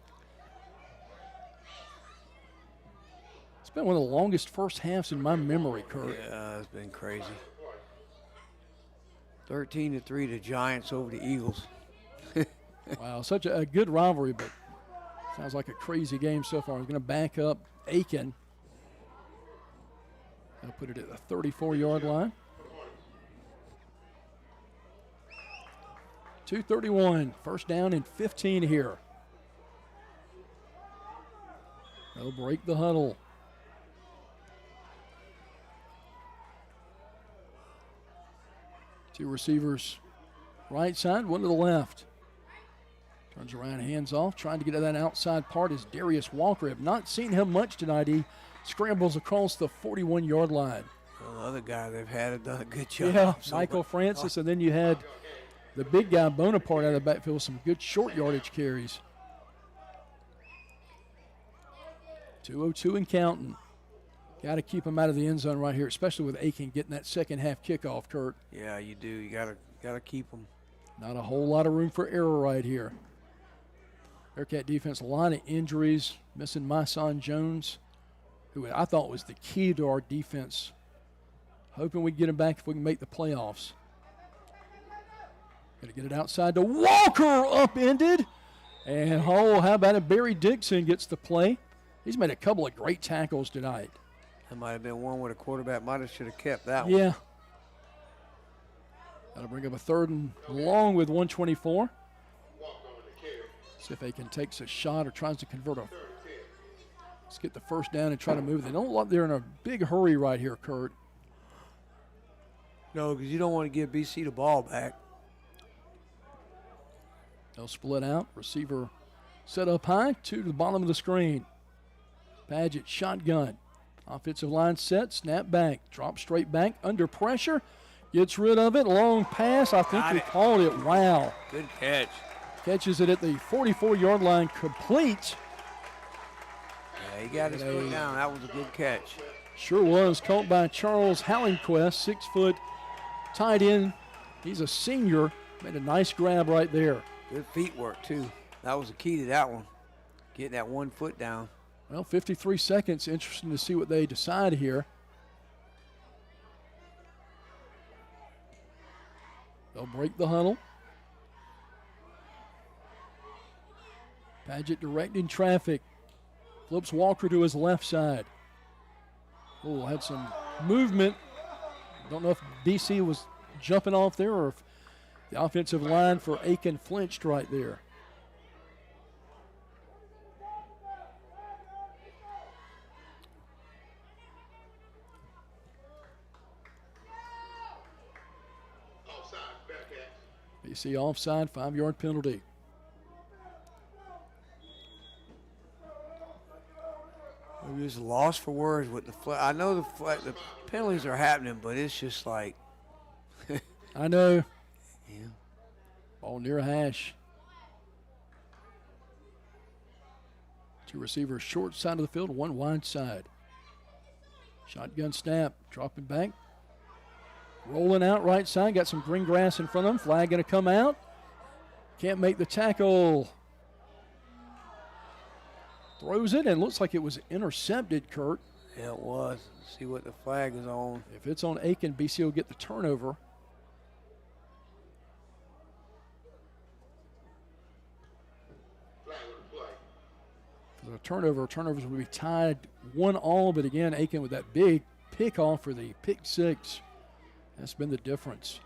It's been one of the longest first halves in my memory, Kurt. Yeah, it's been crazy. 13-3, the Giants over the Eagles. Wow, such a good rivalry, but sounds like a crazy game so far. He's going to back up Aiken. I'll put it at the 34-yard line. 2:31, first down and 15 here. They'll break the huddle. Two receivers right side, one to the left. Turns around, hands off, trying to get to that outside part is Darius Walker. Have not seen him much tonight. He scrambles across the 41-yard line. Well, the other guy they've had have done a good job. Yeah, Michael Francis, and then you had the big guy Bonaparte out of the backfield with some good short yardage carries. 2:02 and counting. Got to keep him out of the end zone right here, especially with Aken getting that second half kickoff, Kurt. Yeah, you do. You gotta keep him. Not a whole lot of room for error right here. Bearcat defense, a lot of injuries, missing Myson Jones, who I thought was the key to our defense. Hoping we get him back if we can make the playoffs. Got to get it outside to Walker, upended. And, oh, how about it? Barry Dixon gets the play. He's made a couple of great tackles tonight. That might have been one where the quarterback should have kept that one. Yeah. That'll bring up a 3rd and long with 1:24. See if Aiken takes a shot or tries to convert a. Let's get the first down and try to move. They don't look like they're in a big hurry right here, Kurt. No, because you don't want to give BC the ball back. They'll split out. Receiver set up high, 2 to the bottom of the screen. Paget shotgun. Offensive line set, snap back, drop straight back, under pressure. Gets rid of it, long pass. I think we called it. Wow. Good catch. Catches it at the 44-yard line, complete. Yeah, he got his foot down. That was a good catch. Sure was. Caught by Charles Hallingquest, 6-foot tight end. He's a senior. Made a nice grab right there. Good feet work, too. That was the key to that one, getting that 1 foot down. Well, 53 seconds. Interesting to see what they decide here. They'll break the huddle. Paget directing traffic. Flips Walker to his left side. Oh, had some movement. Don't know if BC was jumping off there or if the offensive line for Aiken flinched right there. BC offside, 5-yard penalty. We're just lost for words with the flag. I know the penalties are happening, but it's just like. I know. Yeah. Ball near a hash. 2 receivers short side of the field, 1 wide side. Shotgun snap, dropping back. Rolling out right side, got some green grass in front of him. Flag going to come out. Can't make the tackle. Throws it and looks like it was intercepted, Kurt. Yeah, it was. See what the flag is on. If it's on Aiken, BC will get the turnover. For the turnovers will be tied 1-1, but again, Aiken with that big pick off for the pick 6. That's been the difference.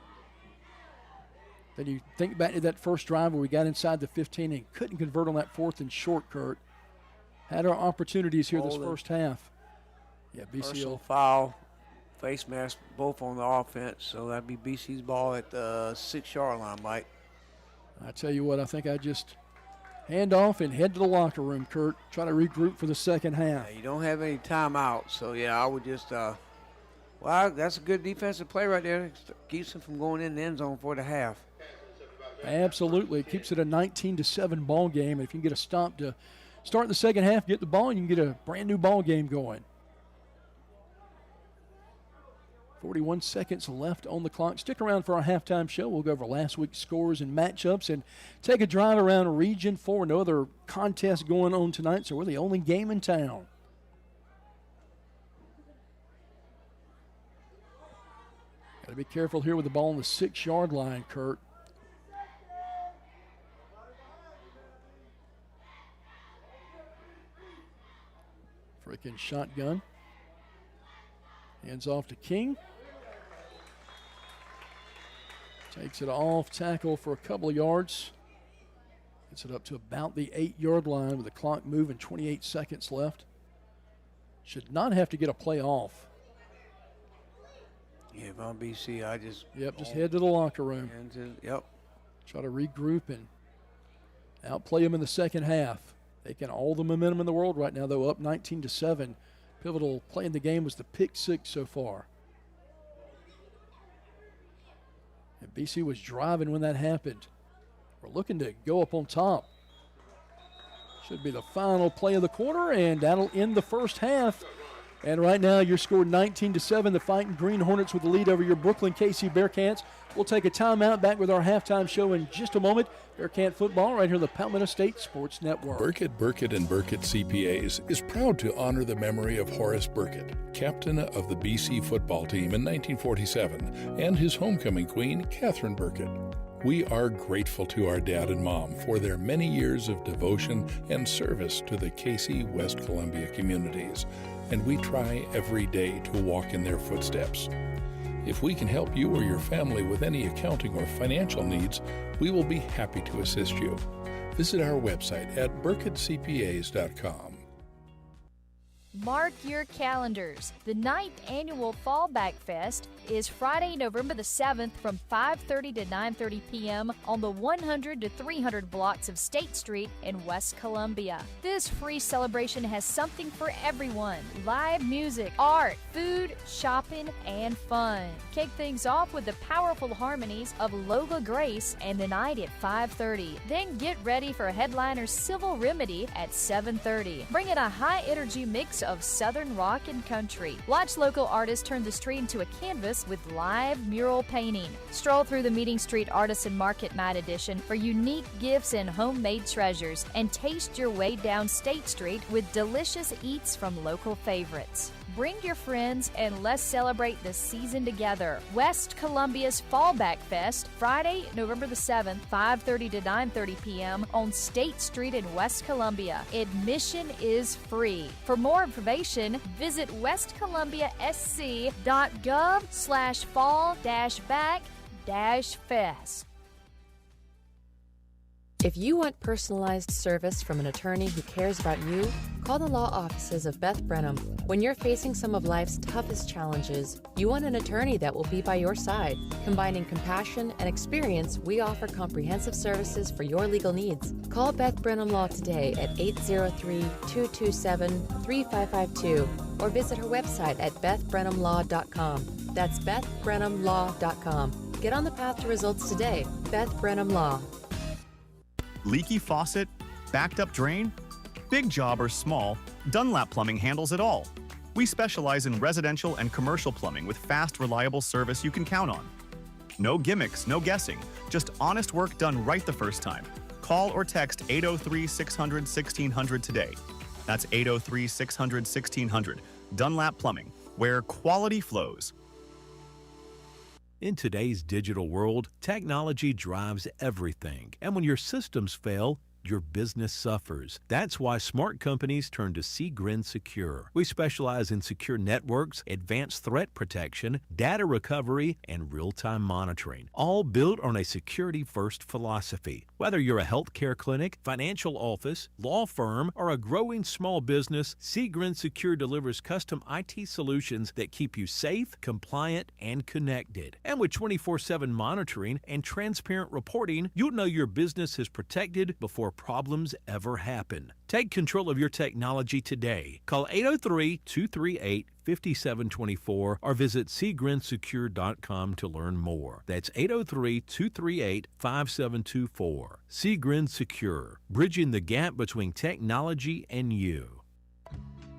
Then you think back to that first drive where we got inside the 15 and couldn't convert on that 4th and short, Kurt. Had our opportunities here this first half. Yeah, BC. Personal foul, face mask, both on the offense. So that'd be BC's ball at the 6-yard line, Mike. I tell you what, I think I just hand off and head to the locker room, Kurt. Try to regroup for the second half. Yeah, you don't have any timeouts, so yeah, I would just. Well, that's a good defensive play right there. Keeps them from going in the end zone for the half. Absolutely. It keeps it a 19-7 ball game. If you can get a stop to start the second half, get the ball, and you can get a brand new ball game going. 41 seconds left on the clock. Stick around for our halftime show. We'll go over last week's scores and matchups and take a drive around Region 4. No other contest going on tonight, so we're the only game in town. Got to be careful here with the ball on the 6-yard line, Kurt. Freaking shotgun. Hands off to King. Takes it off tackle for a couple of yards. Gets it up to about the 8-yard line with the clock moving, 28 seconds left. Should not have to get a play off. Yeah, if I'm BC, I just... Yep, just head to the locker room. Yep. Try to regroup and outplay them in the second half. They can all the momentum in the world right now, though, up 19-7. Pivotal play in the game was the pick 6 so far. And BC was driving when that happened. We're looking to go up on top. Should be the final play of the quarter, and that'll end the first half. And right now, you're scored 19-7. The Fighting Green Hornets with the lead over your Brookland-Cayce Bearcats. We'll take a timeout, back with our halftime show in just a moment. Bearcat football right here on the Palmetto State Sports Network. Burkett and Burkett CPAs is proud to honor the memory of Horace Burkett, captain of the BC football team in 1947, and his homecoming queen, Catherine Burkett. We are grateful to our dad and mom for their many years of devotion and service to the Cayce, West Columbia communities, and we try every day to walk in their footsteps. If we can help you or your family with any accounting or financial needs, we will be happy to assist you. Visit our website at burkettcpas.com. Mark your calendars. The 9th annual Fallback Fest is Friday, November the 7th from 5:30 to 9:30 p.m. on the 100 to 300 blocks of State Street in West Columbia. This free celebration has something for everyone. Live music, art, food, shopping, and fun. Kick things off with the powerful harmonies of Lola Grace and the night at 5:30. Then get ready for headliner Civil Remedy at 7:30. Bring in a high-energy mix of Southern rock and country. Watch local artists turn the street into a canvas with live mural painting. Stroll through the Meeting Street Artisan Market Night Edition for unique gifts and homemade treasures, and taste your way down State Street with delicious eats from local favorites. Bring your friends and let's celebrate the season together. West Columbia's Fallback Fest, Friday, November the 7th, 5:30 to 9:30 p.m. on State Street in West Columbia. Admission is free. For more information, visit westcolumbia.sc.gov/fall-back-fest. If you want personalized service from an attorney who cares about you, call the law offices of Beth Brenham. When you're facing some of life's toughest challenges, you want an attorney that will be by your side. Combining compassion and experience, we offer comprehensive services for your legal needs. Call Beth Brenham Law today at 803-227-3552 or visit her website at bethbrenhamlaw.com. That's bethbrenhamlaw.com. Get on the path to results today. Beth Brenham Law. Leaky faucet? Backed up drain? Big job or small, Dunlap Plumbing handles it all. We specialize in residential and commercial plumbing with fast, reliable service you can count on. No gimmicks, no guessing, just honest work done right the first time. Call or text 803-600-1600 today. That's 803-600-1600. Dunlap Plumbing, where quality flows. In today's digital world, technology drives everything. And when your systems fail, your business suffers. That's why smart companies turn to Seagrin Secure. We specialize in secure networks, advanced threat protection, data recovery, and real-time monitoring, all built on a security-first philosophy. Whether you're a healthcare clinic, financial office, law firm, or a growing small business, Seagrin Secure delivers custom IT solutions that keep you safe, compliant, and connected. And with 24/7 monitoring and transparent reporting, you'll know your business is protected before problems ever happen. Take control of your technology today. Call 803-238-5724 or visit seagrinsecure.com to learn more. That's 803-238-5724. Seagrin Secure, bridging the gap between technology and you.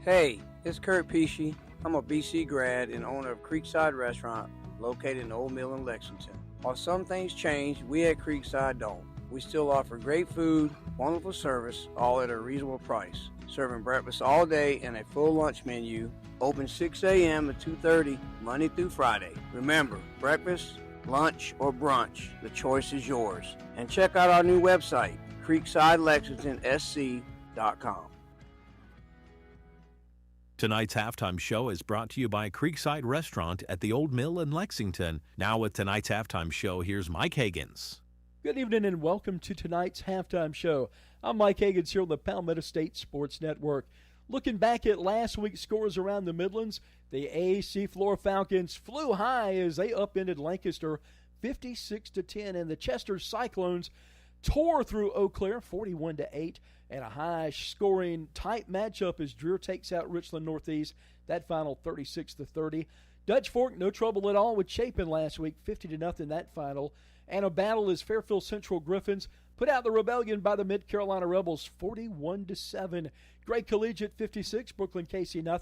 Hey, it's Kurt Peachy. I'm a BC grad and owner of Creekside Restaurant located in the Old Mill in Lexington. While some things change, we at Creekside don't. We still offer great food, wonderful service, all at a reasonable price. Serving breakfast all day and a full lunch menu. Open 6 a.m. to 2:30, Monday through Friday. Remember, breakfast, lunch, or brunch, the choice is yours. And check out our new website, CreeksideLexingtonSC.com. Tonight's halftime show is brought to you by Creekside Restaurant at the Old Mill in Lexington. Now with tonight's halftime show, here's Mike Higgins. Good evening and welcome to tonight's halftime show. I'm Mike Higgins here on the Palmetto State Sports Network. Looking back at last week's scores around the Midlands, the AAC Flora Falcons flew high as they upended Lancaster 56-10, and the Chester Cyclones tore through Eau Claire 41-8, and a high-scoring tight matchup as Dreer takes out Richland Northeast. That final 36-30. Dutch Fork no trouble at all with Chapin last week, 50-0 that final. And a battle as Fairfield Central Griffins put out the Rebellion by the Mid Carolina Rebels 41-7. Gray Collegiate 56, Brookland-Cayce 0.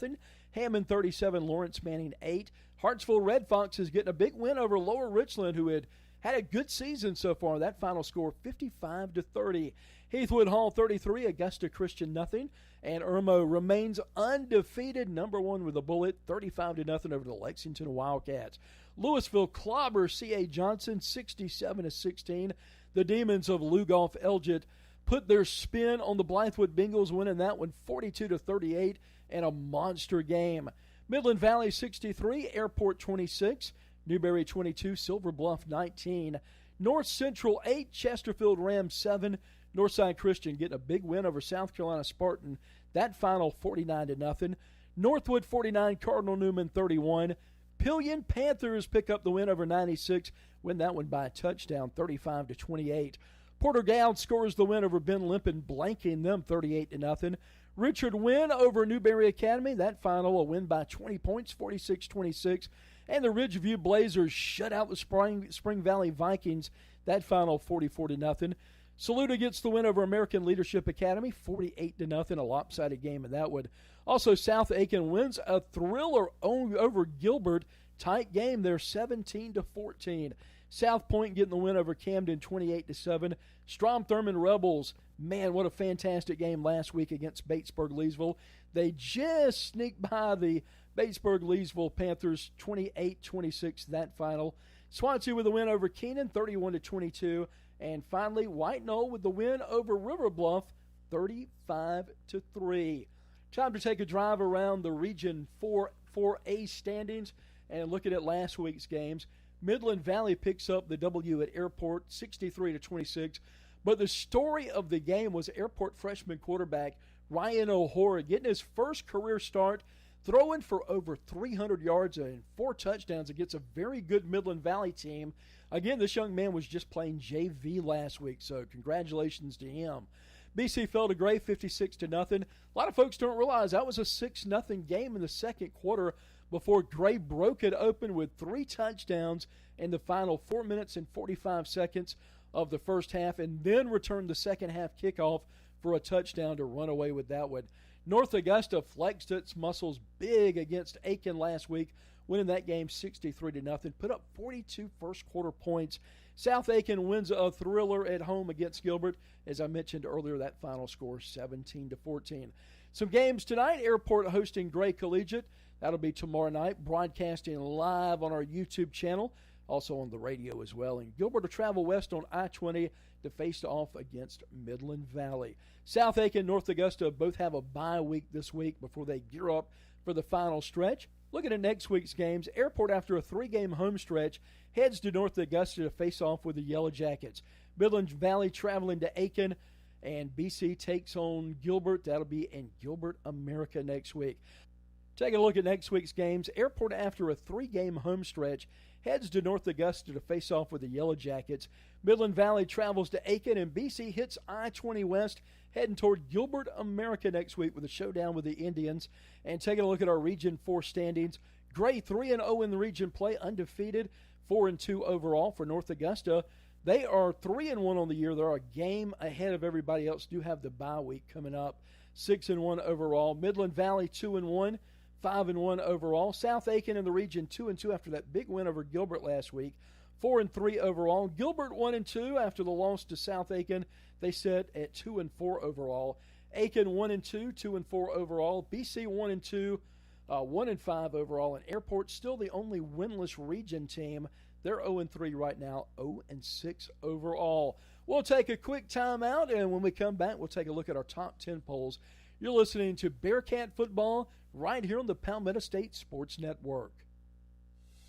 Hammond 37, Lawrence Manning 8. Hartsville Red Foxes getting a big win over Lower Richland, who had a good season so far. That final score 55-30. Heathwood Hall 33, Augusta Christian 0. And Irmo remains undefeated, number one with a bullet, 35-0 over the Lexington Wildcats. Louisville clobber C.A. Johnson 67-16. The Demons of Lugoff Elgit put their spin on the Blythewood Bengals, winning that one 42-38, and a monster game. Midland Valley 63, Airport 26, Newberry 22, Silver Bluff 19, North Central 8, Chesterfield Rams 7, Northside Christian getting a big win over South Carolina Spartan. That final 49-0. Northwood 49, Cardinal Newman 31. Pillion Panthers pick up the win over 96, win that one by a touchdown 35-28. Porter Gould scores the win over Ben Limpin, blanking them 38-0. Richard win over Newberry Academy. That final a win by 20 points, 46-26. And the Ridgeview Blazers shut out the Spring Valley Vikings. That final 44-0. Saluda gets the win over American Leadership Academy, 48-0, a lopsided game in that one. Also, South Aiken wins a thriller over Gilbert. Tight game there, 17-14. South Point getting the win over Camden, 28-7. Strom Thurmond Rebels, man, what a fantastic game last week against Batesburg-Leesville. They just sneaked by the Batesburg-Leesville Panthers, 28-26, that final. Swansea with a win over Keenan, 31-22. And finally, White Knoll with the win over River Bluff, 35-3. Time to take a drive around the Region 4A standings and looking at last week's games. Midland Valley picks up the W at Airport, 63-26. But the story of the game was Airport freshman quarterback Ryan O'Hora getting his first career start, throwing for over 300 yards and 4 touchdowns against a very good Midland Valley team. Again, this young man was just playing JV last week, so congratulations to him. BC fell to Gray 56-0. A lot of folks don't realize that was a 6-0 game in the second quarter before Gray broke it open with 3 touchdowns in the final 4 minutes and 45 seconds of the first half, and then returned the second half kickoff for a touchdown to run away with that one. North Augusta flexed its muscles big against Aiken last week, winning that game 63-0, put up 42 first-quarter points. South Aiken wins a thriller at home against Gilbert. As I mentioned earlier, that final score 17-14. Some games tonight, Airport hosting Gray Collegiate. That'll be tomorrow night, broadcasting live on our YouTube channel, also on the radio as well. And Gilbert will travel west on I-20 to face off against Midland Valley. South Aiken, North Augusta both have a bye week this week before they gear up for the final stretch. Looking at next week's games, Airport, after a 3-game home stretch, heads to North Augusta to face off with the Yellow Jackets. Midland Valley traveling to Aiken, and BC takes on Gilbert. That'll be in Gilbert, America next week. Taking a look at next week's games, Airport, after a 3-game home stretch, heads to North Augusta to face off with the Yellow Jackets. Midland Valley travels to Aiken, and BC hits I-20 West, heading toward Gilbert, America next week with a showdown with the Indians. And taking a look at our Region 4 standings, Gray 3-0 in the region play, undefeated, 4-2 overall for North Augusta. They are 3-1 on the year. They're a game ahead of everybody else. Do have the bye week coming up, 6-1 overall. Midland Valley 2-1, 5-1 overall. South Aiken in the region 2-2 after that big win over Gilbert last week. 4-3 overall. Gilbert 1-2 after the loss to South Aiken. They sit at 2-4 overall. Aiken 1-2, 2-4 overall. BC 1-2, 1-5 overall. And Airport still the only winless region team. They're 0-3 right now, 0-6 overall. We'll take a quick timeout, and when we come back, we'll take a look at our top 10 polls. You're listening to Bearcat Football right here on the Palmetto State Sports Network.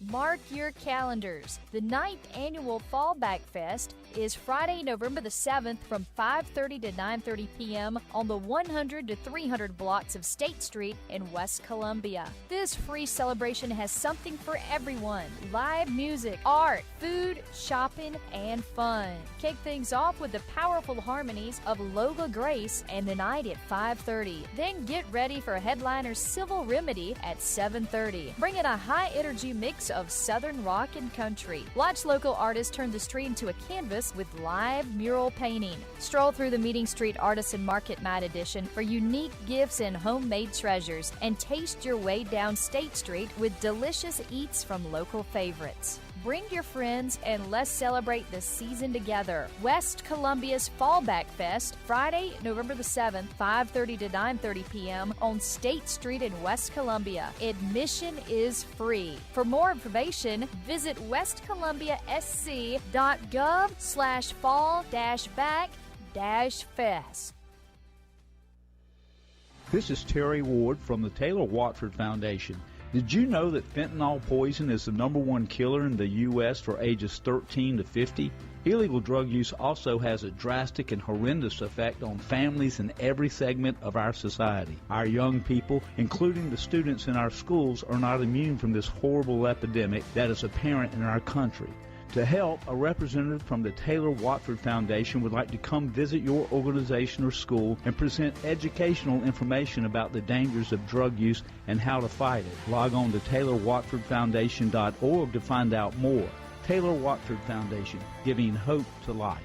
Mark your calendars. The 9th annual Fallback Fest is Friday, November the 7th from 5:30 to 9:30 p.m. on the 100 to 300 blocks of State Street in West Columbia. This free celebration has something for everyone. Live music, art, food, shopping, and fun. Kick things off with the powerful harmonies of Lola Grace and the night at 5:30. Then get ready for headliner Civil Remedy at 7:30. Bring in a high-energy mix of Southern rock and country. Watch local artists turn the street into a canvas with live mural painting. Stroll through the Meeting Street Artisan Market Night Edition for unique gifts and homemade treasures, and taste your way down State Street with delicious eats from local favorites. Bring your friends and let's celebrate the season together. West Columbia's Fallback Fest, Friday, November the 7th, 5:30 to 9:30 p.m. on State Street in West Columbia. Admission is free. For more information, visit westcolumbia.sc.gov/fall-back-fest. This is Terry Ward from the Taylor Watford Foundation. Did you know that fentanyl poison is the #1 killer in the U.S. for ages 13 to 50? Illegal drug use also has a drastic and horrendous effect on families in every segment of our society. Our young people, including the students in our schools, are not immune from this horrible epidemic that is apparent in our country. To help, a representative from the Taylor Watford Foundation would like to come visit your organization or school and present educational information about the dangers of drug use and how to fight it. Log on to TaylorWatfordFoundation.org to find out more. Taylor Watford Foundation, giving hope to life.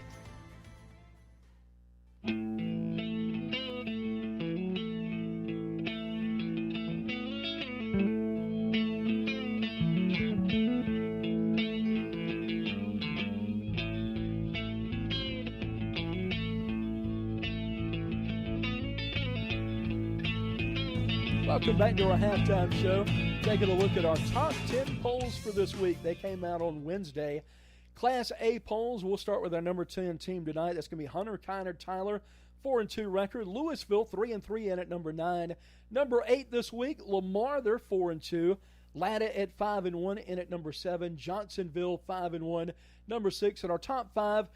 Welcome back to our halftime show. Taking a look at our top 10 polls for this week. They came out on Wednesday. Class A polls, we'll start with our number 10 team tonight. That's going to be Hunter Kiner Tyler, 4-2 record. Louisville, 3-3 in at number 9. Number 8 this week, Lamar, they're 4-2. Latta at 5-1 in at number 7. Johnsonville, 5-1. Number 6 in our top 5.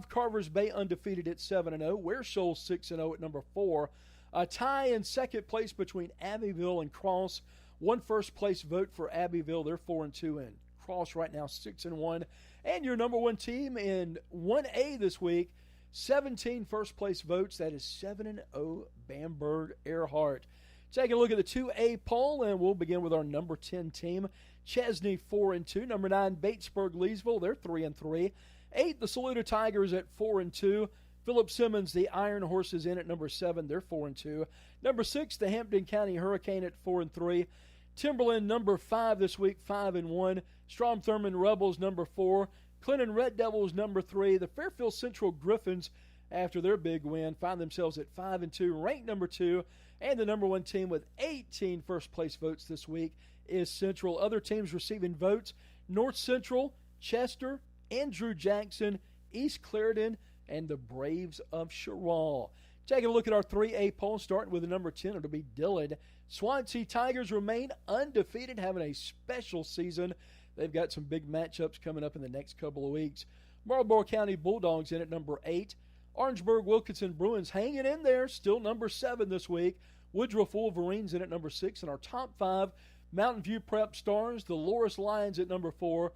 Carvers Bay undefeated at 7-0. Wearshoel 6-0 at number 4. A tie in second place between Abbeville and Cross. One first place vote for Abbeville. They're 4-2, and Cross right now 6-1. And your number 1 team in 1A this week, 17 first place votes. That is 7-0 Bamberg Earhart. Taking a look at the 2A poll, and we'll begin with our number 10 team. Chesney 4-2. Number 9 Batesburg Leesville. They're 3-3. 8 the Saluda Tigers at 4-2. Philip Simmons, the Iron Horses, in at number 7. They're 4-2. Number 6, the Hampton County Hurricane at 4-3. Timberland, number 5 this week, 5-1. Strom Thurmond Rebels, number 4. Clinton Red Devils, number 3. The Fairfield Central Griffins, after their big win, find themselves at 5-2, ranked number 2. And the number 1 team with 18 first-place votes this week is Central. Other teams receiving votes, North Central, Chester, Andrew Jackson, East Clarendon, and the Braves of Sherall. Taking a look at our 3A poll, starting with the number 10, it'll be Dillon. Swansea Tigers remain undefeated, having a special season. They've got some big matchups coming up in the next couple of weeks. Marlboro County Bulldogs in at number 8. Orangeburg Wilkinson Bruins hanging in there, still number 7 this week. Woodruff Wolverines in at number 6. In our top 5, Mountain View Prep Stars, the Loris Lions at number 4.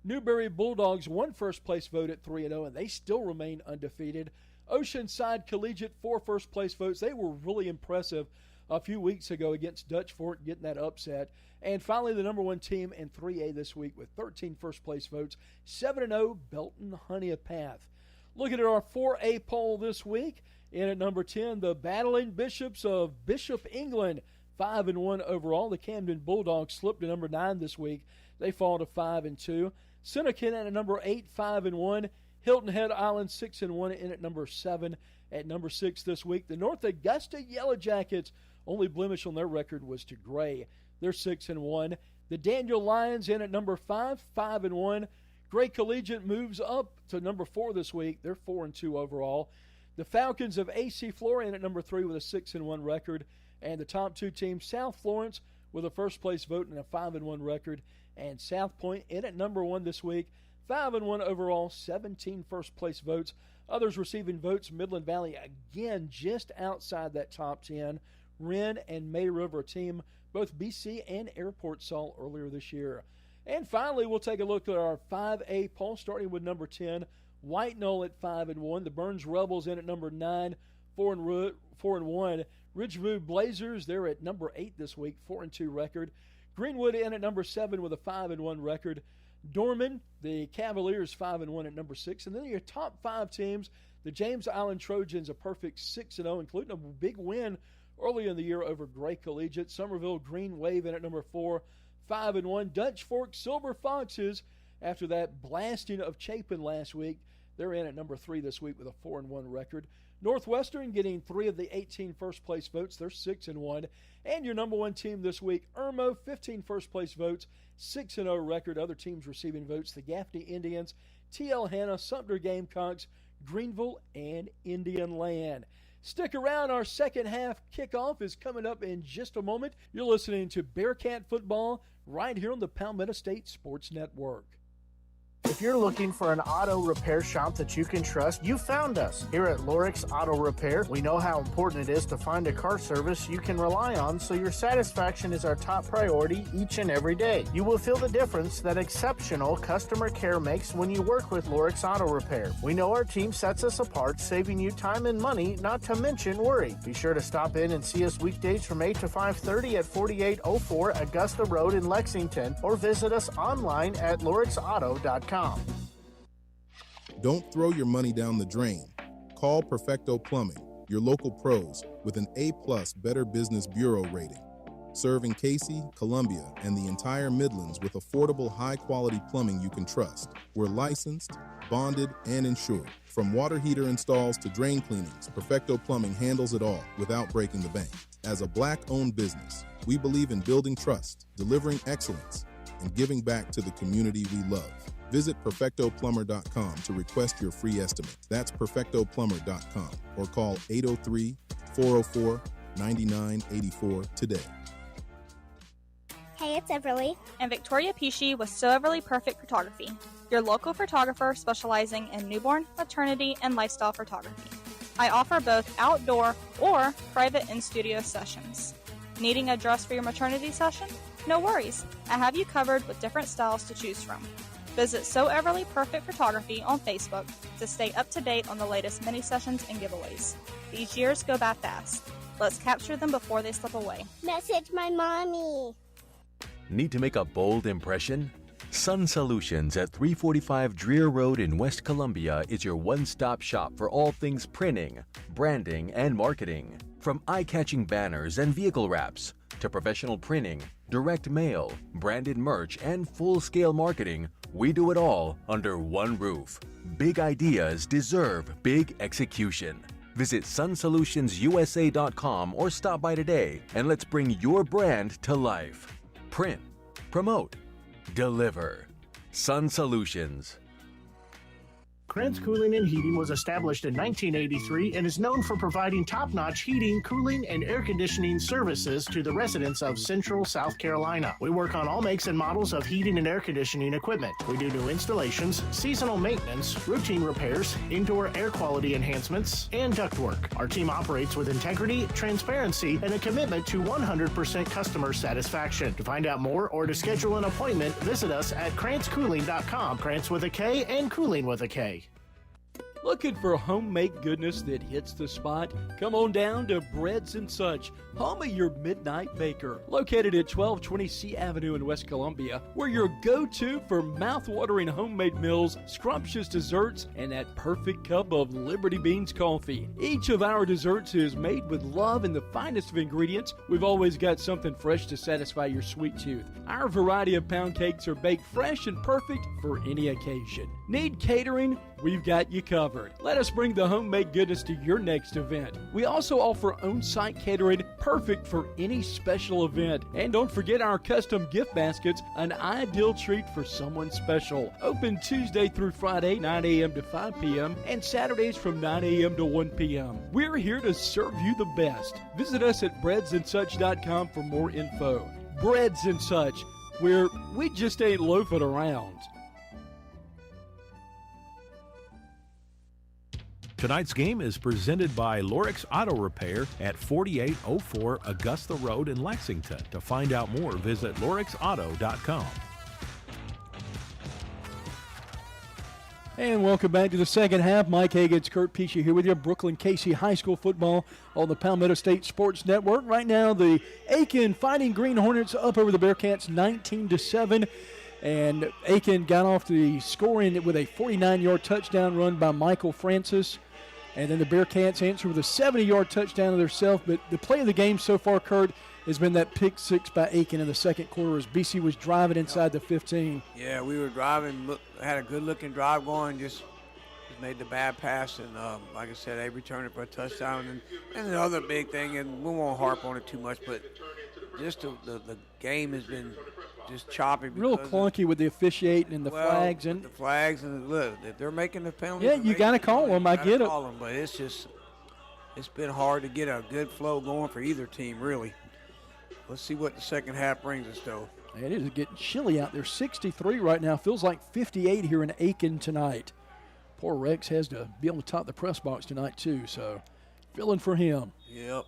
Newberry Bulldogs, one first-place vote at 3-0, and they still remain undefeated. Oceanside Collegiate, 4 first-place votes. They were really impressive a few weeks ago against Dutch Fort, getting that upset. And finally, the number 1 team in 3A this week with 13 first-place votes, 7-0, Belton Honea-Path. Looking at our 4A poll this week, in at number 10, the Battling Bishops of Bishop England, 5-1 overall. The Camden Bulldogs slipped to number 9 this week. They fall to 5-2. Seneca at number 8, 5-1. Hilton Head Island 6-1 in at number 7. At number 6 this week, the North Augusta Yellow Jackets, only blemish on their record was to gray. They're 6-1. The Daniel Lions in at number 5, 5-1. Gray Collegiate moves up to number 4 this week. They're 4-2 overall. The Falcons of AC Flora in at number 3 with a 6-1 record. And the top 2 teams, South Florence with a first-place vote and a 5-1 record. And South Point in at number 1 this week, 5-1 overall, 17 first-place votes. Others receiving votes, Midland Valley again just outside that top 10. Wren and May River, a team both BC and Airport saw earlier this year. And finally, we'll take a look at our 5A poll, starting with number 10, White Knoll at 5-1. The Burns Rebels in at number 9, 4-1. Ridgeview Blazers, they're at number 8 this week, 4-2 record. Greenwood in at number 7 with a 5-1 record. Dorman, the Cavaliers, 5-1 at number 6. And then your top 5 teams, the James Island Trojans, a perfect 6-0, including a big win early in the year over Gray Collegiate. Somerville Green Wave in at number 4, 5-1. Dutch Fork Silver Foxes, after that blasting of Chapin last week, they're in at number 3 this week with a 4-1 record. Northwestern getting 3 of the 18 first-place votes. They're 6-1. And your number 1 team this week, Irmo, 15 first-place votes, 6-0 record. Other teams receiving votes, the Gaffney Indians, TL Hanna, Sumter Gamecocks, Greenville, and Indian Land. Stick around. Our second half kickoff is coming up in just a moment. You're listening to Bearcat Football right here on the Palmetto State Sports Network. If you're looking for an auto repair shop that you can trust, you found us. Here at Lorix Auto Repair, we know how important it is to find a car service you can rely on, so your satisfaction is our top priority each and every day. You will feel the difference that exceptional customer care makes when you work with Lorix Auto Repair. We know our team sets us apart, saving you time and money, not to mention worry. Be sure to stop in and see us weekdays from 8 to 5:30 at 4804 Augusta Road in Lexington, or visit us online at lorixauto.com. Don't throw your money down the drain. Call Perfecto Plumbing, your local pros with an A+ Better Business Bureau rating. Serving Cayce, Columbia, and the entire Midlands with affordable, high-quality plumbing you can trust. We're licensed, bonded, and insured. From water heater installs to drain cleanings, Perfecto Plumbing handles it all without breaking the bank. As a Black-owned business, we believe in building trust, delivering excellence, and giving back to the community we love. Visit PerfectoPlumber.com to request your free estimate. That's PerfectoPlumber.com, or call 803-404-9984 today. Hey, it's Everly. And Victoria Pesci with So Everly Perfect Photography, your local photographer specializing in newborn, maternity, and lifestyle photography. I offer both outdoor or private in-studio sessions. Needing a dress for your maternity session? No worries. I have you covered with different styles to choose from. Visit So Everly Perfect Photography on Facebook to stay up to date on the latest mini sessions and giveaways. These years go by fast. Let's capture them before they slip away. Message my mommy. Need to make a bold impression? Sun Solutions at 345 Dreer Road in West Columbia is your one-stop shop for all things printing, branding, and marketing. From eye-catching banners and vehicle wraps to professional printing, direct mail, branded merch, and full-scale marketing, we do it all under one roof. Big ideas deserve big execution. Visit sunsolutionsUSA.com or stop by today and let's bring your brand to life. Print, promote, deliver. Sun Solutions. Krantz Cooling and Heating was established in 1983 and is known for providing top-notch heating, cooling, and air conditioning services to the residents of Central South Carolina. We work on all makes and models of heating and air conditioning equipment. We do new installations, seasonal maintenance, routine repairs, indoor air quality enhancements, and ductwork. Our team operates with integrity, transparency, and a commitment to 100% customer satisfaction. To find out more or to schedule an appointment, visit us at KrantzCooling.com. Krantz with a K and Cooling with a K. Looking for homemade goodness that hits the spot? Come on down to Breads and Such, home of your midnight baker. Located at 1220 C Avenue in West Columbia, we're your go-to for mouth-watering homemade meals, scrumptious desserts, and that perfect cup of Liberty Beans coffee. Each of our desserts is made with love and the finest of ingredients. We've always got something fresh to satisfy your sweet tooth. Our variety of pound cakes are baked fresh and perfect for any occasion. Need catering? We've got you covered. Let us bring the homemade goodness to your next event. We also offer on-site catering, perfect for any special event. And don't forget our custom gift baskets, an ideal treat for someone special. Open Tuesday through Friday, 9 a.m. to 5 p.m. and Saturdays from 9 a.m. to 1 p.m. We're here to serve you the best. Visit us at breadsandsuch.com for more info. Breads and Such, where we just ain't loafing around. Tonight's game is presented by Lorix Auto Repair at 4804 Augusta Road in Lexington. To find out more, visit lorixauto.com. And welcome back to the second half. Mike Hagan's Kurt Pesci here with you. Brookland-Cayce High School football on the Palmetto State Sports Network. Right now, the Aiken Fighting Green Hornets up over the Bearcats 19-7. And Aiken got off the scoring with a 49-yard touchdown run by Michael Francis. And then the Bearcats answered with a 70-yard touchdown of themselves. But the play of the game so far, Kurt, has been that pick six by Aiken in the second quarter as BC was driving inside the 15. Yeah, we were driving, had a good-looking drive going, just made the bad pass. And like I said, they returned it for a touchdown. And the other big thing, and we won't harp on it too much, but just the game has been just choppy. Real clunky with the officiating and the flags. The flags, and look, if they're making the penalties. Yeah, you got to call them. I get it. But it's been hard to get a good flow going for either team, really. Let's see what the second half brings us, though. It is getting chilly out there. 63 right now. Feels like 58 here in Aiken tonight. Poor Rex has to be on the top of the press box tonight, too, so feeling for him. Yep,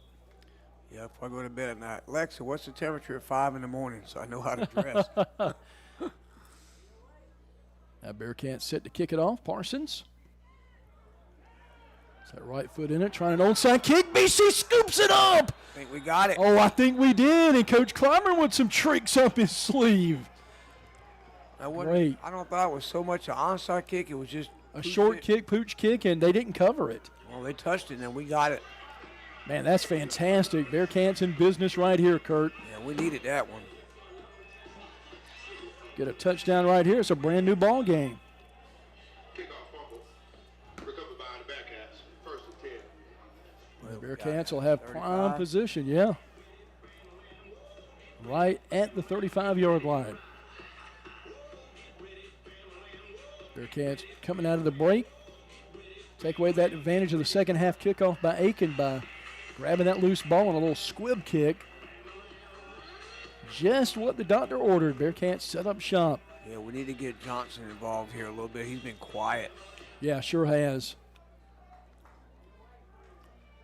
if I go to bed at night. Alexa, what's the temperature at 5 in the morning so I know how to dress? Now Bearcats set to kick it off. Parsons. Is that right foot in it? Trying an onside kick. BC scoops it up. I think we got it. Oh, I think we did. And Coach Clymer with some tricks up his sleeve. Great. I don't thought it was so much an onside kick. It was just a short kick, pooch kick, and they didn't cover it. Well, they touched it, and we got it. Man, that's fantastic. Bearcats in business right here, Kurt. Yeah, we needed that one. Get a touchdown right here. It's a brand new ball game. The Bearcats will have prime position, yeah. Right at the 35-yard line. Bearcats coming out of the break. Take away that advantage of the second half kickoff by Aiken by grabbing that loose ball and a little squib kick. Just what the doctor ordered. Bearcats set up shop. Yeah, we need to get Johnson involved here a little bit. He's been quiet. Yeah, sure has.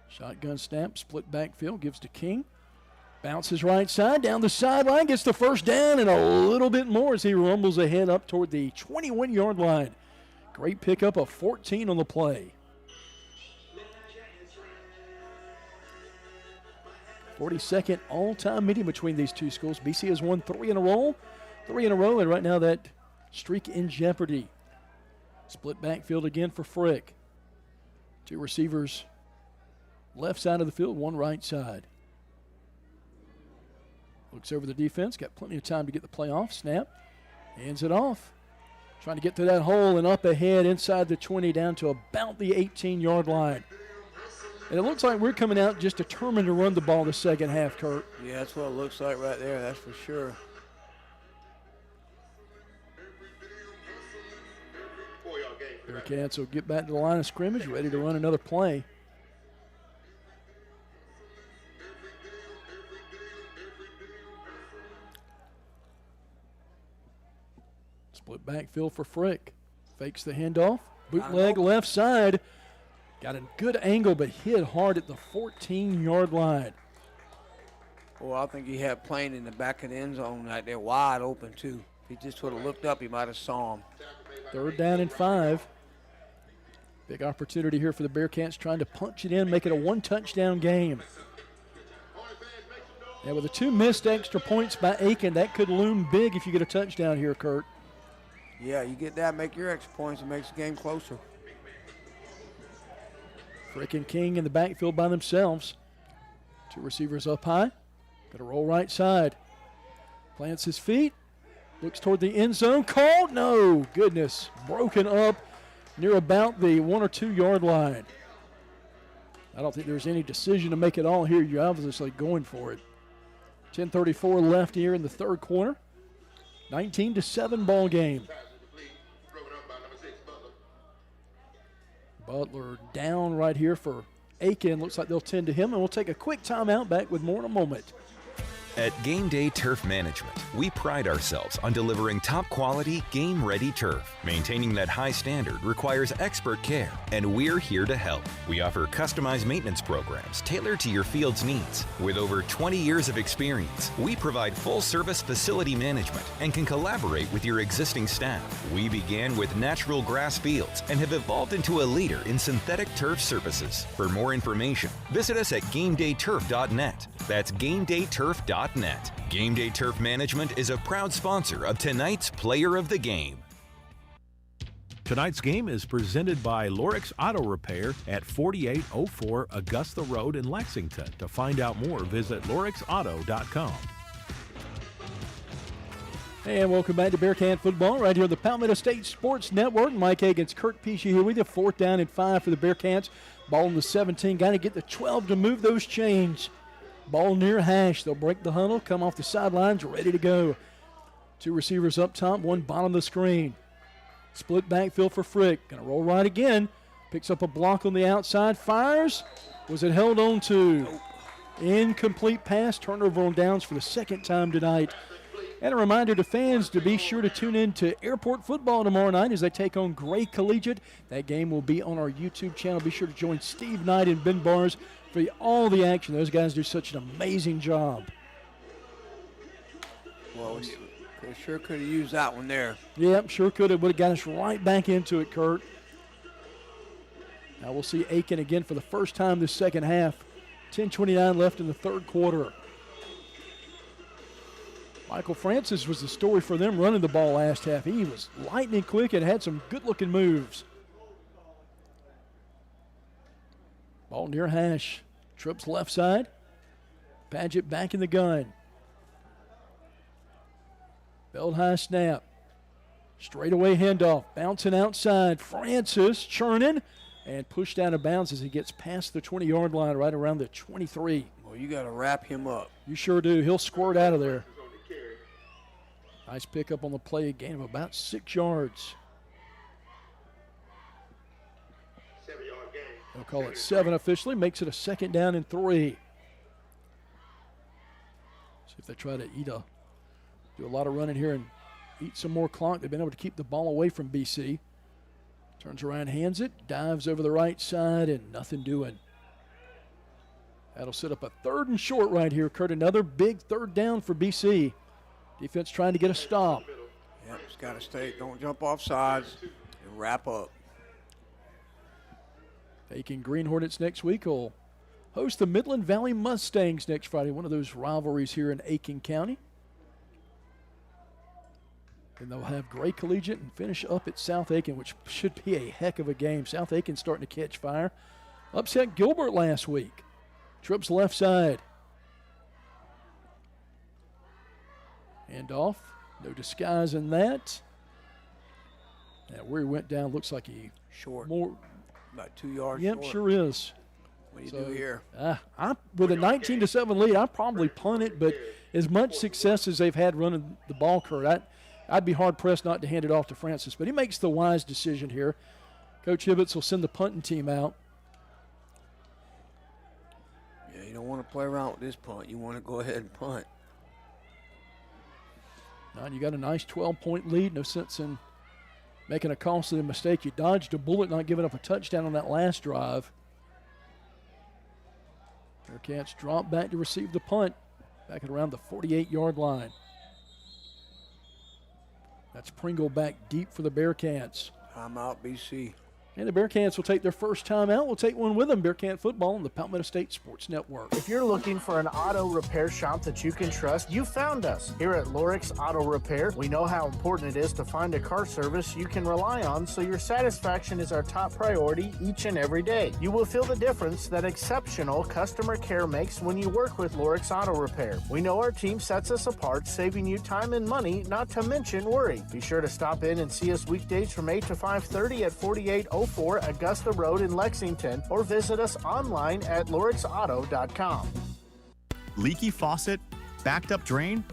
Shotgun snap, split backfield, gives to King. Bounces right side, down the sideline, gets the first down and a little bit more as he rumbles ahead up toward the 21-yard line. Great pickup of 14 on the play. 42nd all-time meeting between these two schools. BC has won three in a row, and right now that streak in jeopardy. Split backfield again for Frick. Two receivers left side of the field, one right side. Looks over the defense, got plenty of time to get the play off. Snap, hands it off. Trying to get to that hole and up ahead inside the 20 down to about the 18-yard line. And it looks like we're coming out just determined to run the ball the second half, Kurt. Yeah, that's what it looks like right there, that's for sure. Bearcats will get back to the line of scrimmage, ready to run another play. Split backfield for Frick. Fakes the handoff. Bootleg left side. Got a good angle, but hit hard at the 14-yard line. Well, I think he had playing in the back of the end zone right there, wide open, too. If he just would have looked up, he might have saw him. 3rd down and 5. Big opportunity here for the Bearcats, trying to punch it in, make it a one-touchdown game. And with the 2 missed extra points by Aiken, that could loom big if you get a touchdown here, Kurt. Yeah, you get that, make your extra points, and makes the game closer. Frick and King in the backfield by themselves. 2 receivers up high. Got to roll right side. Plants his feet. Looks toward the end zone. Called? No. Goodness. Broken up near about the 1 or 2 yard line. I don't think there's any decision to make it all here. You're obviously going for it. 10:34 left here in the third quarter. 19-7 ball game. Butler down right here for Aiken. Looks like they'll tend to him, and we'll take a quick timeout. Back with more in a moment. At Game Day Turf Management, we pride ourselves on delivering top quality, game-ready turf. Maintaining that high standard requires expert care, and we're here to help. We offer customized maintenance programs tailored to your field's needs. With over 20 years of experience, we provide full-service facility management and can collaborate with your existing staff. We began with natural grass fields and have evolved into a leader in synthetic turf services. For more information, visit us at GameDayTurf.net. That's GameDayTurf.net. Game Day Turf Management is a proud sponsor of tonight's Player of the Game. Tonight's game is presented by Lorix Auto Repair at 4804 Augusta Road in Lexington. To find out more, visit lorixauto.com. And welcome back to Bearcat football right here on the Palmetto State Sports Network. Mike Hagan's Kurt Pesci here with you. 4th down and 5 for the Bearcats. Ball in the 17. Got to get the 12 to move those chains. Ball near hash. They'll break the huddle, come off the sidelines, ready to go. 2 receivers up top, 1 bottom of the screen. Split backfield for Frick. Going to roll right again. Picks up a block on the outside. Fires. Was it held on to? Incomplete pass. Turnover on downs for the 2nd time tonight. And a reminder to fans to be sure to tune in to Airport Football tomorrow night as they take on Gray Collegiate. That game will be on our YouTube channel. Be sure to join Steve Knight and Ben Bars for all the action. Those guys do such an amazing job. Well, they sure could have used that one there. Yep, sure could have. Would have got us right back into it, Kurt. Now we'll see Aiken again for the first time this second half. 10:29 left in the third quarter. Michael Francis was the story for them running the ball last half. He was lightning quick and had some good-looking moves. Ball near hash. Trips left side. Padgett back in the gun. Belt high snap. Straightaway handoff. Bouncing outside. Francis churning and pushed out of bounds as he gets past the 20-yard line right around the 23. Well, you got to wrap him up. You sure do. He'll squirt out of there. Nice pickup on the play, a gain of about 6 yards. They'll call it 7 officially, makes it a 2nd down and 3. See if they try to do a lot of running here and eat some more clock. They've been able to keep the ball away from BC. Turns around, hands it, dives over the right side, and nothing doing. That'll set up a 3rd and short right here, Kurt. Another big 3rd down for BC. Defense trying to get a stop. Yep, it's got to stay. Don't jump off sides and wrap up. Aiken Green Hornets next week will host the Midland Valley Mustangs next Friday, one of those rivalries here in Aiken County. And they'll have Gray Collegiate and finish up at South Aiken, which should be a heck of a game. South Aiken starting to catch fire. Upset Gilbert last week. Trips left side. Hand off. No disguise in that. And where he went down looks like he short. More. About 2 yards yep, short. Sure is. What do you do here? With a 19-7 lead, I'd probably punt it, but as much success as they've had running the ball, Kurt, I'd be hard-pressed not to hand it off to Francis. But he makes the wise decision here. Coach Hibbets will send the punting team out. Yeah, you don't want to play around with this punt. You want to go ahead and punt. Now you got a nice 12-point lead. No sense in making a costly mistake. You dodged a bullet, not giving up a touchdown on that last drive. Bearcats drop back to receive the punt. Back at around the 48-yard line. That's Pringle back deep for the Bearcats. Timeout, BC. And the Bearcats will take their first time out. We'll take one with them. Bearcat football on the Palmetto State Sports Network. If you're looking for an auto repair shop that you can trust, you found us. Here at Lorix Auto Repair, we know how important it is to find a car service you can rely on, so your satisfaction is our top priority each and every day. You will feel the difference that exceptional customer care makes when you work with Lorix Auto Repair. We know our team sets us apart, saving you time and money, not to mention worry. Be sure to stop in and see us weekdays from 8 to 5:30 at 4804 Augusta Road in Lexington, or visit us online at lorixauto.com. Leaky faucet? Backed up drain?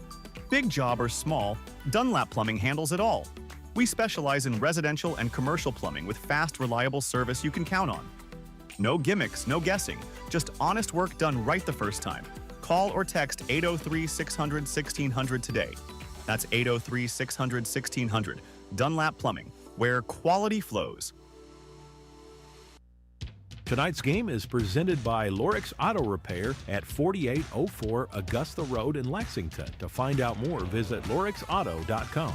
Big job or small, Dunlap Plumbing handles it all. We specialize in residential and commercial plumbing with fast, reliable service you can count on. No gimmicks, no guessing, just honest work done right the first time. Call or text 803-600-1600 today. That's 803-600-1600. Dunlap Plumbing, where quality flows. Tonight's game is presented by Lorix Auto Repair at 4804 Augusta Road in Lexington. To find out more, visit lorixauto.com.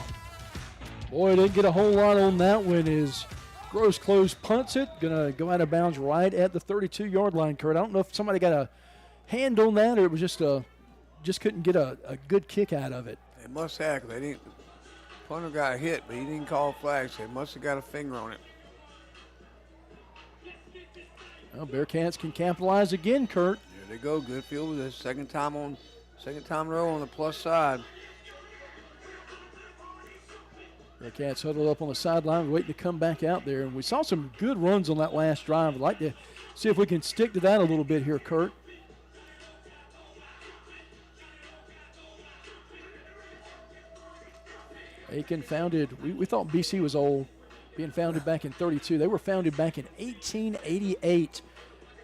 Boy, didn't get a whole lot on that one as Gross Close punts it. Going to go out of bounds right at the 32-yard line, Kurt. I don't know if somebody got a hand on that or it was just couldn't get a good kick out of it. They must have, 'cause they didn't. Punter got hit, but he didn't call flags. So they must have got a finger on it. Well, Bearcats can capitalize again, Kurt. There they go. Good field with this. Second time in a row on the plus side. Bearcats huddled up on the sideline, waiting to come back out there. And we saw some good runs on that last drive. I'd like to see if we can stick to that a little bit here, Kurt. Aiken founded, we thought BC was old, being founded back in 32. They were founded back in 1888.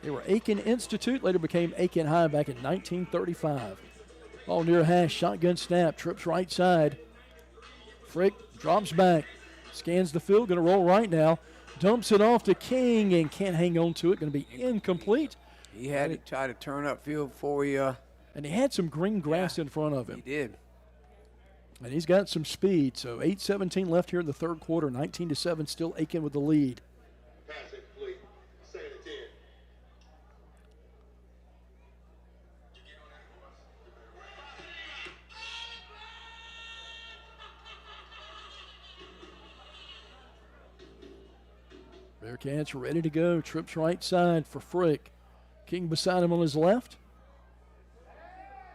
They were Aiken Institute, later became Aiken High back in 1935. Ball near hash, shotgun snap, trips right side. Frick drops back, scans the field, going to roll right now. Dumps it off to King and can't hang on to it, going to be incomplete. He had to try to turn up field before he... And he had some green grass in front of him. He did. And he's got some speed. So 8:17 left here in the third quarter. 19-7, still Aiken with the lead. Pass it complete. Second and 10. Bearcats ready to go. Trips right side for Frick. King beside him on his left.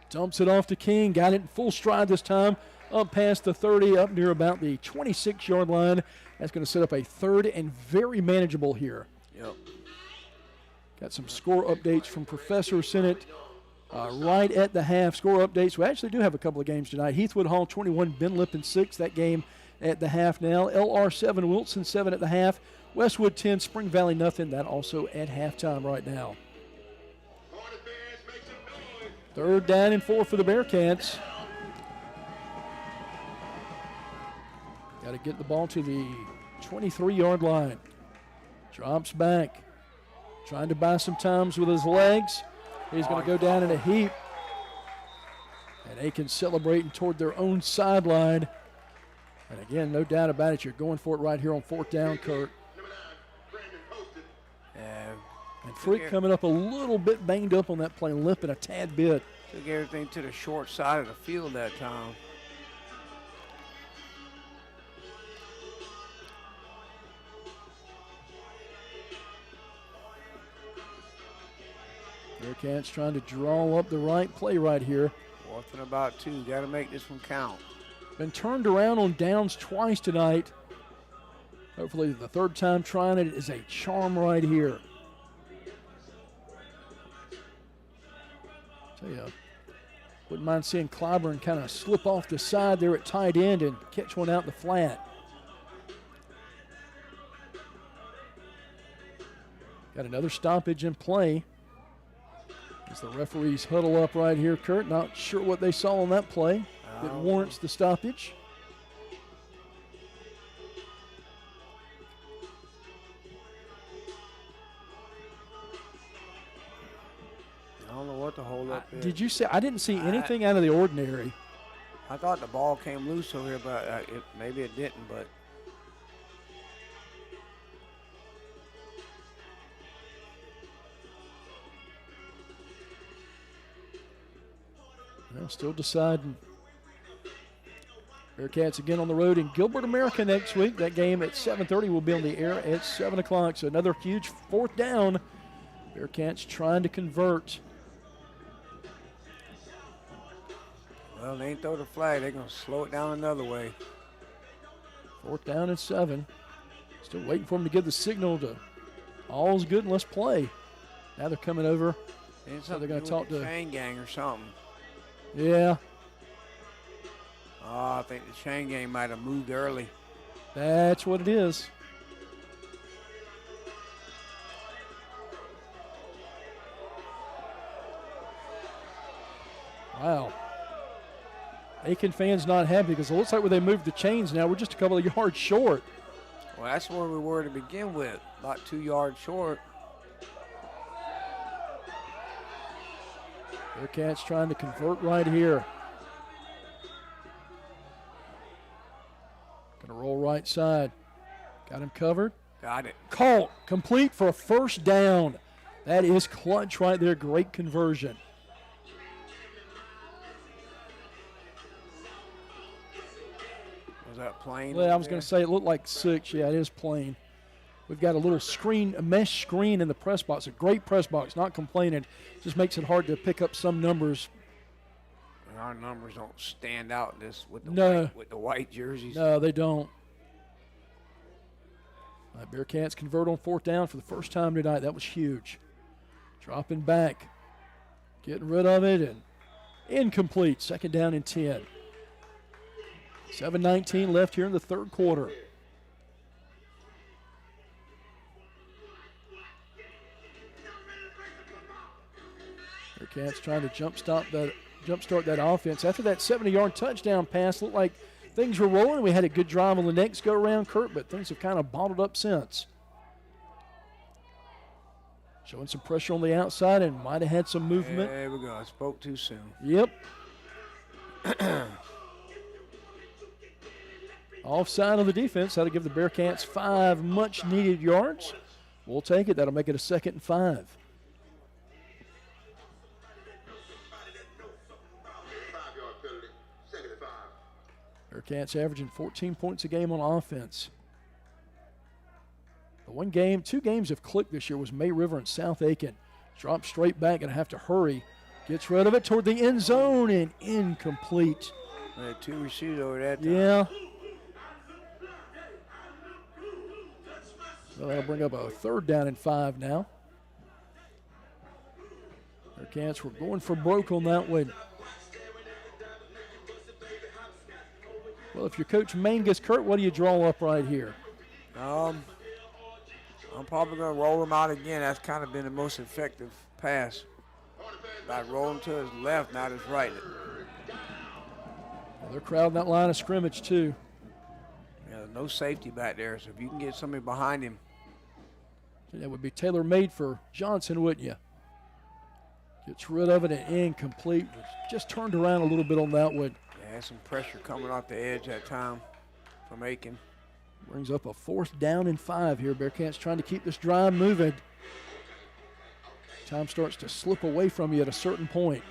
Dumps it off to King. Got it in full stride this time. Up past the 30, up near about the 26-yard line. That's going to set up a third and very manageable here. Yep. Got some score updates from Professor Sennett right at the half. Score updates. We actually do have a couple of games tonight. Heathwood Hall 21, Ben Lippen 6. That game at the half now. LR 7, Wilson 7 at the half. Westwood 10, Spring Valley nothing. That also at halftime right now. Third down and 4 for the Bearcats. Got to get the ball to the 23-yard line. Drops back. Trying to buy some times with his legs. He's going to go down in a heap. And Aiken celebrating toward their own sideline. And again, no doubt about it, you're going for it right here on fourth down, Kurt. And Frick coming up a little bit banged up on that play, limping a tad bit. Took everything to the short side of the field that time. Bearcats trying to draw up the right play right here. Fourth and about 2. Got to make this one count. Been turned around on downs twice tonight. Hopefully the third time trying it is a charm right here. Tell you, wouldn't mind seeing Clyburn kind of slip off the side there at tight end and catch one out in the flat. Got another stoppage in play. As the referees huddle up right here, Kurt. Not sure what they saw on that play that warrants the stoppage. I don't know what the hold up is. Did you see? I didn't see anything out of the ordinary. I thought the ball came loose over here, but maybe it didn't. But Well, still deciding. Bearcats again on the road in Gilbert, America next week. That game at 7:30 will be on the air at 7 o'clock. So another huge 4th down. Bearcats trying to convert. Well, they ain't throw the flag. They're going to slow it down another way. 4th down and 7. Still waiting for them to give the signal to all's good and let's play. Now they're coming over. So they're going to talk to chain gang or something. Yeah. Oh, I think the chain gang might have moved early. That's what it is. Wow. Aiken fans not happy because it looks like where they moved the chains now, we're just a couple of yards short. Well, that's where we were to begin with, about 2 yards short. Bearcats trying to convert right here. Going to roll right side. Got him covered. Got it. Caught. Complete for a 1st down. That is clutch right there. Great conversion. Was that plain? Well, I was going to say it looked like 6. Yeah, it is plain. We've got a little screen, a mesh screen in the press box. A great press box, not complaining. Just makes it hard to pick up some numbers. Our numbers don't stand out this with the, with the white jerseys. No, they don't. Bearcats convert on 4th down for the first time tonight. That was huge. Dropping back. Getting rid of it and incomplete. 2nd down and 10. 7:19 left here in the 3rd quarter. Bearcats trying to jumpstart that offense. After that 70-yard touchdown pass, looked like things were rolling. We had a good drive on the next go-around, Kurt, but things have kind of bottled up since. Showing some pressure on the outside and might have had some movement. There we go. I spoke too soon. Yep. Offside of the defense. That'll give the Bearcats 5 much-needed yards. We'll take it. That'll make it a 2nd and 5. Bearcats averaging 14 points a game on offense. The 2 games have clicked this year was May River and South Aiken. Drop straight back, gonna have to hurry. Gets rid of it toward the end zone and incomplete. We had 2 receivers over that time. Yeah. So that'll bring up a 3rd down and 5 now. Bearcats were going for broke on that one. Well, if you're Coach Mangus, Kurt, what do you draw up right here? I'm probably going to roll him out again. That's kind of been the most effective pass. I roll him to his left, not his right. Well, they're crowding that line of scrimmage, too. Yeah, no safety back there, so if you can get somebody behind him. That would be tailor-made for Johnson, wouldn't you? Gets rid of it and incomplete. Just turned around a little bit on that one. Yeah, had some pressure coming off the edge that time from Aiken. Brings up a 4th down and 5 here. Bearcats trying to keep this drive moving. Time starts to slip away from you at a certain point.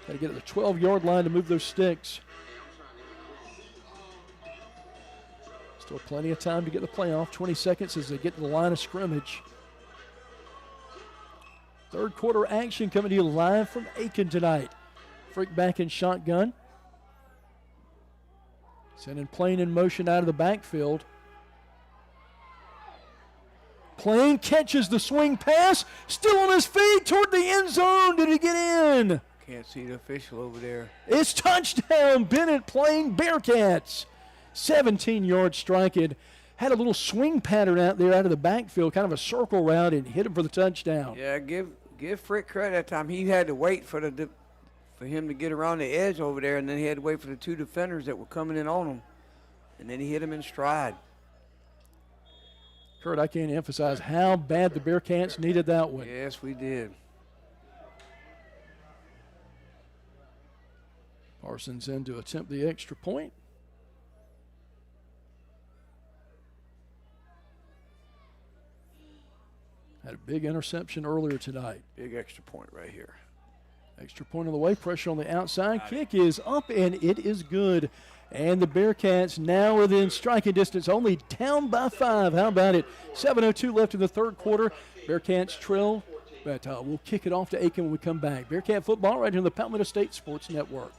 Got to get to the 12-yard line to move those sticks. Still plenty of time to get the playoff. 20 seconds as they get to the line of scrimmage. 3rd quarter action coming to you live from Aiken tonight. Freak back in shotgun. Sending Plain in motion out of the backfield. Plain catches the swing pass. Still on his feet toward the end zone. Did he get in? Can't see the official over there. It's touchdown. Bennett Plain Bearcats. 17-yard strike. It had a little swing pattern out there out of the backfield, kind of a circle route, and hit him for the touchdown. Yeah, give Frick credit that time. He had to wait for him to get around the edge over there, and then he had to wait for the 2 defenders that were coming in on him. And then he hit him in stride. Kurt, I can't emphasize how bad the Bearcats needed that one. Yes, we did. Parsons in to attempt the extra point. Had a big interception earlier tonight. Big extra point right here. Extra point on the way, pressure on the outside. Kick is up, and it is good. And the Bearcats now within striking distance, only down by 5. How about it? 7:02 left in the third quarter. Bearcats trail, but we'll kick it off to Aiken when we come back. Bearcat football right here on the Palmetto State Sports Network.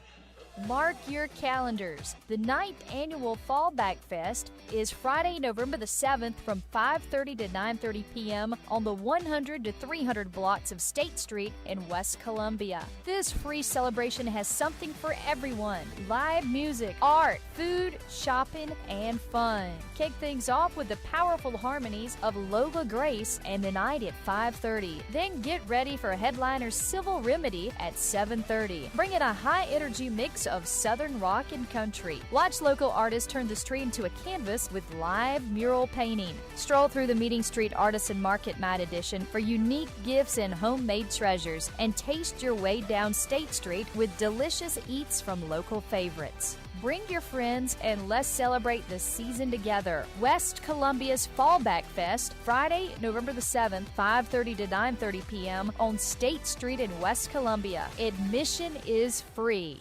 Mark your calendars. The 9th annual Fallback Fest is Friday, November the 7th from 5:30 to 9:30 p.m. on the 100 to 300 blocks of State Street in West Columbia. This free celebration has something for everyone. Live music, art, food, shopping, and fun. Kick things off with the powerful harmonies of Lola Grace and the night at 5:30. Then get ready for headliner Civil Remedy at 7:30. Bring in a high-energy mix of Southern rock and country. Watch local artists turn the street into a canvas with live mural painting. Stroll through the Meeting Street Artisan Market Night Edition for unique gifts and homemade treasures, and taste your way down State Street with delicious eats from local favorites. Bring your friends and let's celebrate the season together. West Columbia's Fallback Fest, Friday, November the 7th, 5:30 to 9:30 p.m. on State Street in West Columbia. Admission is free.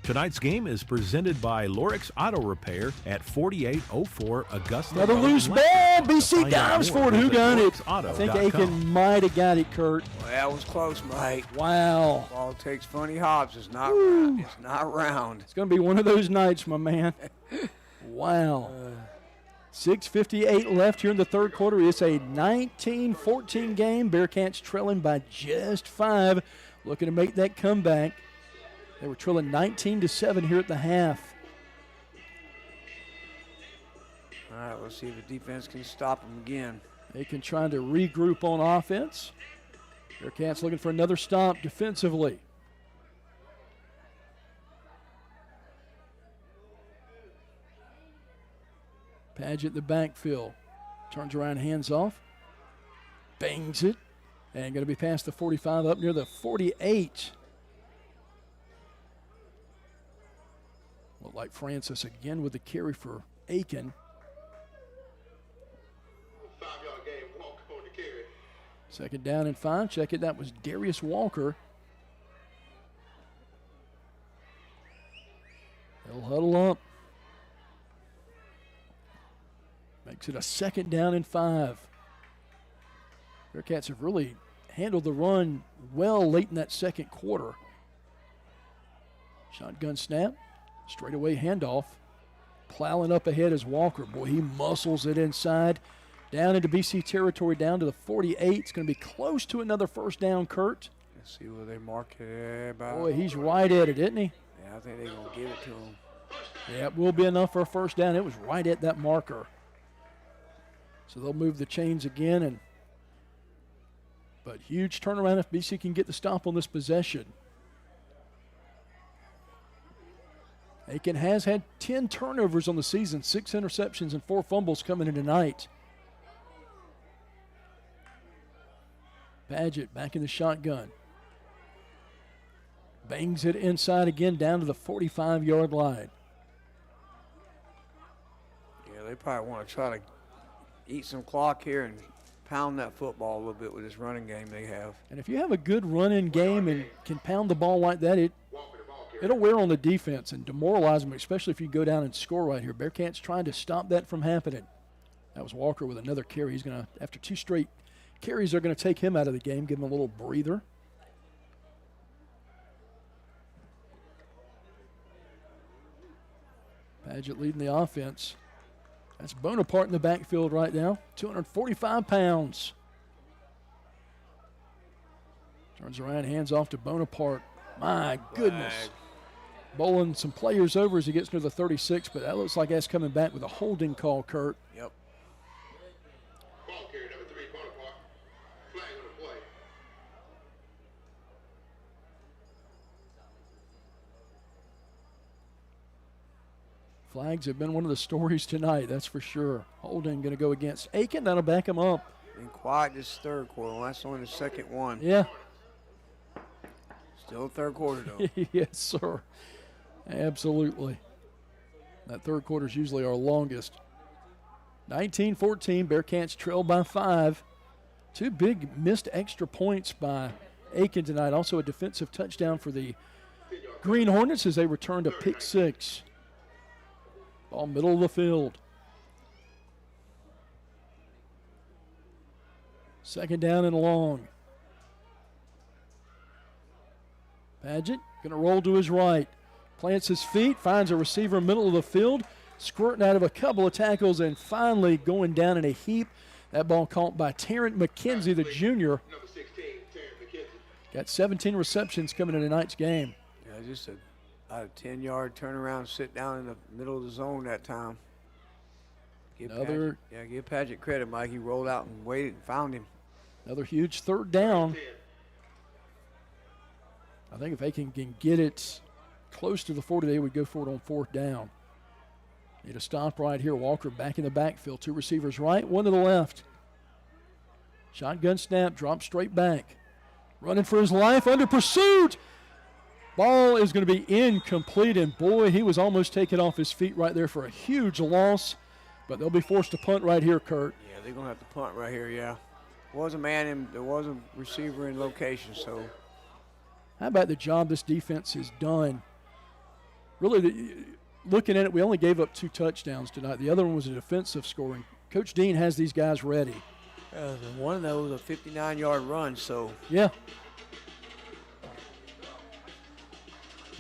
Tonight's game is presented by Lorix Auto Repair at 4804 Augusta. Another Road, loose Lancaster. ball. BC Find out dives more for it. Who at got it? lorixauto.com. I think Aiken might have got it, Kurt. Well, that was close, Mike. Wow. Ball takes funny hops. It's not round. It's not round. It's going to be one of those nights, my man. Wow. 6:58 left here in the third quarter. It's a 19-14 game. Bearcats trailing by just 5. Looking to make that comeback. They were trailing 19-7 here at the half. All right, let's see if the defense can stop them again. Aiken trying to regroup on offense. Bearcats looking for another stop defensively. Paget the backfield. Turns around, hands off. Bangs it. And going to be past the 45 up near the 48. Look like Francis again with the carry for Aiken. 5-yard game, walk on the carry. Second down and 5. Check it. That was Darius Walker. They'll huddle up. Makes it a second down and 5. Bearcats have really handled the run well late in that second quarter. Shotgun snap. Straightaway handoff. Plowing up ahead is Walker. Boy, he muscles it inside. Down into BC territory, down to the 48. It's going to be close to another first down, Kurt. Let's see where they mark it. Boy, he's right at it, isn't he? Yeah, I think they're going to give it to him. Yeah, it will be enough for a first down. It was right at that marker. So they'll move the chains again. But huge turnaround if BC can get the stop on this possession. Aiken has had 10 turnovers on the season, 6 interceptions and 4 fumbles coming in tonight. Paget back in the shotgun. Bangs it inside again down to the 45-yard line. Yeah, they probably want to try to eat some clock here and pound that football a little bit with this running game they have. And if you have a good running game and can pound the ball like that, it'll wear on the defense and demoralize them, especially if you go down and score right here. Bearcats trying to stop that from happening. That was Walker with another carry. He's going to, after 2 straight carries, they're going to take him out of the game, give him a little breather. Paget leading the offense. That's Bonaparte in the backfield right now, 245 pounds. Turns around, hands off to Bonaparte. My goodness. Bowling some players over as he gets near the 36, but that looks like that's coming back with a holding call, Kurt. Yep. Ball carrier number 3, Bonaparte. Flag on the play. Flags have been one of the stories tonight, that's for sure. Holding going to go against Aiken. That'll back him up. Been quiet this third quarter. Well, that's only the second one. Yeah. Still third quarter, though. Yes, sir. Absolutely. That third quarter is usually our longest. 19-14, Bearcats trail by 5. 2 big missed extra points by Aiken tonight. Also a defensive touchdown for the Green Hornets as they return to pick 6. Ball middle of the field. Second down and long. Paget going to roll to his right. Plants his feet, finds a receiver middle of the field, squirting out of a couple of tackles, and finally going down in a heap. That ball caught by Terrence McKenzie, the junior. Got 17 receptions coming in tonight's game. Yeah, just about a 10-yard turnaround, sit down in the middle of the zone that time. Give Paget credit, Mike. He rolled out and waited and found him. Another huge third down. I think if Aiken can get it close to the 40, they would go for it on 4th down. Need a stop right here. Walker back in the backfield. 2 receivers right, 1 to the left. Shotgun snap, drop straight back. Running for his life, under pursuit. Ball is going to be incomplete, and boy, he was almost taken off his feet right there for a huge loss. But they'll be forced to punt right here, Kurt. Yeah, they're going to have to punt right here, yeah. There was a man in, there was a receiver in location, so. How about the job this defense has done? Really, looking at it, we only gave up 2 touchdowns tonight. The other one was a defensive scoring. Coach Dean has these guys ready. One of those was a 59-yard run, so. Yeah.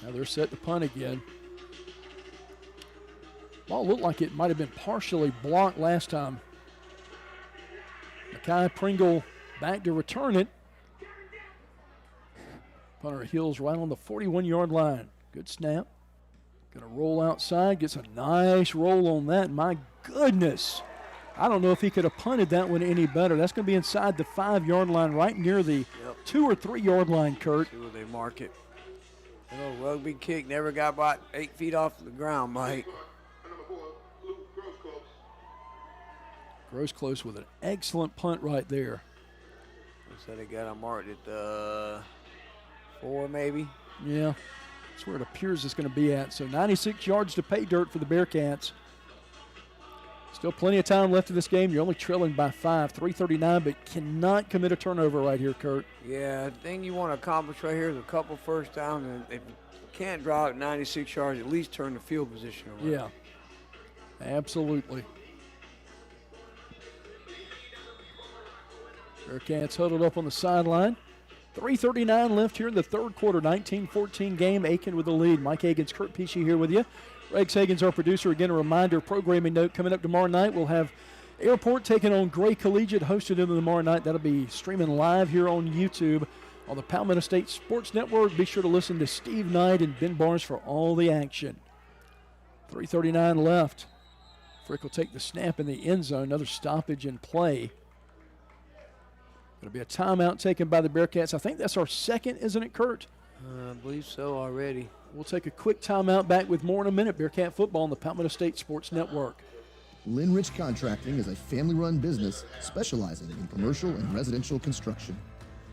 Now they're set to punt again. Ball looked like it might have been partially blocked last time. Makai Pringle back to return it. Punter heels right on the 41-yard line. Good snap. Going to roll outside. Gets a nice roll on that. My goodness. I don't know if he could have punted that one any better. That's going to be inside the 5-yard line, right near the 2 or 3-yard line, Kurt. See where they mark it. A little rugby kick never got about 8 feet off the ground, Mike. Gross-Close with an excellent punt right there. So they got him marked at 4 maybe. Yeah, that's where it appears it's going to be at. So 96 yards to pay dirt for the Bearcats. Still plenty of time left in this game. You're only trailing by 5, 3:39, but cannot commit a turnover right here, Kurt. Yeah, the thing you want to accomplish right here is a couple first downs, and if you can't draw it 96 yards, at least turn the field position around. Yeah, absolutely. Bearcats huddled up on the sideline. 3:39 left here in the third quarter, 19-14 game. Aiken with the lead. Mike Hagan's Kurt Pesci here with you. Rex Hagan's our producer. Again, a reminder, programming note coming up tomorrow night. We'll have Airport taking on Gray Collegiate, hosted in tomorrow night. That'll be streaming live here on YouTube on the Palmetto State Sports Network. Be sure to listen to Steve Knight and Ben Barnes for all the action. 3:39 left. Frick will take the snap in the end zone. Another stoppage in play. Going to be a timeout taken by the Bearcats. I think that's our second, isn't it, Kurt? I believe so already. We'll take a quick timeout, back with more in a minute. Bearcat football on the Palmetto State Sports Network. Lynn Rich Contracting is a family-run business specializing in commercial and residential construction.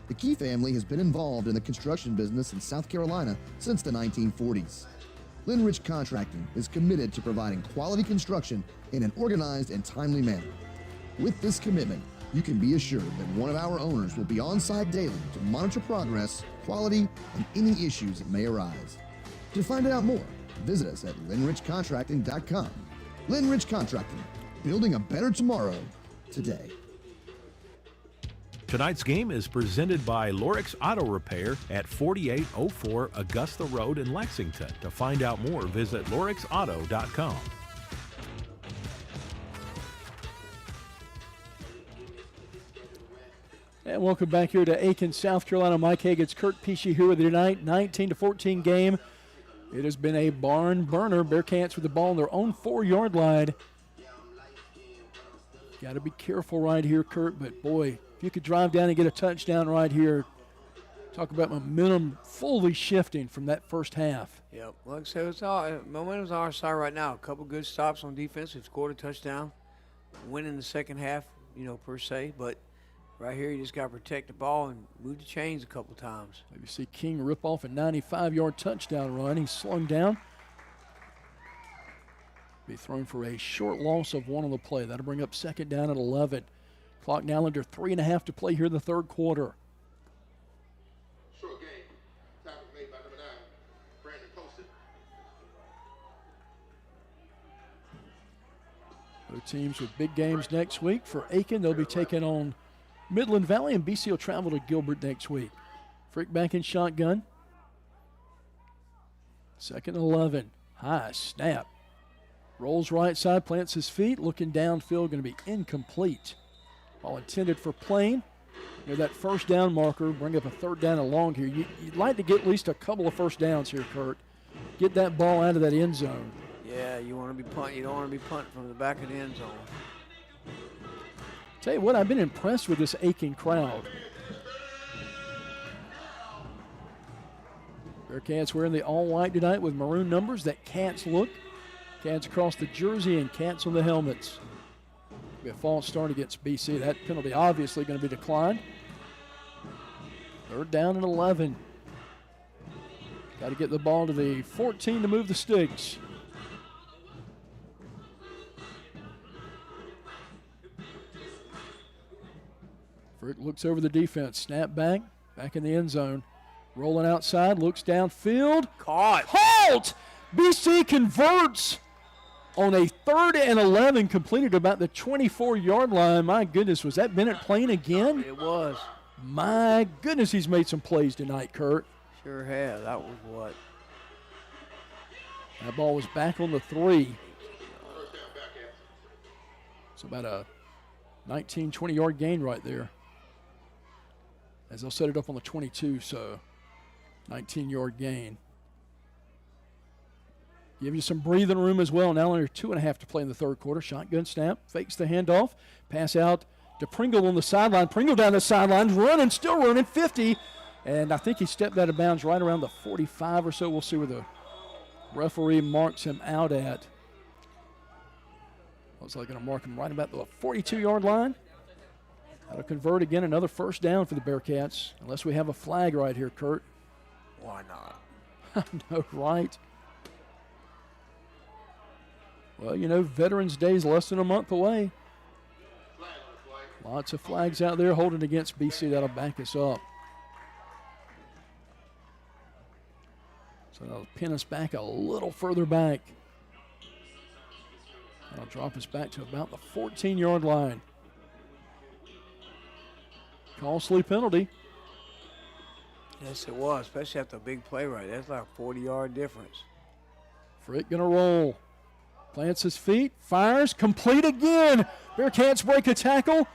The Key family has been involved in the construction business in South Carolina since the 1940s. Lynn Rich Contracting is committed to providing quality construction in an organized and timely manner. With this commitment, you can be assured that one of our owners will be on site daily to monitor progress, quality, and any issues that may arise. To find out more, visit us at linrichcontracting.com. Lynn Rich Contracting, building a better tomorrow today. Tonight's game is presented by Lorix Auto Repair at 4804 Augusta Road in Lexington. To find out more, visit lorixauto.com. And welcome back here to Aiken, South Carolina. Mike Hagan's Kurt Pesci here with you tonight. 19-14 game. It has been a barn burner. Bearcats with the ball on their own 4-yard line. Got to be careful right here, Kurt. But boy, if you could drive down and get a touchdown right here, talk about momentum fully shifting from that first half. Yep. Like I said, it's all, momentum's on our side right now. A couple good stops on defense. We've scored a touchdown. Winning the second half, per se. But right here, you just got to protect the ball and move the chains a couple times. Maybe see King rip off a 95-yard touchdown run. He's slung down. Be thrown for a short loss of 1 on the play. That'll bring up second down at 11. Clock now under 3.5 to play here in the third quarter. Both teams with big games next week. For Aiken, they'll be taking on Midland Valley, and BC will travel to Gilbert next week. Frick back in shotgun. 2nd and 11. High snap. Rolls right side, plants his feet, looking downfield, going to be incomplete. Ball intended for Plain. Near that first down marker, bring up a 3rd down and long here. You'd like to get at least a couple of first downs here, Kurt. Get that ball out of that end zone. Yeah, you want to be punting. You don't want to be punting from the back of the end zone. Tell you what, I've been impressed with this Aiken crowd. Bearcats wearing the all-white tonight with maroon numbers. That Cats look. Cats across the jersey and Cats on the helmets. Be a false start against BC. That penalty obviously going to be declined. 3rd down and 11. Got to get the ball to the 14 to move the sticks. Frick looks over the defense. Snap back in the end zone. Rolling outside, looks downfield. Caught. Halt! BC converts on a 3rd and 11, completed about the 24-yard line. My goodness, was that Bennett playing again? It was. My goodness, he's made some plays tonight, Kurt. Sure has. That was what? That ball was back on the 3. It's about a 19, 20-yard gain right there. As they'll set it up on the 22, so 19-yard gain. Give you some breathing room as well. Now under 2.5 to play in the 3rd quarter. Shotgun snap, fakes the handoff, pass out to Pringle on the sideline. Pringle down the sidelines, running, still running, 50. And I think he stepped out of bounds right around the 45 or so. We'll see where the referee marks him out at. Looks like going to mark him right about the 42-yard line. That'll convert again, another 1st down for the Bearcats, unless we have a flag right here, Kurt. Why not? I know, right? Well, you know, Veterans Day is less than a month away. Lots of flags out there holding against BC. That'll back us up. So that'll pin us back a little further back. That'll drop us back to about the 14-yard line. Costly penalty. Yes, it was, especially after a big play right. That's like a 40-yard difference. Frick gonna roll. Plants his feet, fires, complete again. Bearcats break a tackle.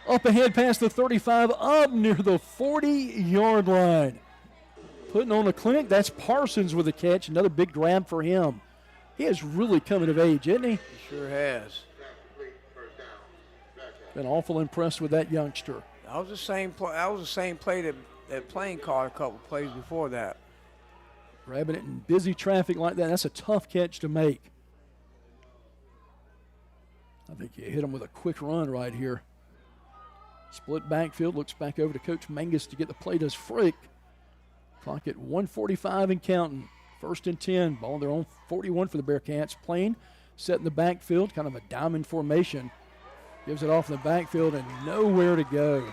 Up ahead past the 35, up near the 40-yard line. Putting on a clinic, that's Parsons with a catch. Another big grab for him. He is really coming of age, isn't he? He sure has. Been awful impressed with that youngster. That was the same play. That was the same play that Plain caught a couple plays before that. Grabbing it in busy traffic like that, that's a tough catch to make. I think you hit him with a quick run right here. Split backfield, looks back over to Coach Mangus to get the play. Does Frick. Clock at 1:45 and counting. 1st and 10. Ball on their own 41 for the Bearcats. Plain set in the backfield, kind of a diamond formation. Gives it off in the backfield and nowhere to go.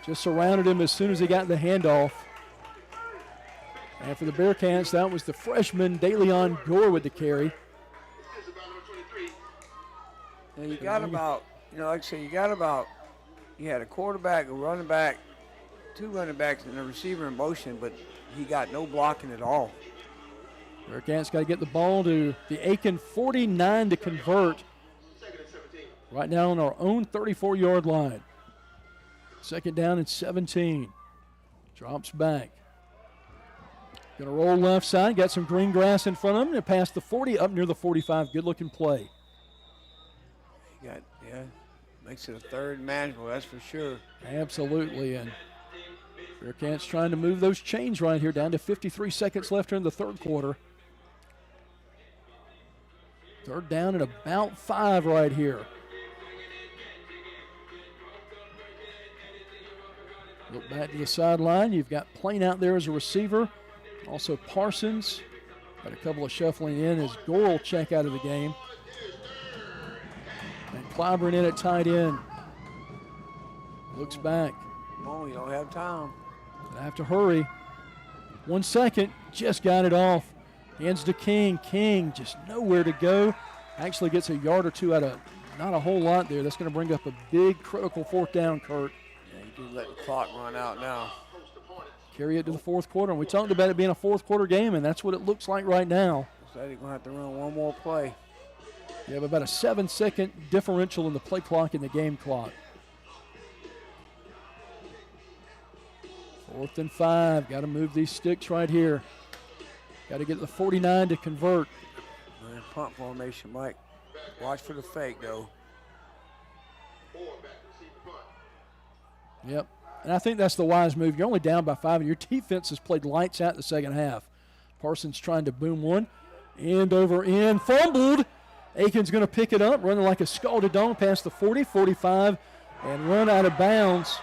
Just surrounded him as soon as he got the handoff. And for the Bearcats, that was the freshman DeLeon Gore with the carry. And you got about, like I said, you had a quarterback, a running back, 2 running backs, and a receiver in motion, but he got no blocking at all. Bearcats got to get the ball to the Aiken 49 to convert. Right now on our own 34-yard line. 2nd down and 17. Drops back. Going to roll left side. Got some green grass in front of him. And past the 40, up near the 45. Good-looking play. Makes it a 3rd manageable, that's for sure. Absolutely. And Bearcats trying to move those chains right here. Down to 53 seconds left here in the 3rd quarter. 3rd down and about 5 right here. Look back to the sideline. You've got Plain out there as a receiver. Also Parsons. Got a couple of shuffling in as Gore will check out of the game. And Clyburn in at tight end. Looks back. Come on, you don't have time. Gonna have to hurry. 1 second. Just got it off. Hands to King. King just nowhere to go. Actually gets a yard or two out of not a whole lot there. That's going to bring up a big critical fourth down, Kurt. Yeah, you can let the clock run out now. Carry it to the fourth quarter. And we talked about it being a fourth quarter game, and that's what it looks like right now. So they're going to have to run one more play. You have about a 7-second differential in the play clock and the game clock. 4th and 5. Got to move these sticks right here. Got to get the 49 to convert. Man, punt formation, Mike. Watch for the fake, though. Yep. And I think that's the wise move. You're only down by 5, and your defense has played lights out in the second half. Parsons trying to boom one. End over end. Fumbled. Aiken's going to pick it up, running like a scalded dog past the 40, 45, and run out of bounds.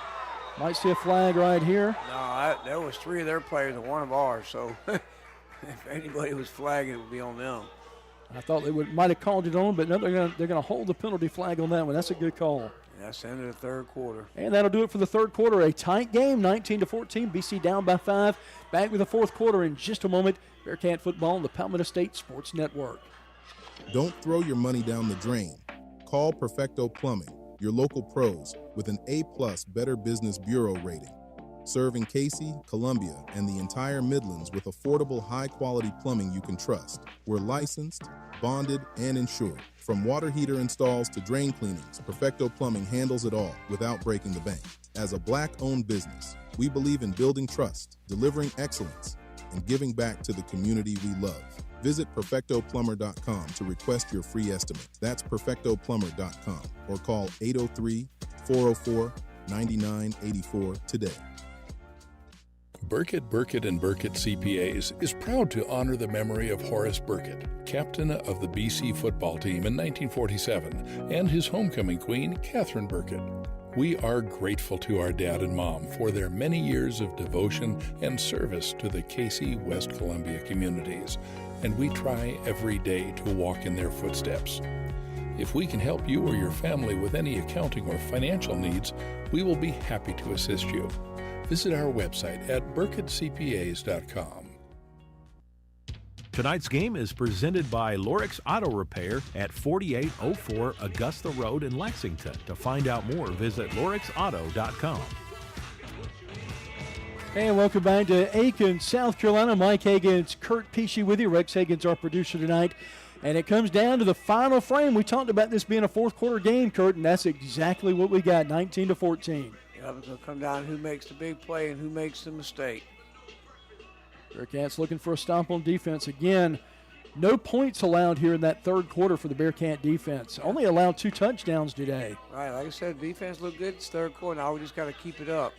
Might see a flag right here. No, there was 3 of their players and 1 of ours, so if anybody was flagging, it would be on them. I thought they might have called it on, but no, they're going to hold the penalty flag on that one. That's a good call. That's the end of the third quarter. And that'll do it for the third quarter. A tight game, 19-14. BC down by 5. Back with the fourth quarter in just a moment. Bearcat football on the Palmetto State Sports Network. Don't throw your money down the drain. Call Perfecto Plumbing, your local pros with an A+ Better Business Bureau rating. Serving Cayce, Columbia, and the entire Midlands with affordable, high-quality plumbing you can trust. We're licensed, bonded, and insured. From water heater installs to drain cleanings, Perfecto Plumbing handles it all without breaking the bank. As a Black-owned business, we believe in building trust, delivering excellence, and giving back to the community we love. Visit perfectoplumber.com to request your free estimate. That's perfectoplumber.com or call 803-404-9984 today. Burkett & Burkett CPAs is proud to honor the memory of Horace Burkett, captain of the BC football team in 1947, and his homecoming queen, Catherine Burkett. We are grateful to our dad and mom for their many years of devotion and service to the Cayce, West Columbia communities, and we try every day to walk in their footsteps. If we can help you or your family with any accounting or financial needs, we will be happy to assist you. Visit our website at burkettcpas.com. Tonight's game is presented by Lorix Auto Repair at 4804 Augusta Road in Lexington. To find out more, visit lorixauto.com. And welcome back to Aiken, South Carolina. Mike Hagan's Kurt Pesci with you. Rex Hagan's our producer tonight. And it comes down to the final frame. We talked about this being a fourth quarter game, Kurt, and that's exactly what we got, 19-14. Yeah, it's going to come down to who makes the big play and who makes the mistake. Bearcats looking for a stomp on defense. Again, no points allowed here in that third quarter for the Bearcat defense. Only allowed 2 touchdowns today. Right, like I said, defense looked good this third quarter. Now we just got to keep it up.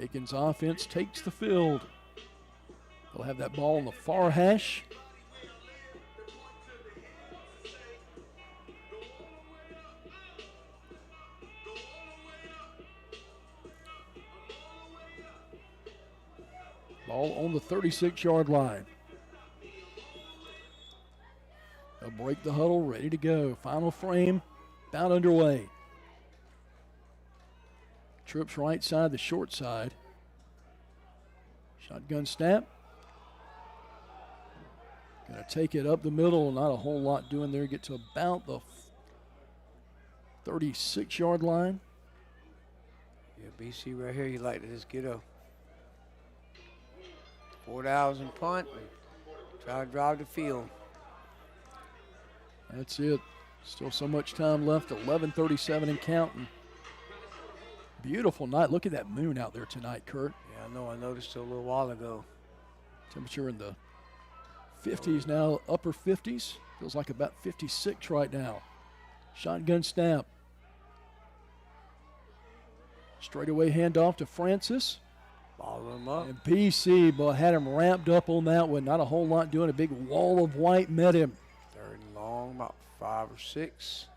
Aiken's offense takes the field. They'll have that ball on the far hash. Ball on the 36-yard line. They'll break the huddle, ready to go. Final frame, about underway. Trips right side, the short side. Shotgun snap. Gonna take it up the middle, not a whole lot doing there. Get to about the 36-yard line. Yeah, BC right here, you like to just get a 4 downs and punt and try to drive the field. That's it. Still so much time left, 11:37 and counting. Beautiful night. Look at that moon out there tonight, Kurt. Yeah, I know. I noticed it a little while ago. Temperature in the 50s now, upper 50s. Feels like about 56 right now. Shotgun snap. Straightaway handoff to Francis. Ball him up. And BC had him ramped up on that one. Not a whole lot doing. A big wall of white met him. Third and long, about 5 or 6.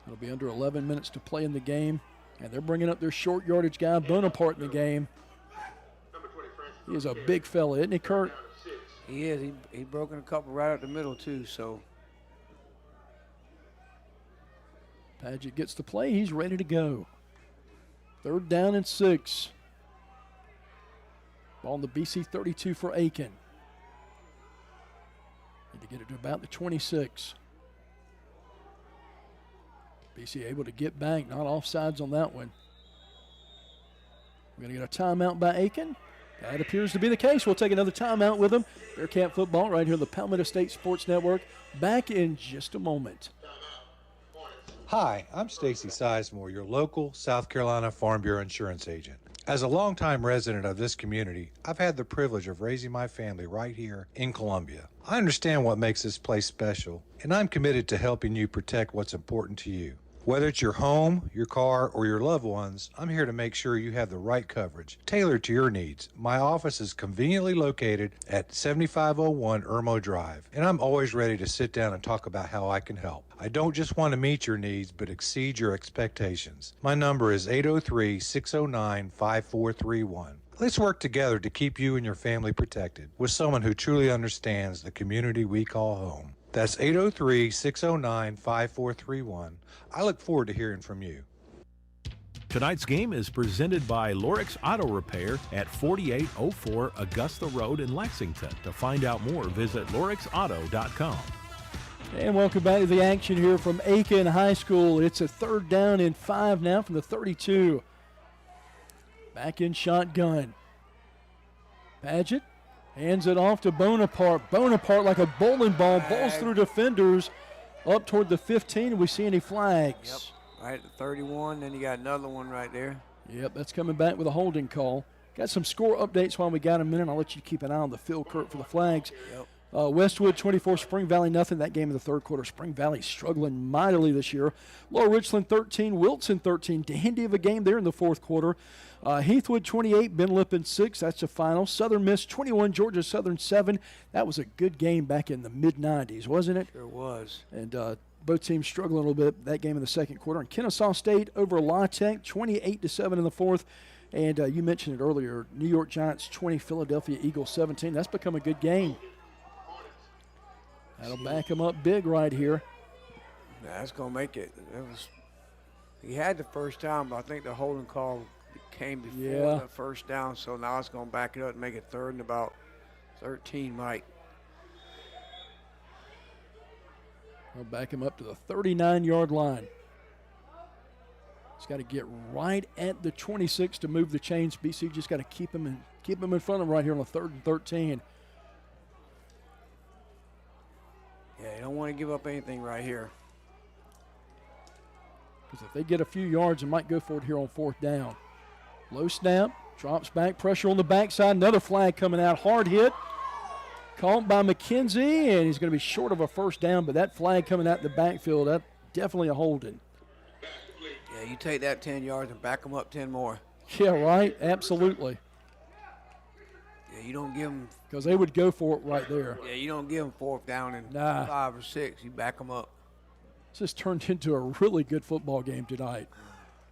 It'll be under 11 minutes to play in the game. And they're bringing up their short yardage guy, Bonaparte, in the game. He is a big fella, isn't he, Kurt? He is. He broken a couple right up the middle, too, so. Padgett gets the play. He's ready to go. 3rd down and 6. Ball on the BC 32 for Aiken. Need to get it to about the 26. BC able to get back, not offsides on that one. We're going to get a timeout by Aiken. That appears to be the case. We'll take another timeout with them. Bearcat football right here on the Palmetto State Sports Network. Back in just a moment. Hi, I'm Stacy Sizemore, your local South Carolina Farm Bureau insurance agent. As a longtime resident of this community, I've had the privilege of raising my family right here in Columbia. I understand what makes this place special, and I'm committed to helping you protect what's important to you. Whether it's your home, your car, or your loved ones, I'm here to make sure you have the right coverage, tailored to your needs. My office is conveniently located at 7501 Irmo Drive, and I'm always ready to sit down and talk about how I can help. I don't just want to meet your needs, but exceed your expectations. My number is 803-609-5431. Let's work together to keep you and your family protected with someone who truly understands the community we call home. That's 803-609-5431. I look forward to hearing from you. Tonight's game is presented by Lorix Auto Repair at 4804 Augusta Road in Lexington. To find out more, visit lorixauto.com. And welcome back to the action here from Aiken High School. It's a 3rd down and 5 now from the 32. Back in shotgun. Paget hands it off to Bonaparte. Bonaparte, like a bowling ball, bowls through defenders up toward the 15. We see any flags? Yep, right at the 31. Then you got another one right there. Yep, that's coming back with a holding call. Got some score updates while we got a minute. I'll let you keep an eye on the field, Kurt, for the flags. Yep. Westwood 24, Spring Valley nothing. That game in the 3rd quarter. Spring Valley struggling mightily this year. Lower Richland 13, Wilson 13. Dandy of a game there in the 4th quarter. Heathwood 28, Ben Lippen 6. That's the final. Southern Miss 21, Georgia Southern 7. That was a good game back in the mid-90s, wasn't it? Sure was. And both teams struggling a little bit that game in the 2nd quarter. And Kennesaw State over La Tech 28-7 in the 4th. And you mentioned it earlier, New York Giants 20, Philadelphia Eagles 17. That's become a good game. That'll back him up big right here. That's going to make it. He had the first down, but I think the holding call came before the first down, so now it's going to back it up and make it 3rd and about 13, Mike. I'll back him up to the 39-yard line. He's got to get right at the 26 to move the chains. BC just got to keep him in front of him right here on the 3rd and 13. Yeah, you don't want to give up anything right here. Because if they get a few yards, they might go for it here on 4th down. Low snap, drops back, pressure on the backside. Another flag coming out, hard hit. Caught by McKenzie, and he's going to be short of a 1st down, but that flag coming out in the backfield, that definitely a holding. Yeah, you take that 10 yards and back them up 10 more. Yeah, right, absolutely. Yeah, you don't give them. Because they would go for it right there. Yeah, you don't give them 4th down and 5 or 6. You back them up. This has turned into a really good football game tonight.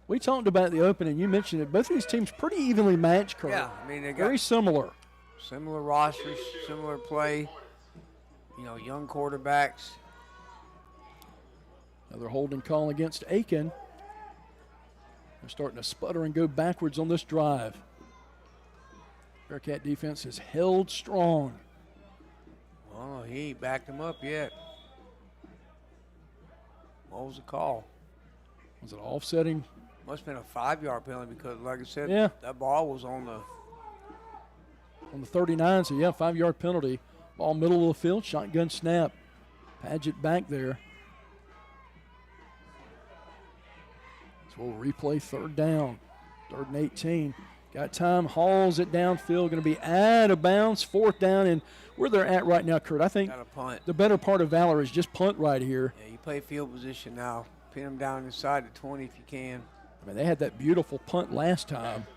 We talked about the opening. You mentioned it. Both of these teams pretty evenly matched, Kurt. Yeah, I mean, they got very similar. Similar rosters, similar play. You know, young quarterbacks. Another holding call against Aiken. They're starting to sputter and go backwards on this drive. Bearcat defense has held strong. Well, he ain't backed him up yet. What was the call? Was it offsetting? Must have been a 5-yard penalty because, like I said, yeah, that ball was on the 39. So, yeah, 5-yard penalty. Ball middle of the field, shotgun snap. Paget back there. So we'll replay 3rd down, 3rd and 18. Got time, hauls it downfield, going to be out of bounds, 4th down, and where they're at right now, Kurt, I think the better part of Valor is just punt right here. Yeah, you play field position now. Pin them down inside the 20 if you can. I mean, they had that beautiful punt last time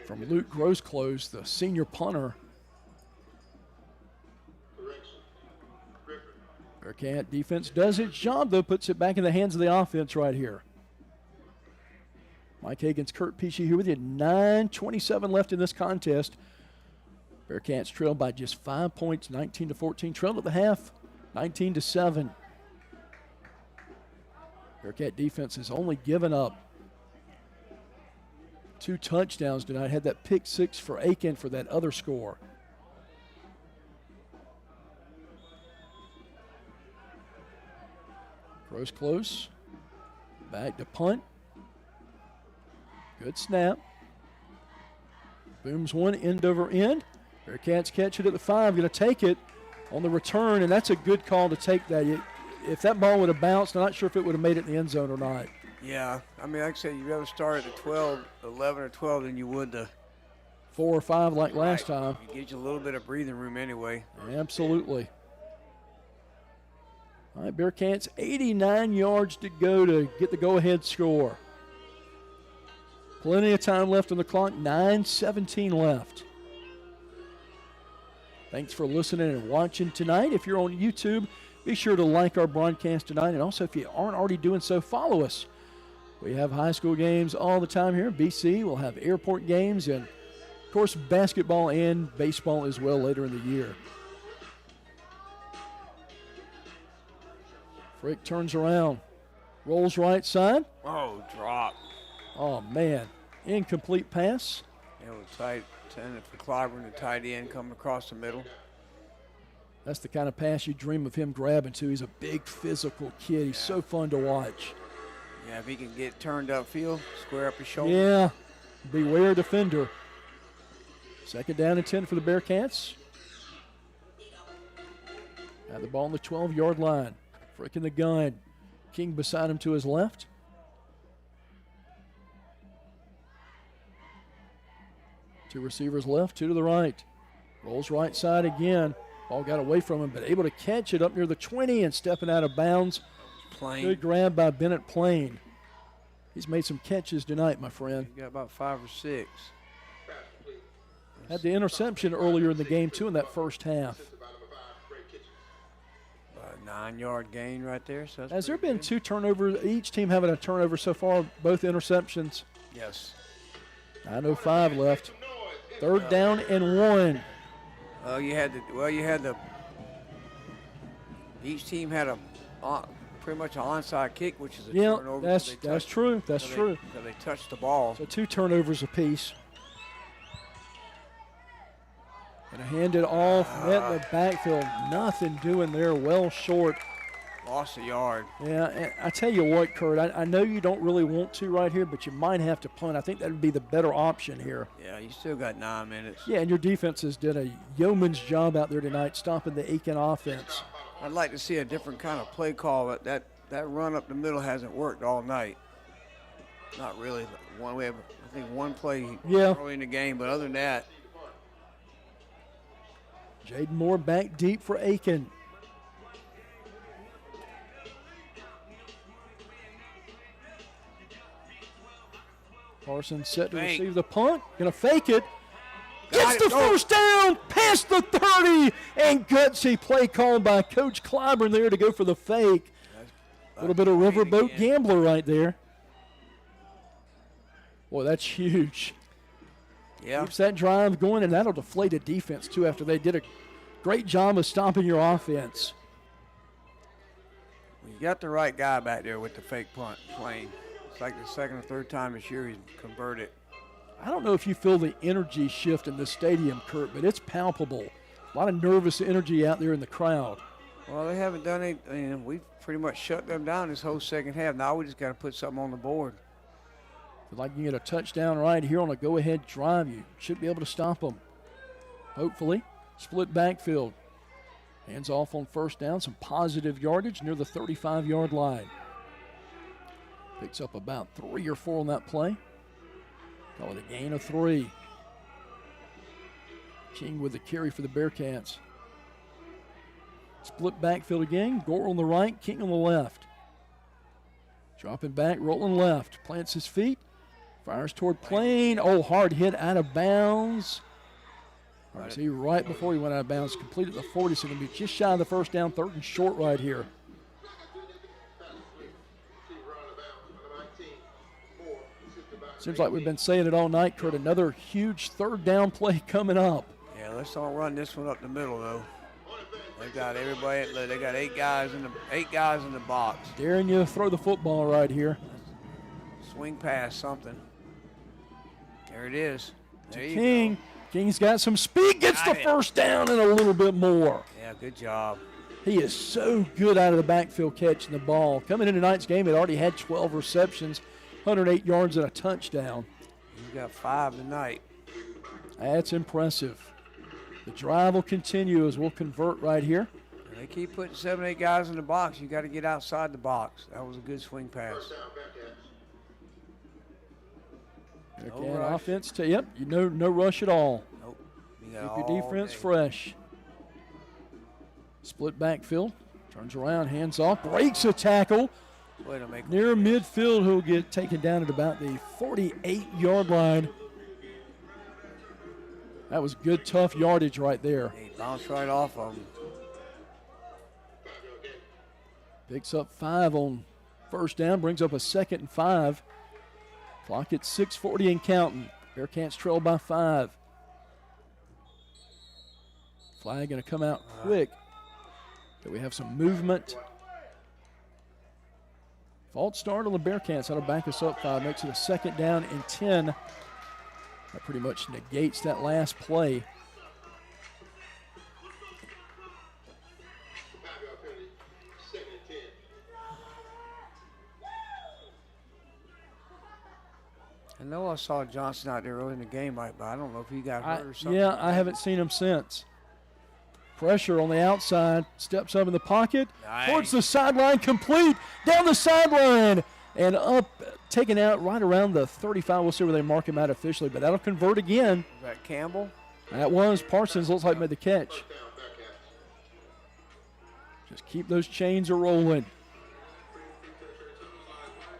from Luke Grosclose, the senior punter. Bearcat defense does its job, though, puts it back in the hands of the offense right here. Mike Hagan's Kurt Peachy here with you. 9:27 left in this contest. Bearcats trailed by just 5 points, 19-14. Trailed at the half, 19-7. Bearcat defense has only given up 2 touchdowns tonight. Had that pick 6 for Aiken for that other score. Throws close. Back to punt. Good snap. Booms one end over end. Bearcats catch it at the 5. Going to take it on the return, and that's a good call to take that. If that ball would have bounced, I'm not sure if it would have made it in the end zone or not. Yeah, I mean, like I said, you'd rather start at the 12, 11 or 12 than you would the 4 or 5 like last time. It gives you a little bit of breathing room anyway. Absolutely. All right, Bearcats, 89 yards to go to get the go-ahead score. Plenty of time left on the clock, 9:17 left. Thanks for listening and watching tonight. If you're on YouTube, be sure to like our broadcast tonight. And also, if you aren't already doing so, follow us. We have high school games all the time here in BC. We'll have airport games and, of course, basketball and baseball as well later in the year. Frick turns around, rolls right side. Oh, drop. Oh, man. Incomplete pass. It was tight. Intended for Clyburn, the tight end coming across the middle. That's the kind of pass you dream of him grabbing, too. He's a big physical kid. He's so fun to watch. Yeah, if he can get turned upfield, square up his shoulder. Yeah, beware defender. 2nd down and 10 for the Bearcats. Got the ball on the 12-yard line. Frick in the gun. King beside him to his left. Two receivers left, 2 to the right. Rolls right side again. Ball got away from him, but able to catch it up near the 20 and stepping out of bounds. Plain. Good grab by Bennett Plain. He's made some catches tonight, my friend. He got about 5 or 6. Had the interception earlier in the game, too, in that first half. A 9-yard gain right there. So Has there been 2 turnovers? Each team having a turnover so far, both interceptions? Yes. 9:05 left. 3rd down and 1. Each team had pretty much an onside kick, which is a Yeah, turnover. that's true. That's true. So they touched the ball. So 2 turnovers apiece. And a handed off, net in the backfield. Nothing doing there, well short. Lost a yard. Yeah, and I tell you what, Kurt, I know you don't really want to right here, but you might have to punt. I think that would be the better option here. Yeah, you still got 9 minutes. Yeah, and your defenses did a yeoman's job out there tonight stopping the Aiken offense. I'd like to see a different kind of play call. That run up the middle hasn't worked all night. Not really. I think one play early in the game, but other than that. Jaden Moore back deep for Aiken. Parsons set to receive the punt. Gonna fake it. Gets the first down, past the 30, and gutsy play called by Coach Clyburn there to go for the fake. A little bit of riverboat gambler right there. Boy, that's huge. Yeah. Keeps that drive going, and that'll deflate a defense, too, after they did a great job of stopping your offense. You got the right guy back there with the fake punt playing. It's like the 2nd or 3rd time this year he's converted. I don't know if you feel the energy shift in this stadium, Kurt, but it's palpable. A lot of nervous energy out there in the crowd. Well, they haven't done anything. We've pretty much shut them down this whole second half. Now we just got to put something on the board. Feel like you get a touchdown right here on a go-ahead drive. You should be able to stop them. Hopefully. Split backfield. Hands off on 1st down. Some positive yardage near the 35-yard line. Picks up about 3 or 4 on that play. Call it a gain of 3. King with the carry for the Bearcats. Split backfield again. Gore on the right, King on the left. Dropping back, rolling left. Plants his feet. Fires toward Plain. Oh, hard hit out of bounds. All right, see, right before he went out of bounds, completed the 40, so going to be just shy of the 1st down, 3rd and short right here. Seems like we've been saying it all night, Kurt. Another huge 3rd down play coming up. Yeah, let's not run this one up the middle, though. They got everybody. They got 8 guys in the box. Daring you to throw the football right here. Swing pass, something. There it is. There you King. go. King's got some speed, gets the Got it. first down and a little bit more. Yeah, good job. He is so good out of the backfield catching the ball. Coming into tonight's game, it already had 12 receptions, 108 yards and a touchdown. He's got 5 tonight. That's impressive. The drive will continue as we'll convert right here. They keep putting 7, 8 guys in the box. You got to get outside the box. That was a good swing pass. Again, offense, no rush at all. Nope. Keep your defense fresh. Split backfield, turns around, hands off, breaks a tackle. Way to make Near midfield, he'll get taken down at about the 48-yard line. That was good, tough yardage right there. He bounced right off of him. Picks up 5 on first down, brings up a 2nd and 5. Clock at 6:40 and counting. Bearcats trail by 5. Flag going to come out quick. Do we have some movement? False start on the Bearcats. That'll back us up 5. Makes it a 2nd down and 10. That pretty much negates that last play. I know I saw Johnson out there early in the game, but I don't know if he got hurt or something. Yeah, I haven't seen him since. Pressure on the outside, steps up in the pocket, towards the sideline, complete, down the sideline, and up, taken out right around the 35. We'll see where they mark him out officially, but that'll convert again. Was that Campbell? That was Parsons, looks like made the catch. Just keep those chains a-rolling.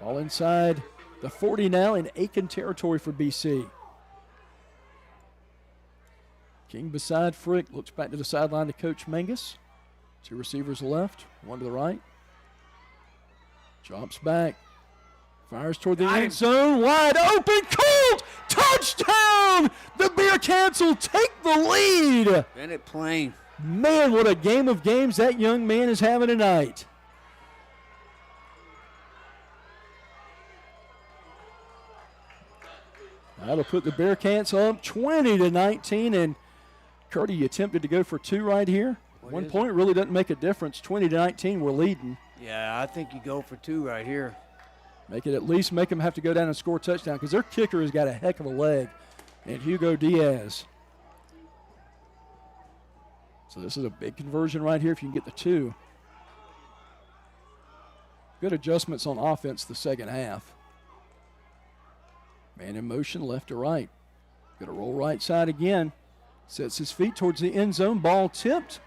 All inside the 40 now in Aiken territory for BC. King beside Frick, looks back to the sideline to Coach Mangus. 2 receivers left, 1 to the right. Drops back, fires toward the end zone, wide open, Colt, touchdown! The Bearcats will take the lead. Bennett Plain. Man, what a game of games that young man is having tonight. That'll put the Bearcats up 20-19, and Curdy, you attempted to go for 2 right here. 1 point really doesn't make a difference. 20-19, we're leading. Yeah, I think you go for 2 right here. Make it at least make them have to go down and score a touchdown because their kicker has got a heck of a leg, and Hugo Diaz. So this is a big conversion right here if you can get the 2. Good adjustments on offense the second half. Man in motion, left to right. Going to roll right side again. Sets his feet towards the end zone. Ball tipped.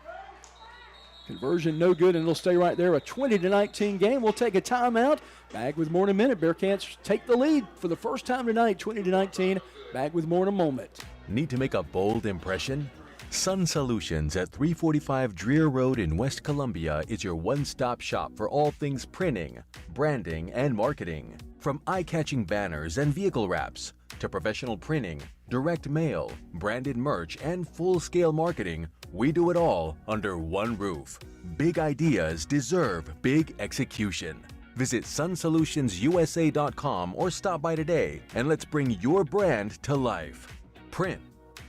Conversion no good, and it'll stay right there. A 20-19 game. We'll take a timeout. Back with more in a minute. Bearcats take the lead for the first time tonight, 20-19. Back with more in a moment. Need to make a bold impression? Sun Solutions at 345 Dreer Road in West Columbia is your one-stop shop for all things printing, branding, and marketing. From eye-catching banners and vehicle wraps to professional printing, direct mail, branded merch, and full-scale marketing, we do it all under one roof. Big ideas deserve big execution. Visit sunsolutionsUSA.com or stop by today and let's bring your brand to life. Print,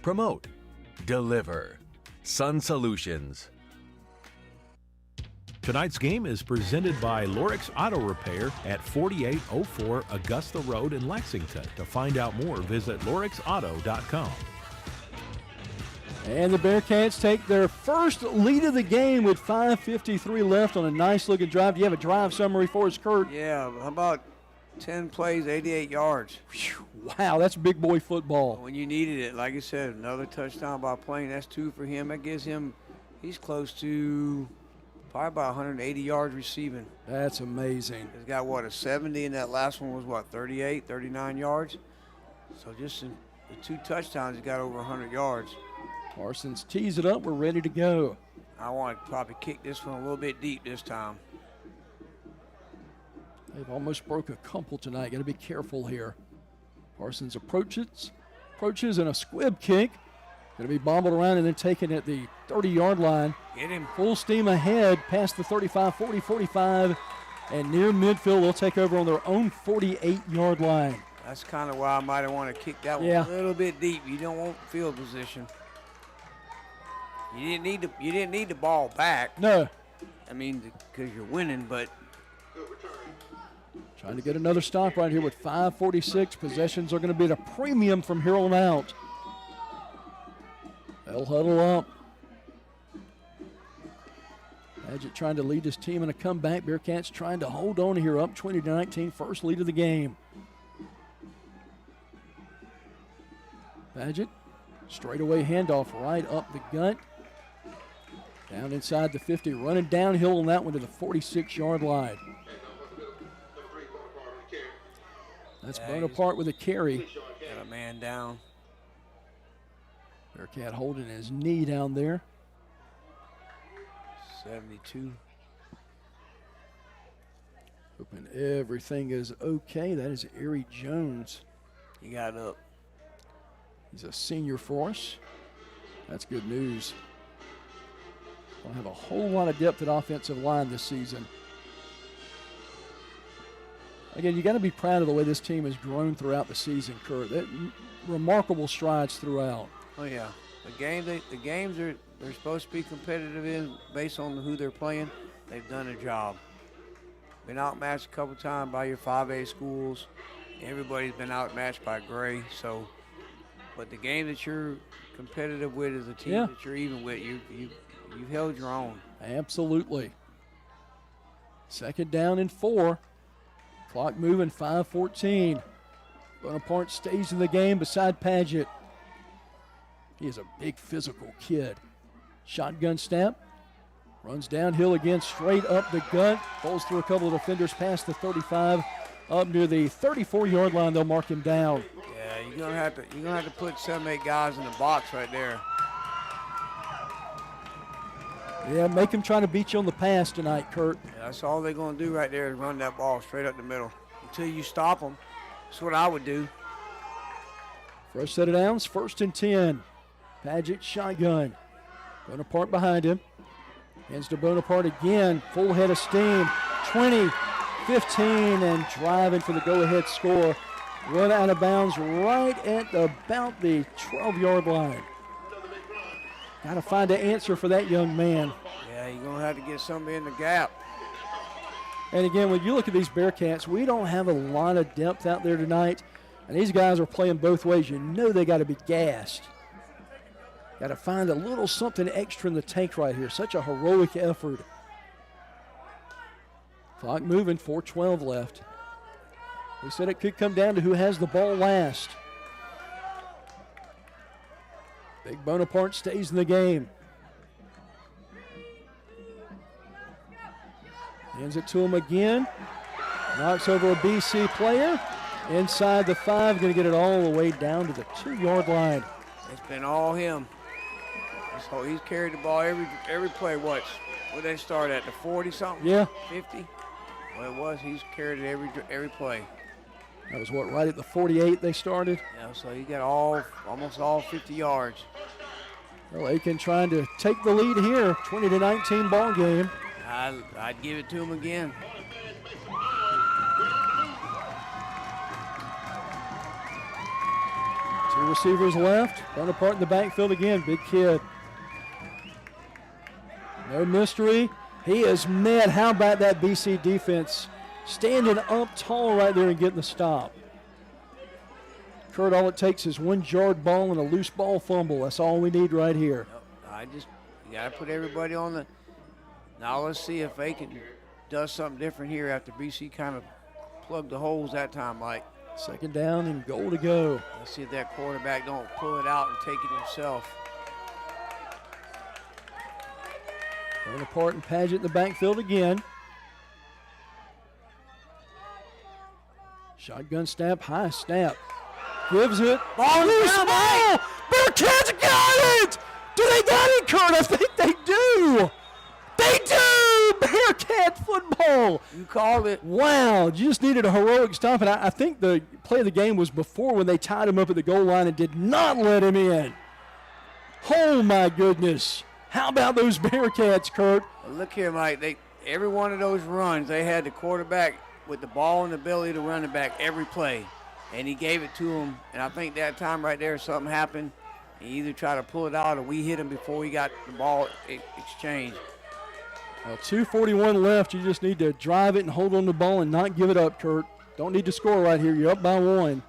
promote, deliver. Sun Solutions. Tonight's game is presented by Lorix Auto Repair at 4804 Augusta Road in Lexington. To find out more, visit lorixauto.com. And the Bearcats take their first lead of the game with 5:53 left on a nice-looking drive. Do you have a drive summary for us, Kurt? Yeah, how about 10 plays, 88 yards. Wow, that's big boy football. When you needed it, like I said, another touchdown by Plain. That's 2 for him. That gives him, he's close to probably about 180 yards receiving. That's amazing. He's got, what, a 70, and that last one was, what, 38, 39 yards? So just in the 2 touchdowns, he's got over 100 yards. Parsons tees it up. We're ready to go. I want to probably kick this one a little bit deep this time. They've almost broke a couple tonight. Got to be careful here. Parsons approaches and a squib kick. Going to be bobbled around and then taken at the 30-yard line. Get him. Full steam ahead past the 35, 40, 45, and near midfield. They'll take over on their own 48-yard line. That's kind of why I might have wanted to kick that one a little bit deep. You don't want field position. You didn't need the ball back. No. I mean, because you're winning, but trying to get another stop right here with 5:46. Possessions are going to be at a premium from here on out. They'll huddle up. Paget trying to lead his team in a comeback. Bearcats trying to hold on here, up 20-19, first lead of the game. Paget, straightaway handoff right up the gut. Down inside the 50, running downhill on that one to the 46-yard line. That's Bonaparte with a carry. Got a man down. Bearcat holding his knee down there. 72. Hoping everything is okay. That is Erie Jones. He got up. He's a senior for us. That's good news. We'll have a whole lot of depth at offensive line this season. Again, you got to be proud of the way this team has grown throughout the season, Kurt. Remarkable strides throughout. Oh yeah, the games they're supposed to be competitive in based on who they're playing. They've done a job. Been outmatched a couple times by your 5A schools. Everybody's been outmatched by Gray. So, but the game that you're competitive with is a team that you're even with. You've held your own. Absolutely. Second down and 4. Clock moving, 5:14. Bonaparte stays in the game beside Paget. He is a big physical kid. Shotgun snap. Runs downhill again, straight up the gut. Falls through a couple of defenders past the 35. Up near the 34-yard line, they'll mark him down. Yeah, you're gonna have to put 7-8 guys in the box right there. Yeah, make him try to beat you on the pass tonight, Kurt. Yeah, that's all they're going to do right there is run that ball straight up the middle until you stop them. That's what I would do. Fresh set of downs, 1st and 10. Paget shotgun. Bonaparte behind him. Hands to Bonaparte again. Full head of steam. 20, 15, and driving for the go-ahead score. Run out of bounds right at about the 12-yard line. Got to find an answer for that young man. Yeah, you're going to have to get somebody in the gap. And again, when you look at these Bearcats, we don't have a lot of depth out there tonight. And these guys are playing both ways. You know they got to be gassed. Got to find a little something extra in the tank right here. Such a heroic effort. Clock moving, 4:12 left. We said it could come down to who has the ball last. Big Bonaparte stays in the game. Hands it to him again. Knocks over a BC player. Inside the 5, going to get it all the way down to the 2-yard line. It's been all him. So he's carried the ball every play. What they start at, the 40-something? Yeah. 50? Well, it was. He's carried it every play. That was right at the 48 they started? Yeah, so he got almost all 50 yards. Well, Aiken trying to take the lead here, 20-19 ball game. I'd give it to him again. Two receivers left. Bonaparte in the backfield again, big kid. No mystery. He is met. How about that BC defense? Standing up tall right there and getting the stop. Kurt, all it takes is one jarred ball and a loose ball fumble. That's all we need right here. You got to put everybody on the. Now let's see if Aiken does something different here after BC kind of plugged the holes that time, Mike. Second down and goal to go. Let's see if that quarterback don't pull it out and take it himself. Bonaparte and Paget in the backfield again. Shotgun snap, high snap. Gives it. Ball loose ball! Bearcats got it! Do they got it, Kurt? I think they do! They do! Bearcat football! You called it. Wow, just needed a heroic stop. And I think the play of the game was before when they tied him up at the goal line and did not let him in. Oh, my goodness. How about those Bearcats, Kurt? Well, look here, Mike. Every one of those runs, they had the quarterback with the ball in the belly of the running back every play. and he gave it to him. And I think that time right there, something happened. He either tried to pull it out or we hit him before we got the ball exchanged. Well, 2:41 left. You just need to drive it and hold on the ball and not give it up, Kurt. Don't need to score right here. You're up by 1.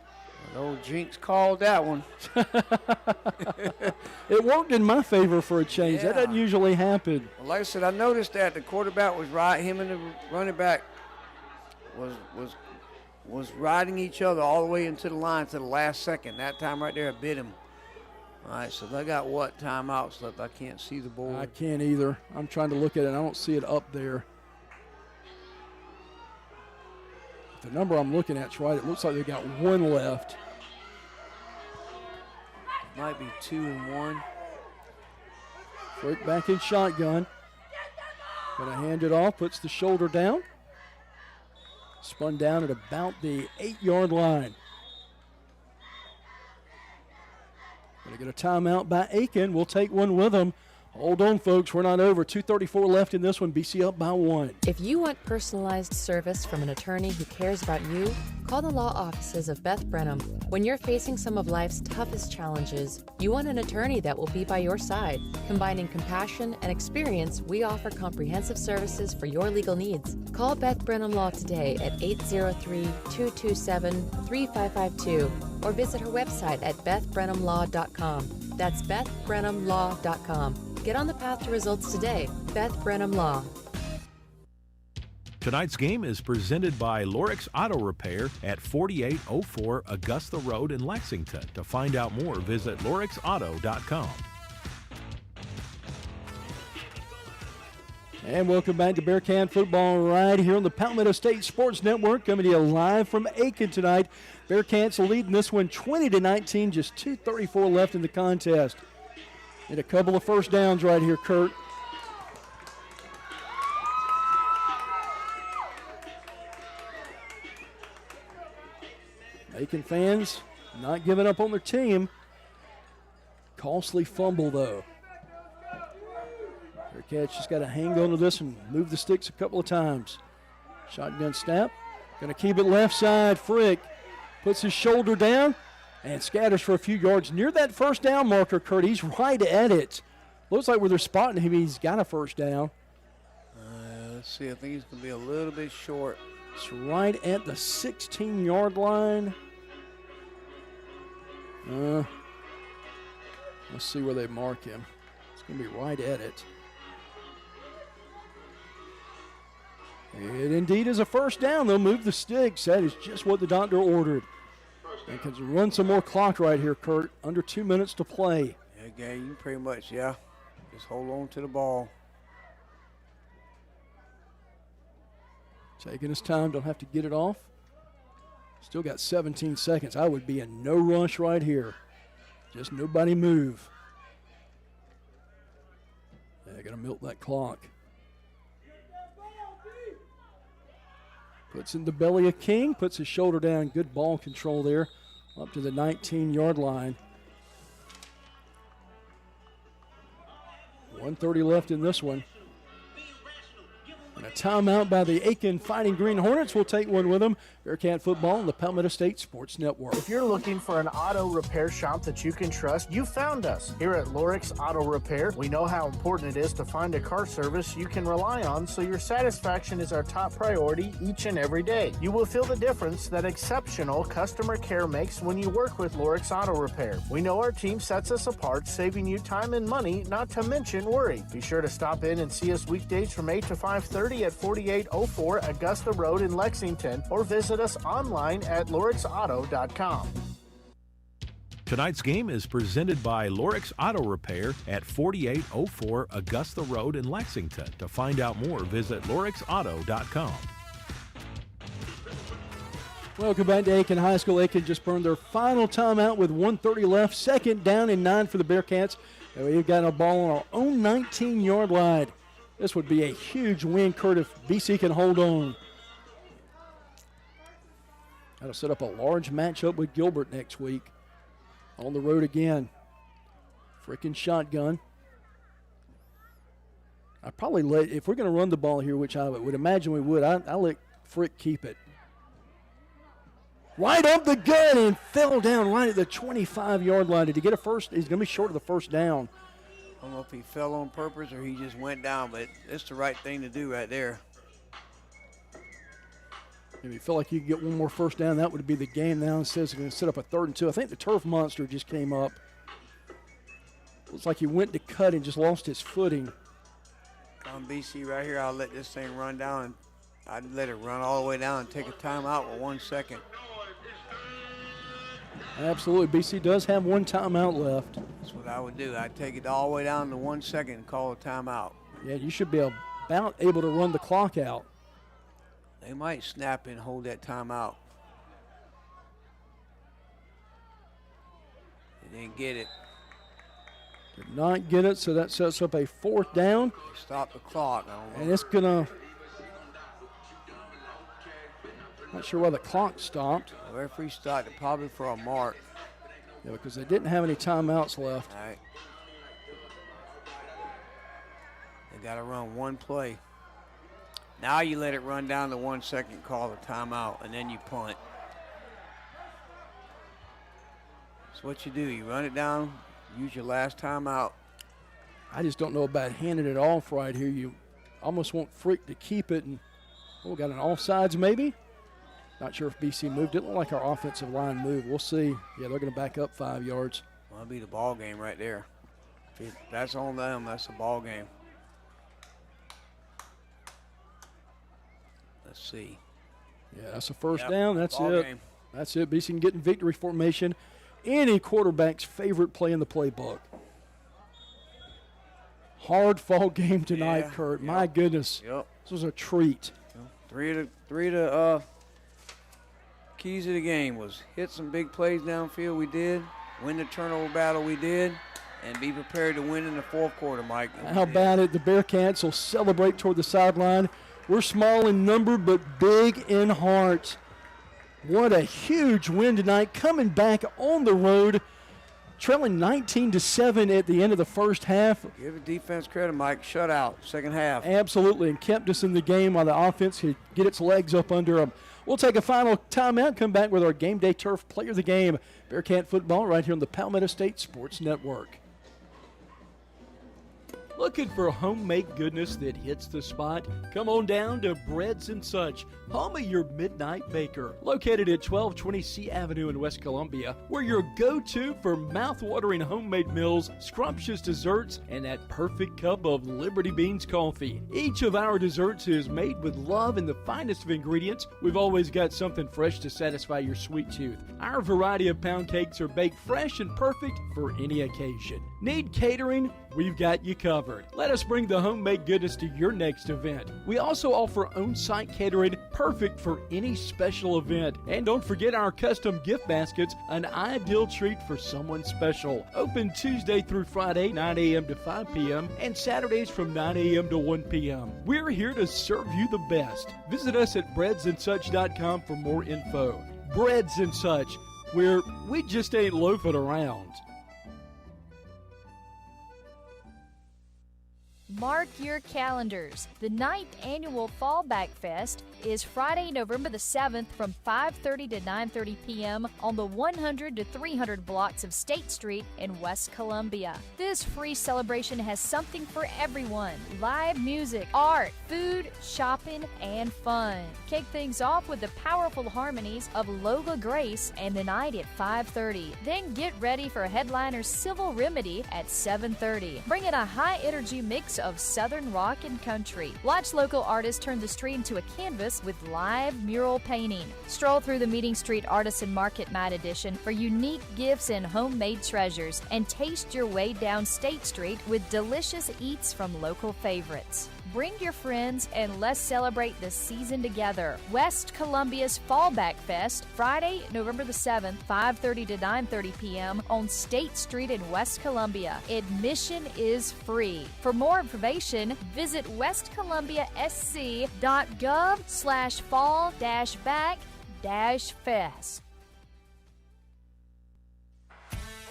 The old Jinx called that one. It worked in my favor for a change. Yeah. That doesn't usually happen. Well, like I said, I noticed that the quarterback was right. Him and the running back was riding each other all the way into the line to the last second. That time right there, it bit him. All right, so they got what timeouts left? I can't see the board. I can't either. I'm trying to look at it. I don't see it up there. If the number I'm looking at's right, it looks like they got 1 left. Might be 2 and 1. Frick back in shotgun. Gonna hand it off, puts the shoulder down. Spun down at about the 8-yard line. Gonna get a timeout by Aiken. We'll take one with them. Hold on, folks. We're not over. 2:34 left in this one. BC up by 1. If you want personalized service from an attorney who cares about you, call the law offices of Beth Brenham. When you're facing some of life's toughest challenges, you want an attorney that will be by your side. Combining compassion and experience, we offer comprehensive services for your legal needs. Call Beth Brenham Law today at 803-227-3552 or visit her website at bethbrenhamlaw.com. That's bethbrenhamlaw.com. Get on the path to results today. Beth Brenham Law. Tonight's game is presented by Lorix Auto Repair at 4804 Augusta Road in Lexington. To find out more, visit lorixauto.com. And welcome back to Bearcat football right here on the Palmetto State Sports Network, coming to you live from Aiken tonight. Bearcats leading this one 20-19, just 2:34 left in the contest. Need a couple of first downs right here, Kurt. Aiken fans not giving up on their team. Costly fumble, though. Bearcats just got to hang on to this and move the sticks a couple of times. Shotgun snap. Going to keep it left side. Frick puts his shoulder down and scatters for a few yards near that first down marker, Kurt. He's right at it. Looks like where they're spotting him, he's got a first down. Let's see. I think he's going to be a little bit short. It's right at the 16-yard line. Let's see where they mark him. It's going to be right at it. It indeed is a first down. They'll move the sticks. That is just what the doctor ordered. And can run some more clock right here, Kurt. Under 2 minutes to play. Yeah, gang, you can pretty much, just hold on to the ball. Taking his time, don't have to get it off. Still got 17 seconds. I would be in no rush right here. Just nobody move. They're going to milk that clock. Puts in the belly of King, puts his shoulder down. Good ball control there. Up to the 19-yard line. 1:30 left in this one. And a timeout by the Aiken Fighting Green Hornets. We'll take one with them. Bearcat football on the Palmetto State Sports Network. If you're looking for an auto repair shop that you can trust, you found us. Here at Lorix Auto Repair, we know how important it is to find a car service you can rely on, so your satisfaction is our top priority each and every day. You will feel the difference that exceptional customer care makes when you work with Lorix Auto Repair. We know our team sets us apart, saving you time and money, not to mention worry. Be sure to stop in and see us weekdays from 8 to 5:30 at 4804 Augusta Road in Lexington, or visit us online at lorixauto.com. Tonight's game is presented by Lorix Auto Repair at 4804 Augusta Road in Lexington. To find out more, visit lorixauto.com. Welcome back to Aiken High School. Aiken just burned their final timeout with 1:30 left. Second down and 9 for the Bearcats. And we've got a ball on our own 19-yard line. This would be a huge win, Kurt, if BC can hold on. Got to set up a large matchup with Gilbert next week. On the road again. Frickin' shotgun. I probably let, if we're going to run the ball here, which I would imagine we would, I let Frick keep it. Right up the gut and fell down right at the 25-yard line. Did he get a first? He's going to be short of the first down. I don't know if he fell on purpose or he just went down, but it's the right thing to do right there. If you feel like you could get one more first down, that would be the game now. It says they're going to set up a 3rd and 2. I think the turf monster just came up. Looks like he went to cut and just lost his footing. On BC right here, I'll let this thing run down. I'd let it run all the way down and take a timeout with 1 second. Absolutely. BC does have one timeout left. That's what I would do. I'd take it all the way down to 1 second and call a timeout. Yeah, you should be about able to run the clock out. They might snap and hold that timeout. They didn't get it. Did not get it, so that sets up a 4th down. Stop the clock. And it's going to... Not sure why the clock stopped. The referee stopped it probably for a mark. Yeah, because they didn't have any timeouts left. All right. They got to run one play. Now you let it run down to 1 second, call the timeout, and then you punt. That's what you do. You run it down, use your last timeout. I just don't know about handing it off right here. You almost want Frick to keep it. And got an offsides maybe. Not sure if BC moved. Didn't look like our offensive line moved. We'll see. Yeah, they're going to back up 5 yards. Well, that'll be the ball game right there. If that's on them, that's the ball game. Let's see. Yeah, that's a first down. That's ball it. Game. That's it. BC can get in victory formation. Any quarterback's favorite play in the playbook. Hard fall game tonight, Kurt. My goodness. This was a treat. Three of the keys of the game was hit some big plays downfield, we did. Win the turnover battle, we did. And be prepared to win in the 4th quarter, Mike. How about it? The Bearcats will celebrate toward the sideline. We're small in number, but big in heart. What a huge win tonight. Coming back on the road, trailing 19-7 at the end of the first half. Give the defense credit, Mike. Shutout, second half. Absolutely, and kept us in the game while the offense could get its legs up under them. We'll take a final timeout, come back with our Game Day Turf Player of the Game. Bearcat football right here on the Palmetto State Sports Network. Looking for homemade goodness that hits the spot? Come on down to Breads and Such, home of your midnight baker. Located at 1220 C Avenue in West Columbia, we're your go-to for mouth-watering homemade meals, scrumptious desserts, and that perfect cup of Liberty Beans coffee. Each of our desserts is made with love and the finest of ingredients. We've always got something fresh to satisfy your sweet tooth. Our variety of pound cakes are baked fresh and perfect for any occasion. Need catering? We've got you covered. Let us bring the homemade goodness to your next event. We also offer on-site catering, perfect for any special event. And don't forget our custom gift baskets, an ideal treat for someone special. Open Tuesday through Friday, 9 a.m. to 5 p.m. and Saturdays from 9 a.m. to 1 p.m. We're here to serve you the best. Visit us at breadsandsuch.com for more info. Breads and Such, where we just ain't loafing around. Mark your calendars. The 9th annual Fallback Fest is Friday, November the 7th from 5:30 to 9:30 p.m. on the 100 to 300 blocks of State Street in West Columbia. This free celebration has something for everyone. Live music, art, food, shopping, and fun. Kick things off with the powerful harmonies of Lola Grace and the night at 5:30. Then get ready for headliner Civil Remedy at 7:30. Bring in a high-energy mix of Southern rock and country. Watch local artists turn the street into a canvas with live mural painting. Stroll through the Meeting Street Artisan Market Night Edition for unique gifts and homemade treasures, and taste your way down State Street with delicious eats from local favorites. Bring your friends and let's celebrate the season together. West Columbia's Fallback Fest, Friday, November the 7th, 5:30 to 9:30 p.m. on State Street in West Columbia. Admission is free. For more information, visit westcolumbiasc.gov/fall-back-fest.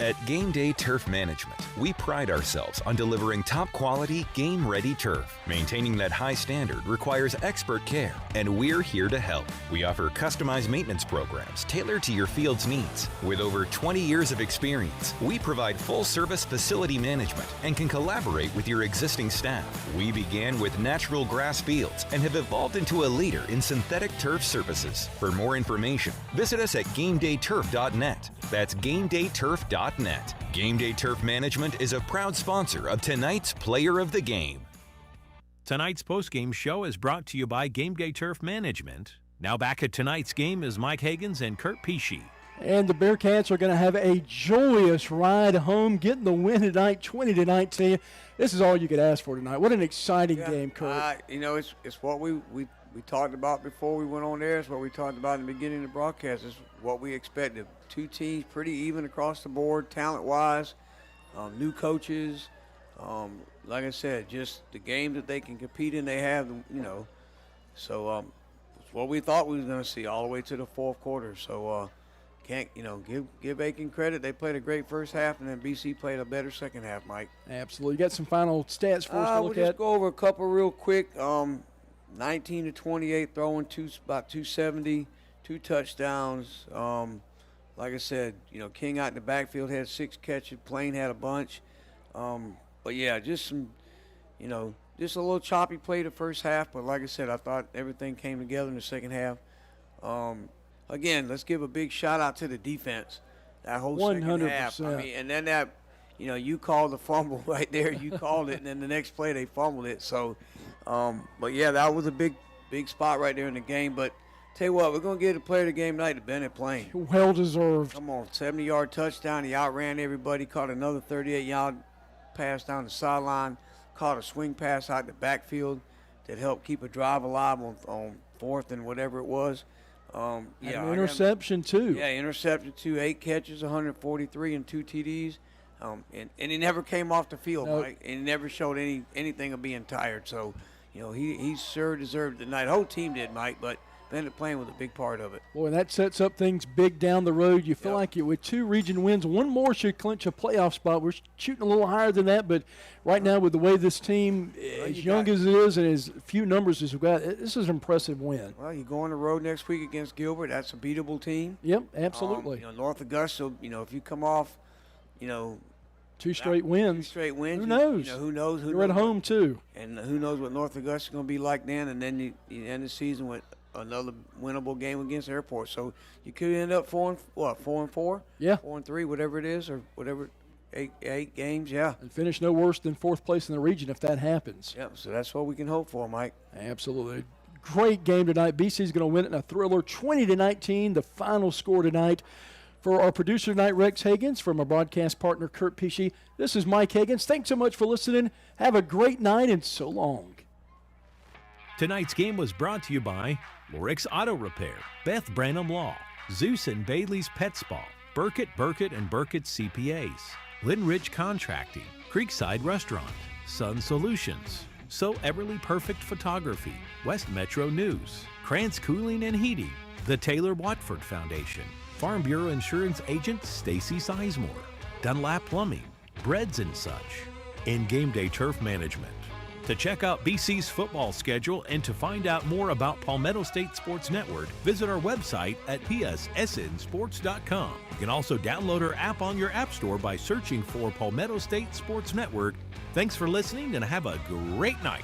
At Game Day Turf Management, we pride ourselves on delivering top quality, game-ready turf. Maintaining that high standard requires expert care, and we're here to help. We offer customized maintenance programs tailored to your field's needs. With over 20 years of experience, we provide full-service facility management and can collaborate with your existing staff. We began with natural grass fields and have evolved into a leader in synthetic turf surfaces. For more information, visit us at GameDayTurf.net. That's GameDayTurf.net. Game Day Turf Management is a proud sponsor of tonight's Player of the Game. Tonight's postgame show is brought to you by Game Day Turf Management. Now back at tonight's game is Mike Higgins and Kurt Pesci. And the Bearcats are going to have a joyous ride home, getting the win tonight, 20-19. This is all you could ask for tonight. What an exciting game, Kurt. It's what we talked about before we went on there. It's what we talked about in the beginning of the broadcast. It's what we expected. Two teams pretty even across the board, talent-wise, new coaches. Like I said, just the game that they can compete in, they have, So it's what we thought we were going to see all the way to the fourth quarter. So can't, give Aiken credit. They played a great first half, and then BC played a better second half, Mike. Absolutely. You got some final stats for us to look we'll at? just go over a couple real quick. 19 to 28, throwing about 270, 2 touchdowns. Like I said, King out in the backfield had 6 catches. Plain had a bunch. But yeah, just some, just a little choppy play the first half. But like I said, I thought everything came together in the second half. Again, let's give a big shout out to the defense. That whole 100%. second half. I mean, and then that, you called the fumble right there. You called it, and then the next play they fumbled it. So, but yeah, that was a big spot right there in the game. But tell you what, we're going to give the player of the game tonight to Bennett Plain. Well deserved. Come on, 70-yard touchdown. He outran everybody, caught another 38-yard pass down the sideline, caught a swing pass out the backfield that helped keep a drive alive on fourth and whatever it was. An interception, too. Yeah, interception, too. 8 catches, 143, and 2 TDs. And he never came off the field, Nope. Mike, and he never showed anything of being tired. So, he sure deserved it tonight. The whole team did, Mike, but Bennett Plain was a big part of it. Boy, that sets up things big down the road. You feel like with 2 region wins, one more should clinch a playoff spot. We're shooting a little higher than that, but right now with the way this team, as young as it is and as few numbers as we've got, this is an impressive win. Well, you go on the road next week against Gilbert. That's a beatable team. Yep, absolutely. North Augusta, if you come off, 2 straight wins. 2 straight wins. Who knows? Who knows? You're at home, too. And who knows what North Augusta is going to be like then, and then you end the season with another winnable game against Airport. So you could end up 4-4? Yeah. 4-3, whatever it is, or whatever, 8 games, yeah. And finish no worse than 4th place in the region if that happens. Yep, so that's what we can hope for, Mike. Absolutely. Great game tonight. BC's going to win it in a thriller, 20-19, the final score tonight. For our producer tonight, Rex Higgins, from our broadcast partner, Kurt Pesci, this is Mike Higgins. Thanks so much for listening. Have a great night, and so long. Tonight's game was brought to you by Lorix Auto Repair, Beth Branham Law, Zeus and Bailey's Pet Spa, Burkett and Burkett CPAs, Linrich Contracting, Creekside Restaurant, Sun Solutions, So Everly Perfect Photography, West Metro News, Krantz Cooling and Heating, the Taylor Watford Foundation, Farm Bureau Insurance Agent Stacy Sizemore, Dunlap Plumbing, Breads and Such, and Game Day Turf Management. To check out BC's football schedule and to find out more about Palmetto State Sports Network, visit our website at pssnsports.com. You can also download our app on your app store by searching for Palmetto State Sports Network. Thanks for listening and have a great night.